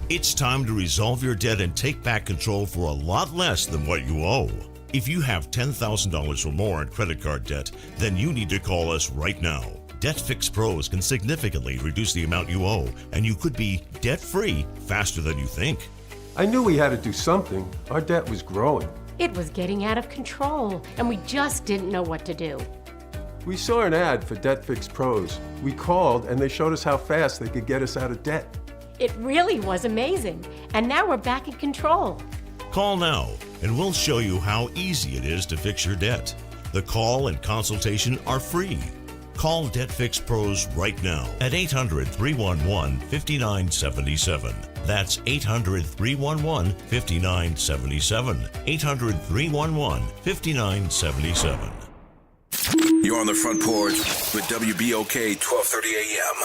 It's time to resolve your debt and take back control for a lot less than what you owe. If you have $10,000 or more in credit card debt, then you need to call us right now. Debt Fix Pros can significantly reduce the amount you owe, and you could be debt-free faster than you think. I knew we had to do something. Our debt was growing. It was getting out of control, and we just didn't know what to do. We saw an ad for Debt Fix Pros. We called, and they showed us how fast they could get us out of debt. It really was amazing, and now we're back in control. Call now, and we'll show you how easy it is to fix your debt. The call and consultation are free. Call Debt Fix Pros right now at 800-311-5977. That's 800-311-5977. 800-311-5977. You're on the Front Porch with WBOK 1230 AM.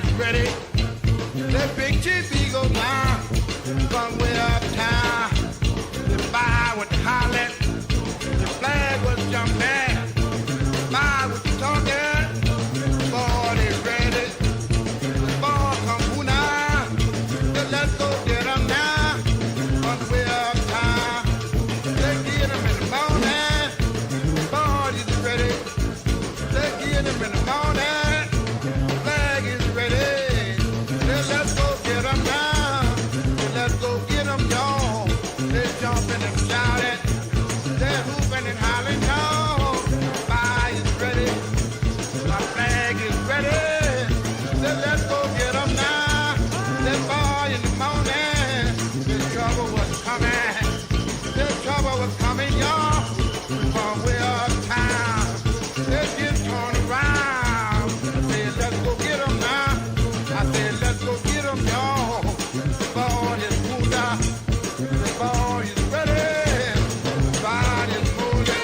is ready. Let big chief go down. Somewhere uptown. The fire with the holler. The flag was jumping. Fire with the talking. Boy, is ready. The ball come who now. Let's go get 'em now. Somewhere uptown. Let's get 'em in the morning. Boy, is ready. Let's get 'em in the morning. Flag is ready. Let's go get 'em now. Let's go get 'em, y'all. They're jumping and shouting. They're hooping and hollering, y'all. Fire is ready. My flag is ready. Let's go get 'em now. Let's boy in the morning. The trouble was coming. The trouble was coming, y'all. From way uptown. Let's get torn around. I said, let's go get 'em now. I said, let's go get 'em, y'all. The ball is moved out. The ball is ready. The ball is moving.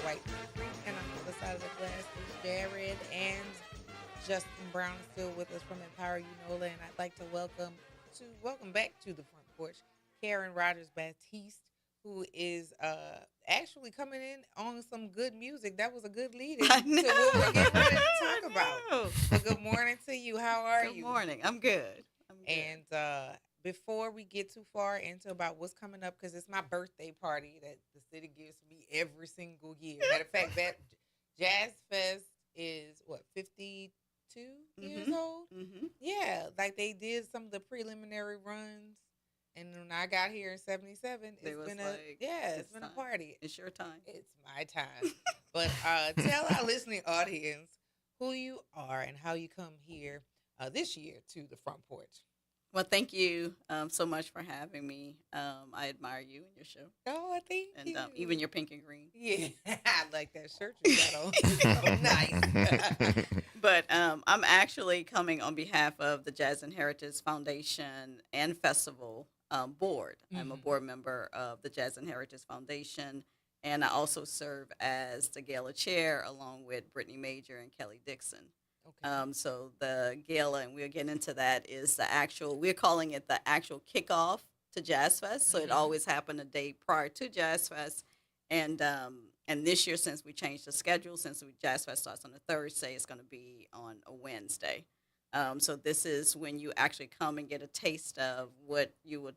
White and on the other side of the glass is Jared, and Justin Brown is still with us from Empower Unola, and I'd like to welcome back to the Front Porch Karen Rogers Baptiste, who is actually coming in on some good music. That was a good lead in to what we're getting ready to talk about. So good morning to you. How are you? Good morning. I'm good. And before we get too far into about what's coming up, because it's my birthday party that the city gives me every single year. Matter of fact, that Jazz Fest is, 52 years old? Mm-hmm. Yeah, like they did some of the preliminary runs. And when I got here in 77, it's been it's been a party. It's your time. It's my time. But tell our listening audience who you are and how you come here this year to the Front Porch. Well, thank you so much for having me. I admire you and your show. Oh, thank you. And even your pink and green. Yeah, I like that shirt you got on. Nice. But I'm actually coming on behalf of the Jazz and Heritage Foundation and Festival board. Mm-hmm. I'm a board member of the Jazz and Heritage Foundation, and I also serve as the gala chair along with Brittany Major and Kelly Dixon. Okay. So the gala, and we'll get into that, is we're calling it the actual kickoff to Jazz Fest. So it always happened a day prior to Jazz Fest. And this year, since we changed the schedule, since Jazz Fest starts on a Thursday, it's going to be on a Wednesday. So this is when you actually come and get a taste of what you would,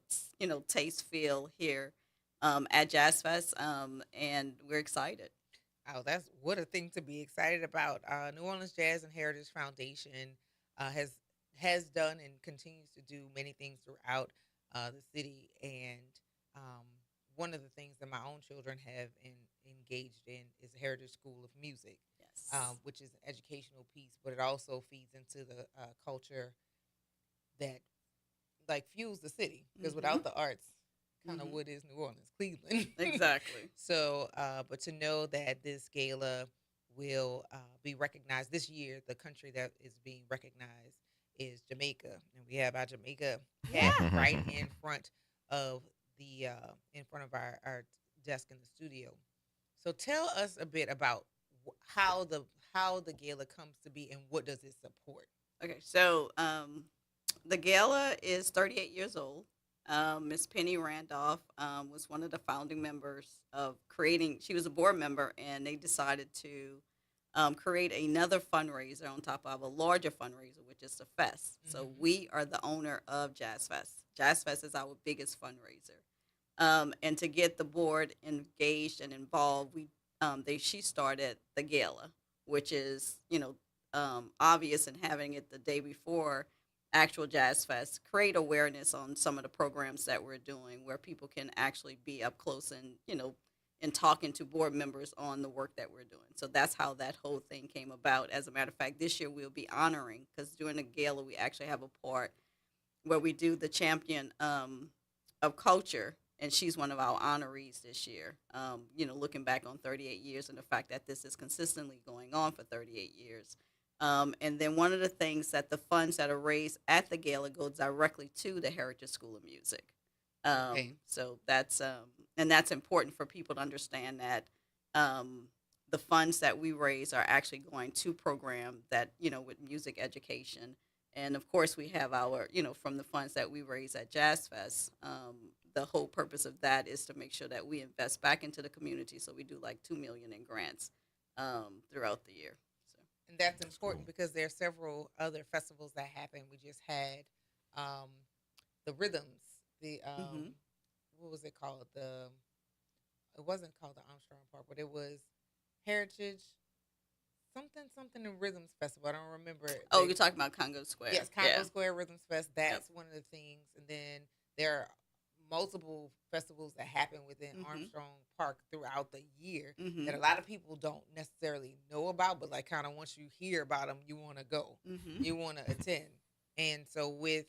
taste, feel here at Jazz Fest. And we're excited. Oh, what a thing to be excited about. New Orleans Jazz and Heritage Foundation has done and continues to do many things throughout the city. And one of the things that my own children have engaged in is a Heritage School of Music, which is an educational piece, but it also feeds into the culture that fuels the city. Because without the arts, kind of what is New Orleans, Cleveland. Exactly. So, but to know that this gala will be recognized this year, the country that is being recognized is Jamaica, and we have our Jamaica hat right in front of our desk in the studio. So, tell us a bit about how the gala comes to be and what does it support. Okay, so the gala is 38 years old. Miss Penny Randolph was one of the founding members of she was a board member, and they decided to create another fundraiser on top of a larger fundraiser, which is the Fest. Mm-hmm. So we are the owner of Jazz Fest. Jazz Fest is our biggest fundraiser. And to get the board engaged and involved, she started the gala, which is obvious in having it the day before actual Jazz Fest, create awareness on some of the programs that we're doing, where people can actually be up close and and talking to board members on the work that we're doing. So that's how that whole thing came about. As a matter of fact, this year we'll be honoring, because during the gala we actually have a part where we do the champion of culture, and she's one of our honorees this year. Looking back on 38 years and the fact that this is consistently going on for 38 years. And then one of the things that the funds that are raised at the gala go directly to the Heritage School of Music. So that's and that's important for people to understand that the funds that we raise are actually going to program that with music education. And of course, we have our from the funds that we raise at Jazz Fest. The whole purpose of that is to make sure that we invest back into the community. So we do like $2 million in grants throughout the year. And that's important because there are several other festivals that happen. We just had the Rhythms. The what was it called? It wasn't called the Armstrong Park, but it was Heritage something in Rhythms Festival. I don't remember it. Oh, you're talking about Congo Square. Yes, Congo Square Rhythms Fest. That's one of the things. And then there are multiple festivals that happen within Armstrong Park throughout the year that a lot of people don't necessarily know about, but like kind of once you hear about them, you want to go, you want to attend. And so with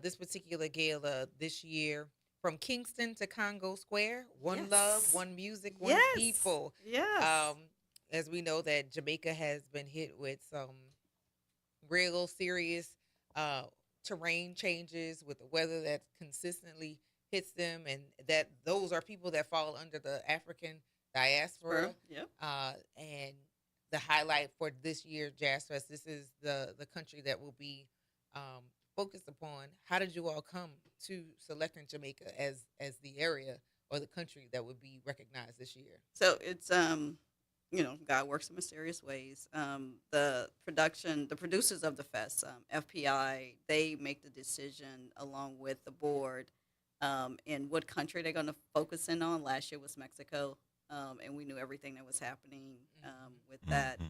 this particular gala this year, from Kingston to Congo Square, one love, one music, one people. Yes. As we know that Jamaica has been hit with some real serious terrain changes with the weather that consistently hits them, and that those are people that fall under the African diaspora. And the highlight for this year Jazz Fest, this is the country that will be focused upon. How did you all come to selecting Jamaica as the area or the country that would be recognized this year? So it's God works in mysterious ways. The producers of the fest, FPI, they make the decision along with the board in what country they're going to focus in on. Last year was Mexico, and we knew everything that was happening with that.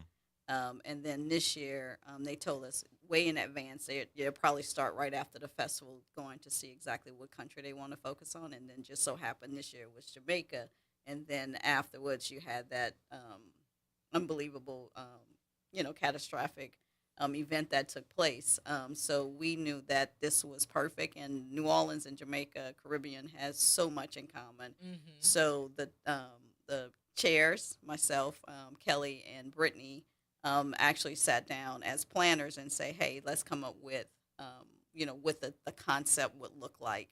And then this year, they told us way in advance they'll probably start right after the festival, going to see exactly what country they want to focus on. And then just so happened this year was Jamaica. And then afterwards, you had that unbelievable, catastrophic event that took place. So we knew that this was perfect. And New Orleans and Jamaica, Caribbean, has so much in common. So the chairs, myself, Kelly, and Brittany, actually sat down as planners and say, hey, let's come up with, what the concept would look like.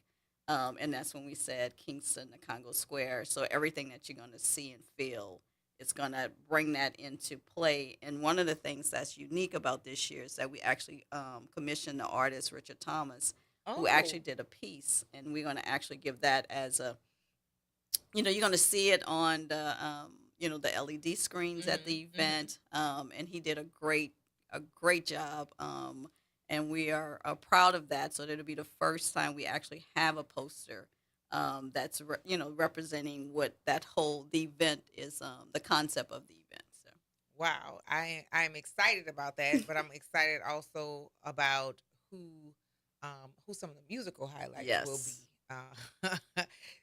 And that's when we said Kingston to Congo Square. So everything that you're going to see and feel, it's going to bring that into play. And one of the things that's unique about this year is that we actually commissioned the artist Richard Thomas, who actually did a piece. And we're going to actually give that as a, you're going to see it on the, the LED screens at the event. And he did a great job. And we are proud of that. So it'll be the first time we actually have a poster that's representing what the event is, the concept of the event. So wow, I'm excited about that, but I'm excited also about who some of the musical highlights will be.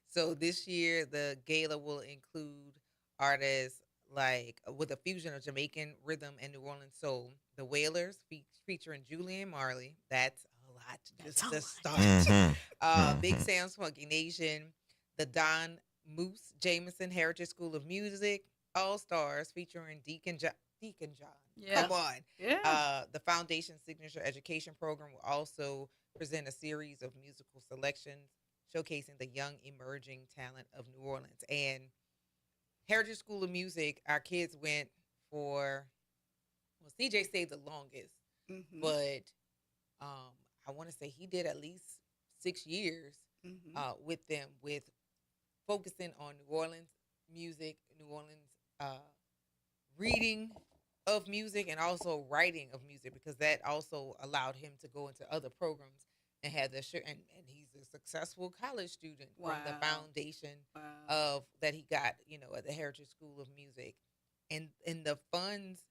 So this year the gala will include artists like with a fusion of Jamaican rhythm and New Orleans soul. The Wailers featuring Julian Marley. That's a lot just to start. Big Sam's Funky Nation. The Don Moose Jameson Heritage School of Music. All Stars featuring Deacon John. Come on. Yeah. The Foundation Signature Education Program will also present a series of musical selections showcasing the young emerging talent of New Orleans. And Heritage School of Music, our kids went for, CJ stayed the longest, but I want to say he did at least 6 years with them, with focusing on New Orleans music, New Orleans reading of music, and also writing of music, because that also allowed him to go into other programs and had the shirt, and he's a successful college student from the Wow. foundation Wow. of that he got, at the Heritage School of Music, and the funds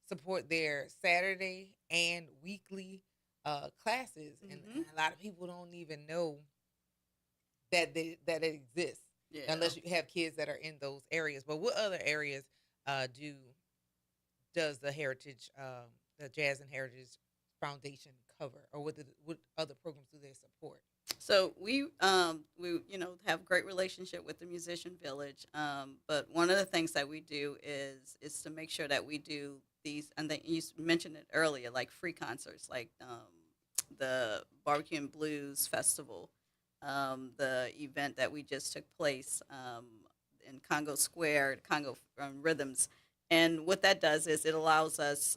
support their Saturday and weekly classes, and a lot of people don't even know that that it exists unless you have kids that are in those areas. But what other areas does the the Jazz and Heritage Foundation cover, or what other programs do they support? So we have great relationship with the Musician Village, but one of the things that we do is to make sure that we do these, and then you mentioned it earlier, like free concerts, like the Barbecue and Blues Festival, the event that we just took place in Congo Square, Congo Rhythms. And what that does is it allows us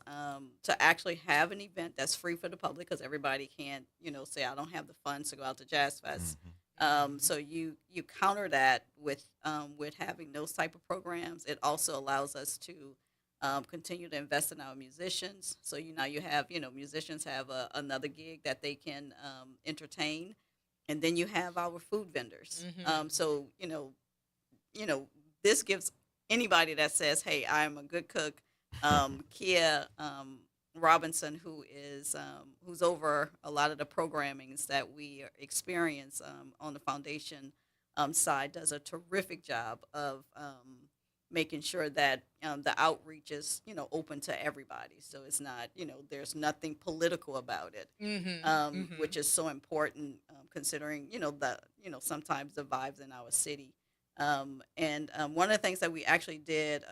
to actually have an event that's free for the public, because everybody can't, say, I don't have the funds to go out to Jazz Fest. So you counter that with having those type of programs. It also allows us to continue to invest in our musicians. So now you have, musicians have another gig that they can entertain, and then you have our food vendors. So this gives anybody that says, "Hey, I'm a good cook," Kia Robinson, who's over a lot of the programmings that we experience on the foundation side, does a terrific job of making sure that the outreach is open to everybody. So it's not there's nothing political about it, which is so important considering sometimes the vibes in our city. And one of the things that we actually did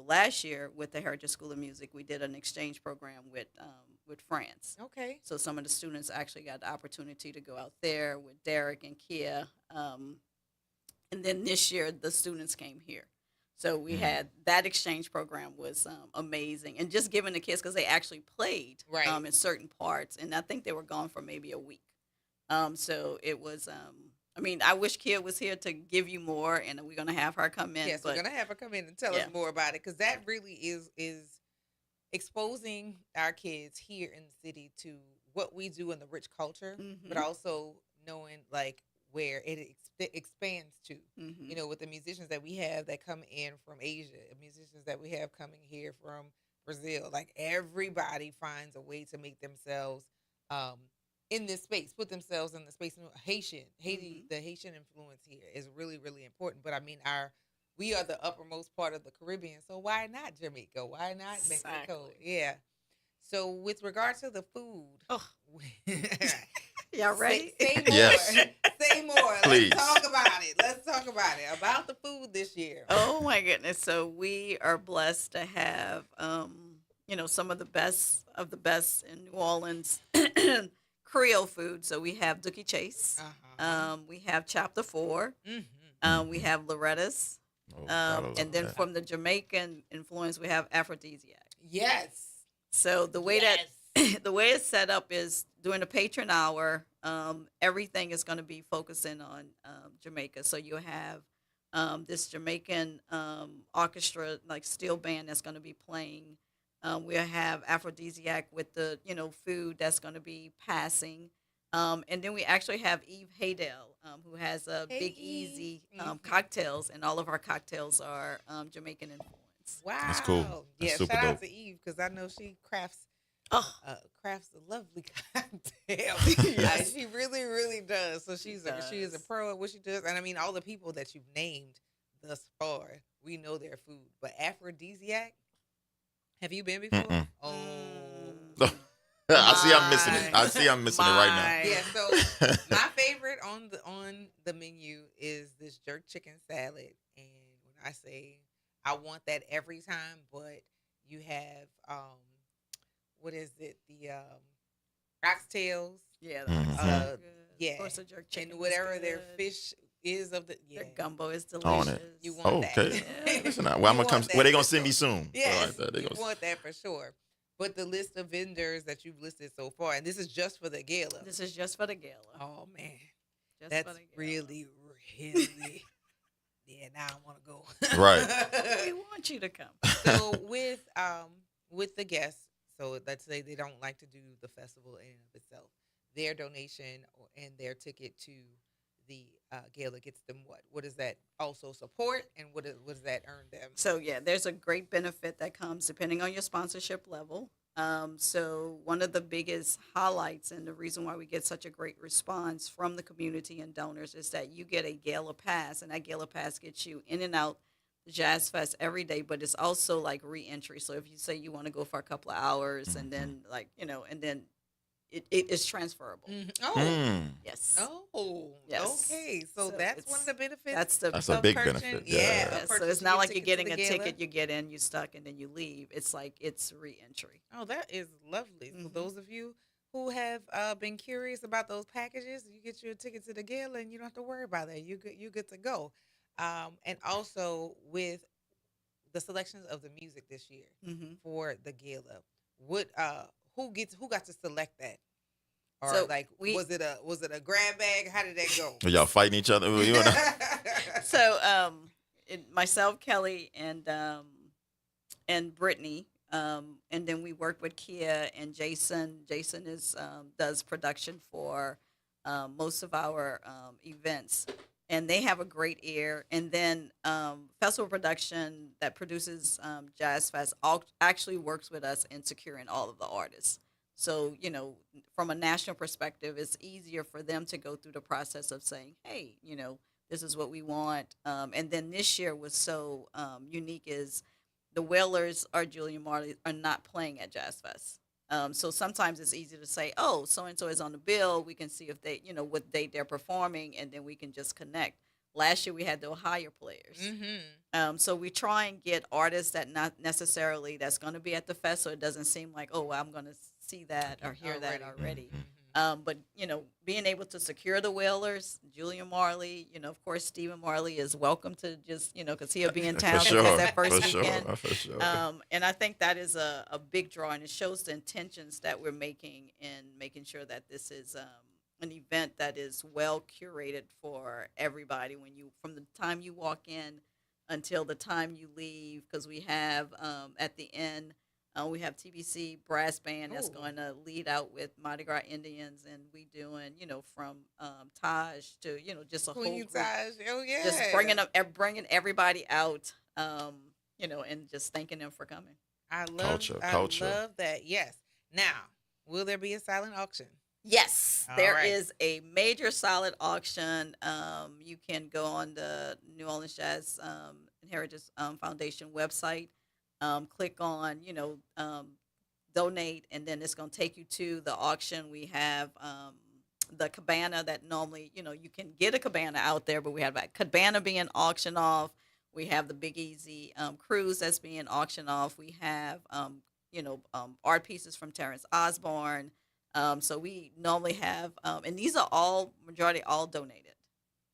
last year with the Heritage School of Music, we did an exchange program with France. Okay. So some of the students actually got the opportunity to go out there with Derek and Kia. And then this year, the students came here. So we had that exchange program was amazing. And just giving the kids, because they actually played in certain parts. And I think they were gone for maybe a week. So it was... I wish Kia was here to give you more, and we're going to have her come in. Yes, we're going to have her come in and tell us more about it, because that really is exposing our kids here in the city to what we do in the rich culture, but also knowing like where it expands to. With the musicians that we have that come in from Asia, musicians that we have coming here from Brazil, like everybody finds a way to make themselves in this space, put themselves in the space. Haiti, the Haitian influence here is really, really important. But we are the uppermost part of the Caribbean, so why not Jamaica? Why not Mexico? Yeah. So with regard to the food, y'all ready? Say more. Yes. Say more. Please. Let's talk about it. About the food this year. Oh my goodness! So we are blessed to have, some of the best in New Orleans. Creole food. So we have Dookie Chase. We have Chapter 4. We have Loretta's. And then from the Jamaican influence, we have Aphrodisiac. Yes. So the way that the way it's set up is during the patron hour, everything is going to be focusing on Jamaica. So you have this Jamaican orchestra, like steel band, that's going to be playing. We'll have Aphrodisiac with the, food that's going to be passing. And then we actually have Eve Haydell, who has a Big Easy cocktails, and all of our cocktails are Jamaican influence. Wow. That's cool. That's super shout out dope. to Eve, because I know she crafts a lovely cocktail. She really, really does. So she is a pro at what she does. And all the people that you've named thus far, we know their food. But Aphrodisiac, have you been before? Mm-mm. Oh. I see I'm missing it right now. Yeah, so my favorite on the menu is this jerk chicken salad. And when I say I want that every time, but you have what is it? The oxtails. Yeah, yeah. Of course, the jerk chicken. And whatever their fish is of the their gumbo is On delicious. it. You want that. Okay. Listen, I'm gonna come. Where they gonna send me soon? Yes, They you gonna- want that for sure. But the list of vendors that you've listed so far, and this is just for the gala. This is just for the gala. Oh man, Just that's for the gala. really, really. Yeah, now I want to go. Right. We want you to come. So with the guests, so let's say they don't like to do the festival in and of itself, their donation and their ticket to the gala gets them what? What does that also support, and what does that earn them? So yeah, there's a great benefit that comes depending on your sponsorship level. So one of the biggest highlights and the reason why we get such a great response from the community and donors is that you get a gala pass, and that gala pass gets you in and out the Jazz Fest every day, but it's also like re-entry. So if you say you want to go for a couple of hours and then and then it is transferable. Oh, yes. Oh, Yes. okay. So that's one of the benefits. That's a big purchasing- benefit. Yeah. So it's not like you're getting a ticket, you get in, you stuck, and then you leave. It's like it's re-entry. Oh, that is lovely. So those of you who have been curious about those packages, you get your ticket to the gala, and you don't have to worry about that. You good to go. And also with the selections of the music this year for the gala, what who got to select that? Or So was it a grab bag? How did that go? Are y'all fighting each other? You wanna- So myself, Kelly, and Brittany, and then we worked with Kia and Jason. Jason does production for most of our events, and they have a great ear. And then Festival Production that produces Jazz Fest actually works with us in securing all of the artists. So, from a national perspective, it's easier for them to go through the process of saying, hey, this is what we want. And then this year was so unique is the Wailers or Julian Marley are not playing at Jazz Fest. So sometimes it's easy to say, oh, so-and-so is on the bill. We can see if they, what date they're performing, and then we can just connect. Last year we had the Ohio players. So we try and get artists that not necessarily that's going to be at the fest, so it doesn't seem like, oh, well, I'm going to see that or hear that already. But, being able to secure the Wailers, Julian Marley, of course, Stephen Marley is welcome to just, because he'll be in town that first weekend. For sure. And I think that is a big draw, and it shows the intentions that we're making in making sure that this is an event that is well curated for everybody from the time you walk in until the time you leave, because we have at the end, we have TBC brass band that's going to lead out with Mardi Gras Indians, and we doing, from Taj to, just a whole group. Taj. Oh, yeah. Just bringing everybody out, and just thanking them for coming. I love that. Yes. Now, will there be a silent auction? Yes, All there right. is a major silent auction. You can go on the New Orleans Jazz and Heritage Foundation website, click on, donate, and then it's going to take you to the auction. We have the cabana that normally, you can get a cabana out there, but we have a cabana being auctioned off. We have the Big Easy cruise that's being auctioned off. We have, art pieces from Terrence Osborne. So we normally have, and these are majority all donated.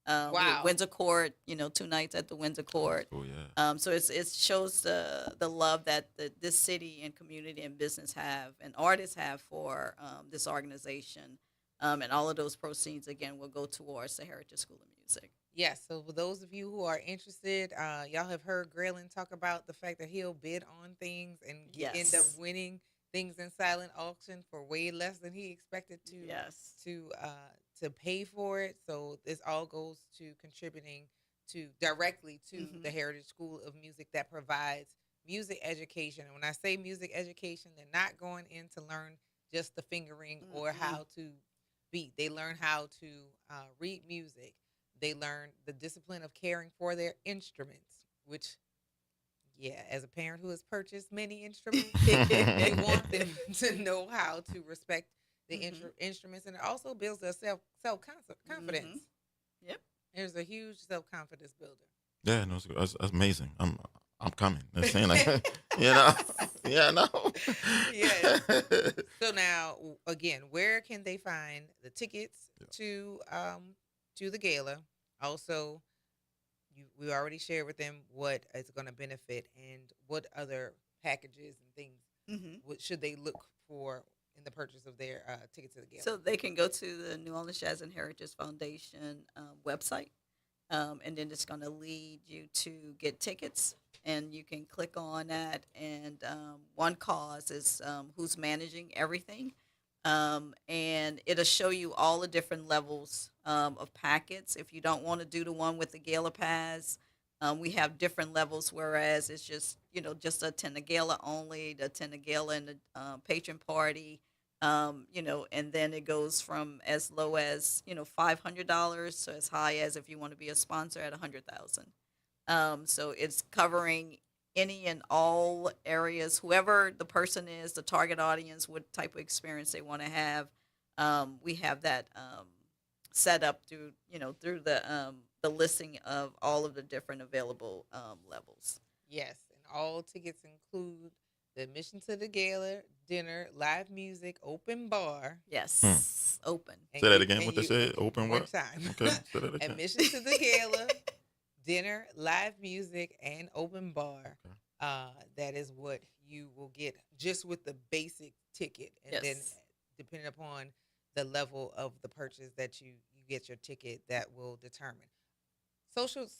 Wow. Windsor Court, 2 nights at the Windsor Court. Oh yeah. So it shows the love that this city and community and business have and artists have for this organization. And all of those proceeds, again, will go towards the Heritage School of Music. Yes. So for those of you who are interested, y'all have heard Graylin talk about the fact that he'll bid on things and end up winning things in silent auction for way less than he expected to pay for it. So this all goes to contributing directly to the Heritage School of Music that provides music education. And when I say music education, they're not going in to learn just the fingering or how to beat. They learn how to read music. They learn the discipline of caring for their instruments, which as a parent who has purchased many instruments, they want them to know how to respect the instruments, and it also builds their self confidence. Yep, there's a huge self confidence builder. Yeah, no, that's amazing. I'm coming. They're saying like, yeah, no. Yeah. So now, again, where can they find the tickets to the gala? Also, we already shared with them what it's going to benefit and what other packages and things what should they look for in the purchase of their ticket to the gala. So they can go to the New Orleans Jazz and Heritage Foundation website, and then it's going to lead you to get tickets, and you can click on that. And one cause is who's managing everything. And it'll show you all the different levels of packets. If you don't want to do the one with the gala pass, we have different levels, whereas it's just, just to attend the gala only, to attend the gala and the patron party, and then it goes from as low as, $500 to as high as if you want to be a sponsor at $100,000. So it's covering any and all areas, whoever the person is, the target audience, what type of experience they want to have. We have that set up through the listing of all of the different available levels. Yes, and all tickets include the admission to the gala, dinner, live music, open bar. Yes, open. Say that again. What they said? Open one what? time. Okay, say that again. Admission to the gala, dinner, live music, and open bar. That is what you will get just with the basic ticket, and then depending upon the level of the purchase that you get your ticket, that will determine. Socials.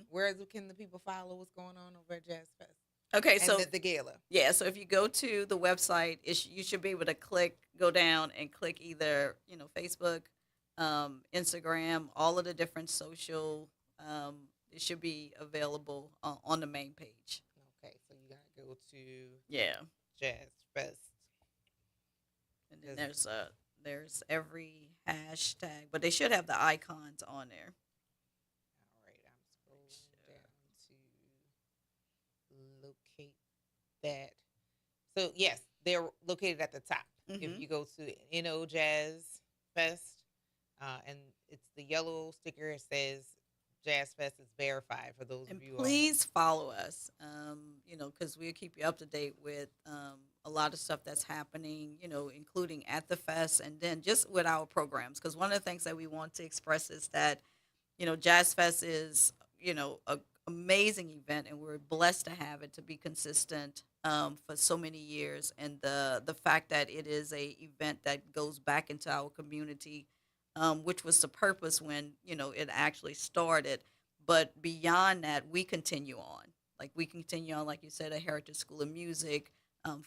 Where can the people follow what's going on over at Jazz Fest? Okay, and so the gala. Yeah, so if you go to the website, you should be able to go down and click either Facebook, Instagram, all of the different social. It should be available on the main page. Okay, so you gotta go to Jazz Fest, and then there's every hashtag, but they should have the icons on there. All right, I'm scrolling down to locate that. So yes, they're located at the top. If you go to NO Jazz Fest, and it's the yellow sticker, it says Jazz Fest is verified for those of you. Please follow us, because we'll keep you up to date with a lot of stuff that's happening, including at the fest and then just with our programs. Because one of the things that we want to express is that, Jazz Fest is, an amazing event, and we're blessed to have it to be consistent for so many years. And the fact that it is a event that goes back into our community, which was the purpose when, it actually started. But beyond that, we continue on. Like you said, a Heritage School of Music,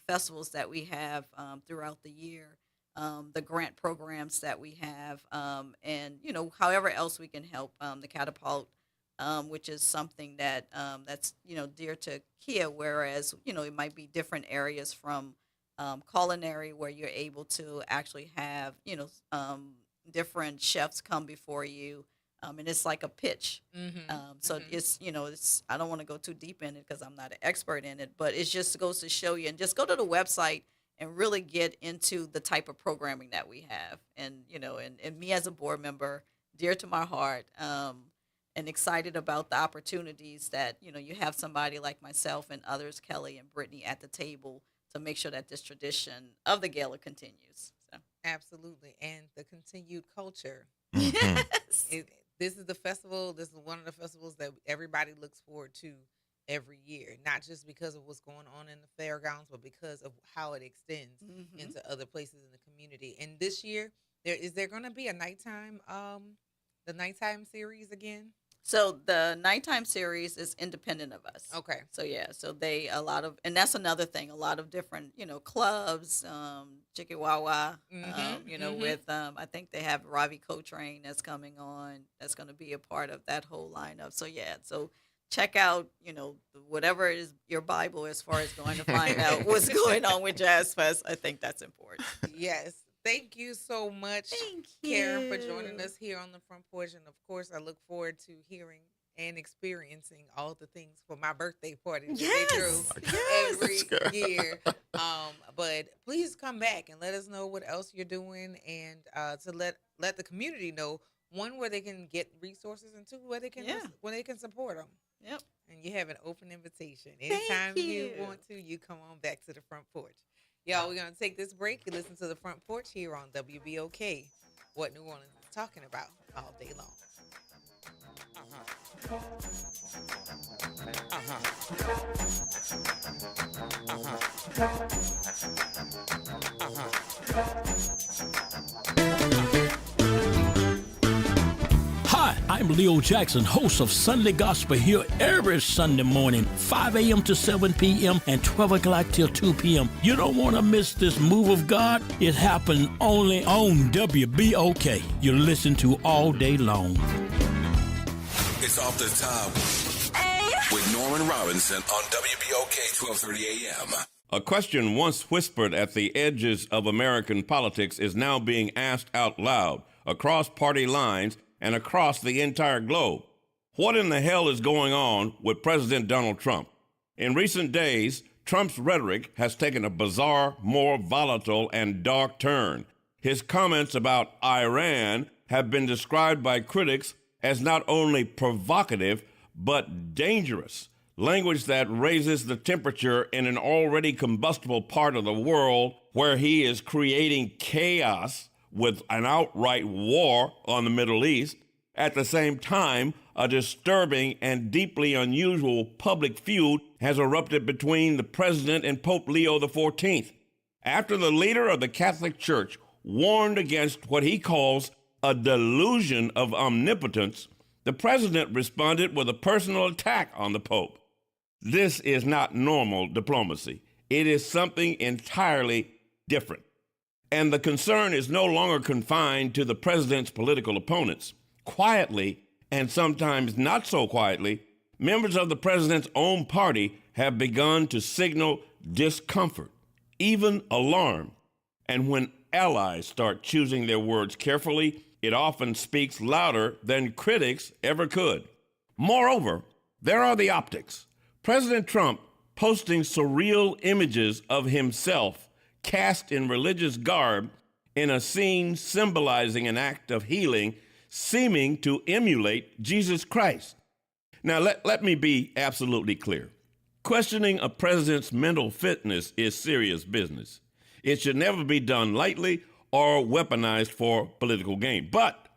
festivals that we have throughout the year, the grant programs that we have, and, however else we can help the Catapult, which is something that that's, dear to Kia, whereas, it might be different areas from culinary where you're able to actually have, different chefs come before you, and it's like a pitch. So it's I don't want to go too deep in it because I'm not an expert in it, but it just goes to show you, and just go to the website and really get into the type of programming that we have, and and me as a board member, dear to my heart, and excited about the opportunities that you have somebody like myself and others, Kelly and Brittany, at the table to make sure that this tradition of the gala continues. So. Absolutely, and the continued culture. Yes. This is the festival. This is one of the festivals that everybody looks forward to every year, not just because of what's going on in the fairgrounds, but because of how it extends into other places in the community. And this year, is there going to be a nighttime, the nighttime series again? So the nighttime series is independent of us. Okay. So so and that's another thing, a lot of different, clubs, Chikiwawa, with, I think they have Ravi Coltrane that's coming on, that's going to be a part of that whole lineup. So so check out, whatever is your Bible as far as going to find out what's going on with Jazz Fest. I think that's important. Yes. Thank you so much, Karen, for joining us here on the Front Porch. And, of course, I look forward to hearing and experiencing all the things for my birthday party that they do every year. But please come back and let us know what else you're doing, and to let the community know, one, where they can get resources, and two, where they can support them. Yep. And you have an open invitation. Anytime you want to, you come on back to the Front Porch. Y'all, we're going to take this break and listen to the Front Porch here on WBOK, what New Orleans is talking about all day long. Hi, I'm Leo Jackson, host of Sunday Gospel here every Sunday morning, 5 a.m. to 7 p.m. and 12 o'clock till 2 p.m. You don't want to miss this move of God. It happens only on WBOK. You listen to all day long. It's Off the Top with Norman Robinson on WBOK 1230 AM. A question once whispered at the edges of American politics is now being asked out loud, across party lines and across the entire globe. What in the hell is going on with President Donald Trump? In recent days, Trump's rhetoric has taken a bizarre, more volatile and dark turn. His comments about Iran have been described by critics as not only provocative, but dangerous. Language that raises the temperature in an already combustible part of the world where he is creating chaos with an outright war on the Middle East. At the same time, a disturbing and deeply unusual public feud has erupted between the president and Pope Leo XIV. After the leader of the Catholic Church warned against what he calls a delusion of omnipotence, the president responded with a personal attack on the Pope. This is not normal diplomacy. It is something entirely different. And the concern is no longer confined to the president's political opponents. Quietly, and sometimes not so quietly, members of the president's own party have begun to signal discomfort, even alarm. And when allies start choosing their words carefully, it often speaks louder than critics ever could. Moreover, there are the optics. President Trump posting surreal images of himself cast in religious garb in a scene symbolizing an act of healing, seeming to emulate Jesus Christ. Now, let me be absolutely clear. Questioning a president's mental fitness is serious business. It should never be done lightly or weaponized for political gain. But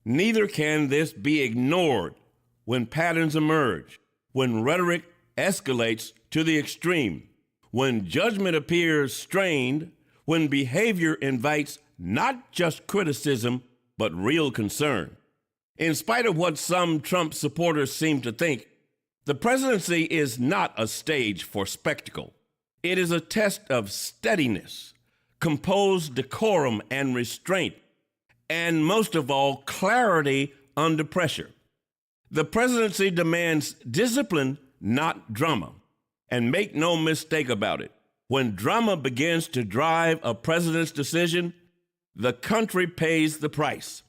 neither can this be ignored when patterns emerge, when rhetoric escalates to the extreme, when judgment appears strained, when behavior invites not just criticism, but real concern. In spite of what some Trump supporters seem to think, the presidency is not a stage for spectacle. It is a test of steadiness, composed decorum and restraint, and most of all, clarity under pressure. The presidency demands discipline, not drama. And make no mistake about it, when drama begins to drive a president's decision, the country pays the price.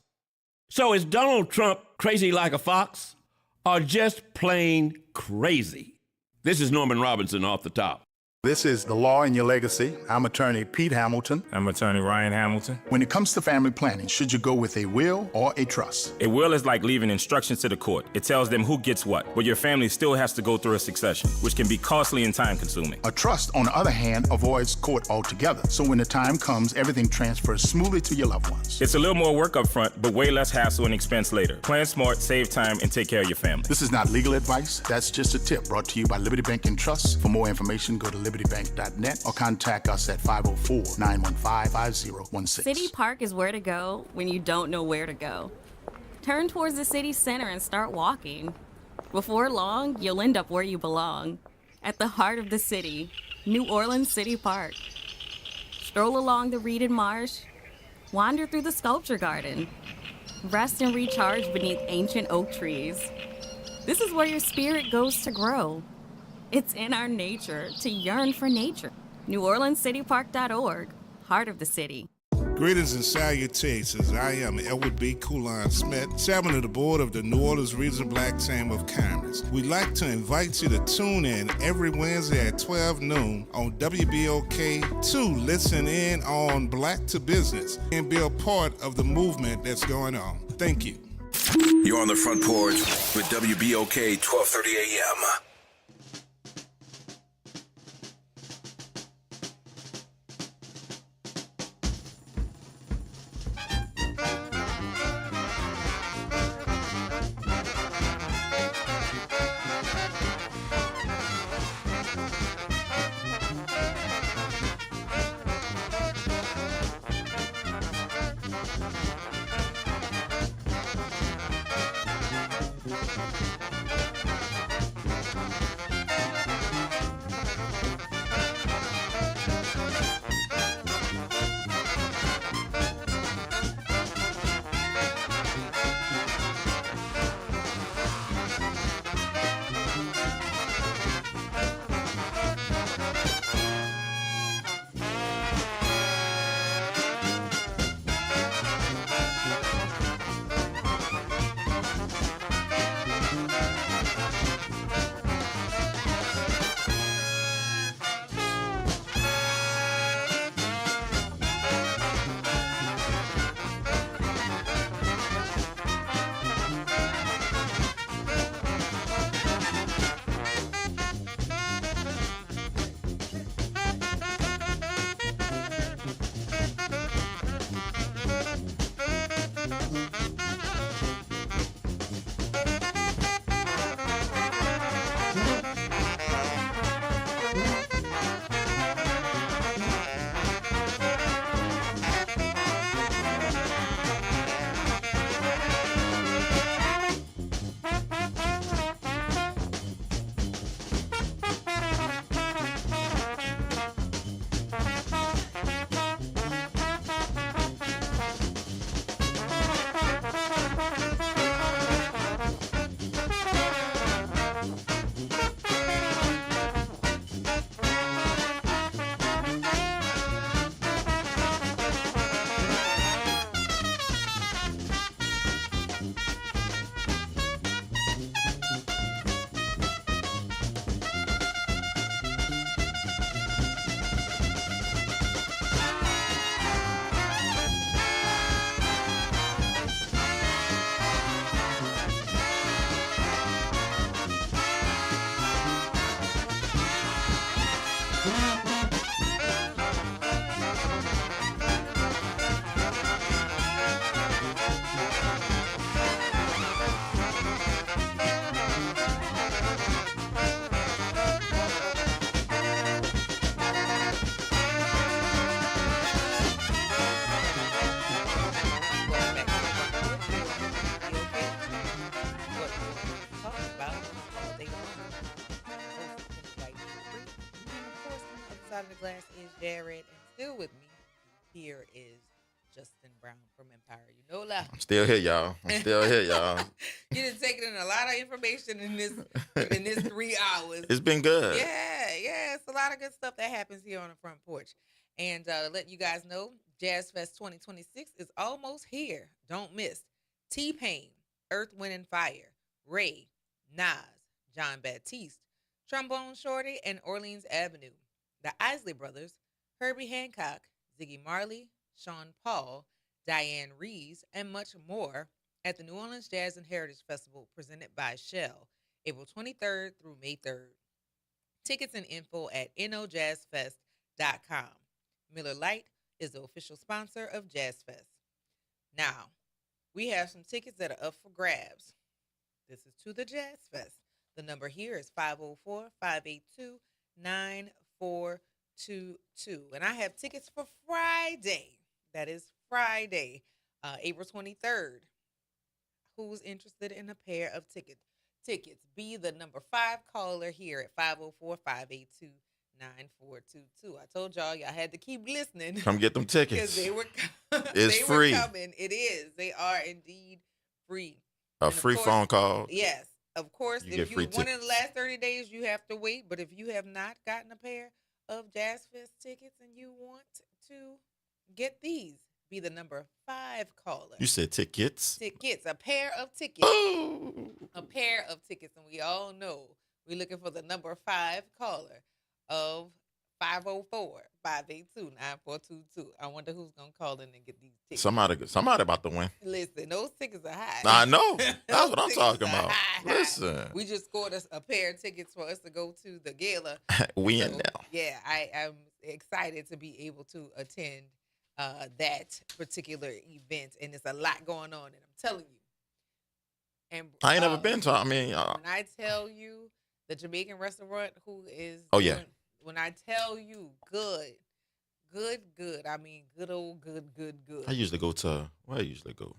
So is Donald Trump crazy like a fox, or just plain crazy? This is Norman Robinson Off the Top. This is The Law in Your Legacy. I'm attorney Pete Hamilton. I'm attorney Ryan Hamilton. When it comes to family planning, should you go with a will or a trust? A will is like leaving instructions to the court. It tells them who gets what, but your family still has to go through a succession, which can be costly and time-consuming. A trust, on the other hand, avoids court altogether. So when the time comes, everything transfers smoothly to your loved ones. It's a little more work up front, but way less hassle and expense later. Plan smart, save time, and take care of your family. This is not legal advice. That's just a tip brought to you by Liberty Bank and Trust. For more information, go to libertybank.net. Or contact us at 504-915-5016. City Park is where to go when you don't know where to go. Turn towards the city center and start walking. Before long, you'll end up where you belong, at the heart of the city, New Orleans City Park. Stroll along the reeded marsh, wander through the sculpture garden, rest and recharge beneath ancient oak trees. This is where your spirit goes to grow. It's in our nature to yearn for nature. NewOrleansCityPark.org, heart of the city. Greetings and salutations. I am Edward B. Coulon Smith, chairman of the board of the New Orleans Regional Black Chamber of Commerce. We'd like to invite you to tune in every Wednesday at 12 noon on WBOK to listen in on Black to Business and be a part of the movement that's going on. Thank you. You're on the Front Porch with WBOK 1230 AM. Side of the glass is Jared, and still with me here is Justin Brown from Empire. You know, la. I'm still here, y'all. I'm still here, y'all. You done taken in a lot of information in this 3 hours. It's been good. Yeah, it's a lot of good stuff that happens here on the Front Porch. And to let you guys know, Jazz Fest 2026 is almost here. Don't miss T-Pain, Earth, Wind, and Fire, Ray, Nas, John Baptiste, Trombone Shorty, and Orleans Avenue. The Isley Brothers, Herbie Hancock, Ziggy Marley, Sean Paul, Diane Reeves, and much more at the New Orleans Jazz and Heritage Festival presented by Shell, April 23rd through May 3rd. Tickets and info at nojazzfest.com. Miller Lite is the official sponsor of Jazz Fest. Now, we have some tickets that are up for grabs. This is to the Jazz Fest. The number here is 504-582-9422. And I have tickets for Friday. That is Friday, April 23rd. Who's interested in a pair of tickets? Be the number 5 caller here at 504-582-9422. I told y'all had to keep listening. Come get them tickets. Because they were it's free. Were coming. It is. They are indeed free. A free phone call. Yes. Of course, if you tickets. One in the last 30 days, you have to wait. But if you have not gotten a pair of Jazz Fest tickets and you want to get these, be the number 5 caller. You said tickets? Tickets. A pair of tickets. Oh. A pair of tickets. And we all know we're looking for the number 5 caller of 504-582-9422. I wonder who's going to call in and get these tickets. Somebody about to win. Listen, those tickets are high. I know. That's what I'm talking about. Listen. We just scored a pair of tickets for us to go to the gala. We in now. Yeah, I'm excited to be able to attend that particular event. And there's a lot going on. And I'm telling you. And I ain't never been to, when I tell you the Jamaican restaurant who is. Oh, yeah. When I tell you good. I mean, good old good. I usually go to, where I usually go?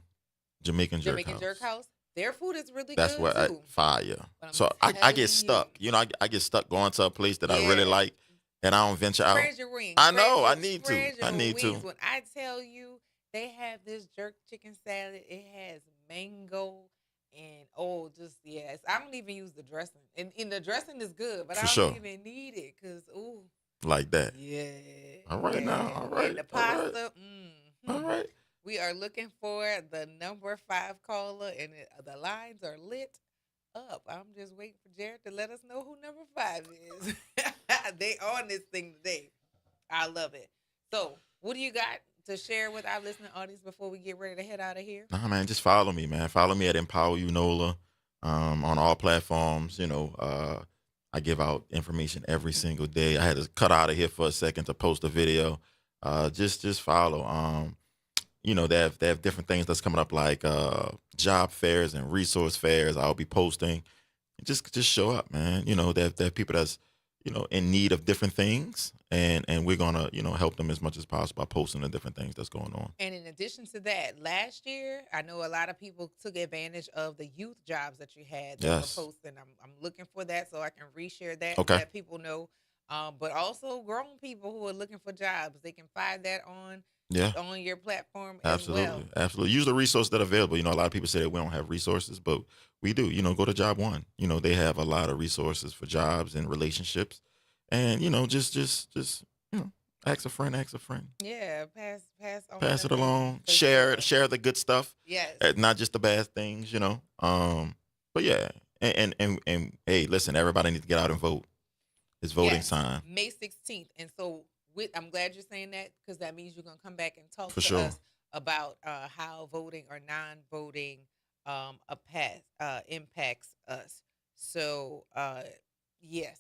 Jamaican Jerk House. Jerk House? Their food is really That's good what too. fire. But I'm So I telling get stuck. You know, I get stuck going to a place that I really Yeah. like, and I don't venture out. Spread your wings. I know. I Spread need to. spread I your need wings. to. When I tell you they have this jerk chicken salad, it has mango and just yes. I don't even use the dressing, and the dressing is good, but For I don't sure. even need it because Like that. yeah. All right now. All right. And the All right. pasta. All right. We are looking for the number 5 caller, and the lines are lit up. I'm just waiting for Jared to let us know who number 5 is. They on this thing today. I love it. So, what do you got to share with our listening audience before we get ready to head out of here? Nah, man, just follow me, man. Follow me at Empower You Nola on all platforms. You know, I give out information every single day. I had to cut out of here for a second to post a video. Just follow. You know, they have different things that's coming up like job fairs and resource fairs. I'll be posting. Just show up, man. You know, they have people that's, you know, in need of different things, and we're gonna, you know, help them as much as possible by posting the different things that's going on. And in addition to that, last year, I know a lot of people took advantage of the youth jobs that you had that Yes. were posting. I'm looking for that so I can reshare that Okay. and let people know. But also grown people who are looking for jobs, they can find that on your platform Absolutely. as well. Absolutely. Use the resources that are available. You know, a lot of people say that we don't have resources, but we do. You know, go to Job One. You know, they have a lot of resources for jobs and relationships. And, you know, just you know, ask a friend. Yeah, pass on Pass the it along. thing. For Share sure. it. Share the good stuff. Yes. Not just the bad things, you know. But yeah. And hey, listen, everybody needs to get out and vote. It's voting time. May 16th. And so I'm glad you're saying that because that means you're going to come back and talk For to sure. us about how voting or non-voting impacts us. So, yes.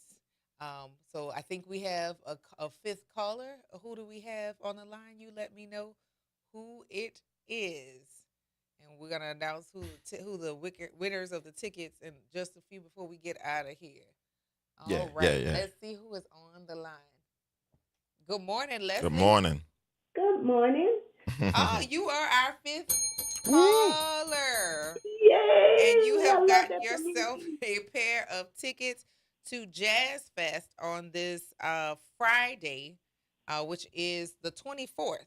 So I think we have a 5th caller. Who do we have on the line? You let me know who it is. And we're going to announce who the winners of the tickets in just a few before we get out of here. All right. Yeah. Let's see who is on the line. Good morning, Leslie. Good morning. Good morning. Oh, you are our 5th caller. Yay! And you I have love got that yourself a pair of tickets to Jazz Fest on this Friday, which is the 24th.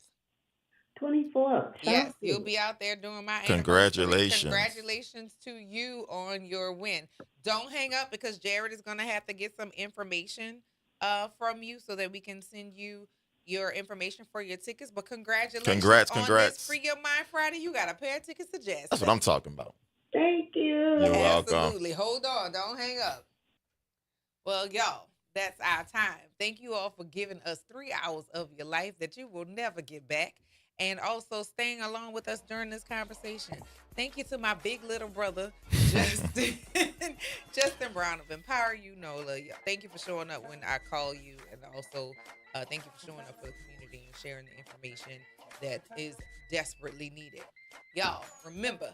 24th. Yes, you'll be out there doing my anniversary. Congratulations. Congratulations to you on your win. Don't hang up because Jared is going to have to get some information from you so that we can send you your information for your tickets. But congratulations on this Free Your Mind Friday. You got a pair of tickets to Jazz That's Fest. what I'm talking about. Thank you. You're welcome. Absolutely. Hold on. Don't hang up. Well, y'all, that's our time. Thank you all for giving us 3 hours of your life that you will never get back. And also staying along with us during this conversation. Thank you to my big little brother, Justin Brown of Empower You Nola. Thank you for showing up when I call you. And also, thank you for showing up for the community and sharing the information that is desperately needed. Y'all, remember,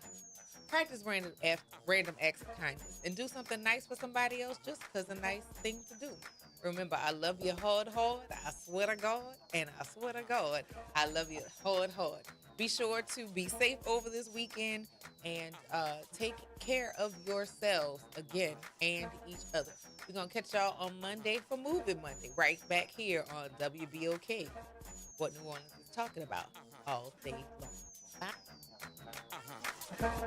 practice random acts of kindness and do something nice for somebody else just because a nice thing to do. Remember, I love you hard. I swear to God, and I swear to God, I love you hard. Be sure to be safe over this weekend and take care of yourselves again and each other. We're going to catch y'all on Monday for Moving Monday, right back here on WBOK. What New Orleans is talking about all day long. Bye.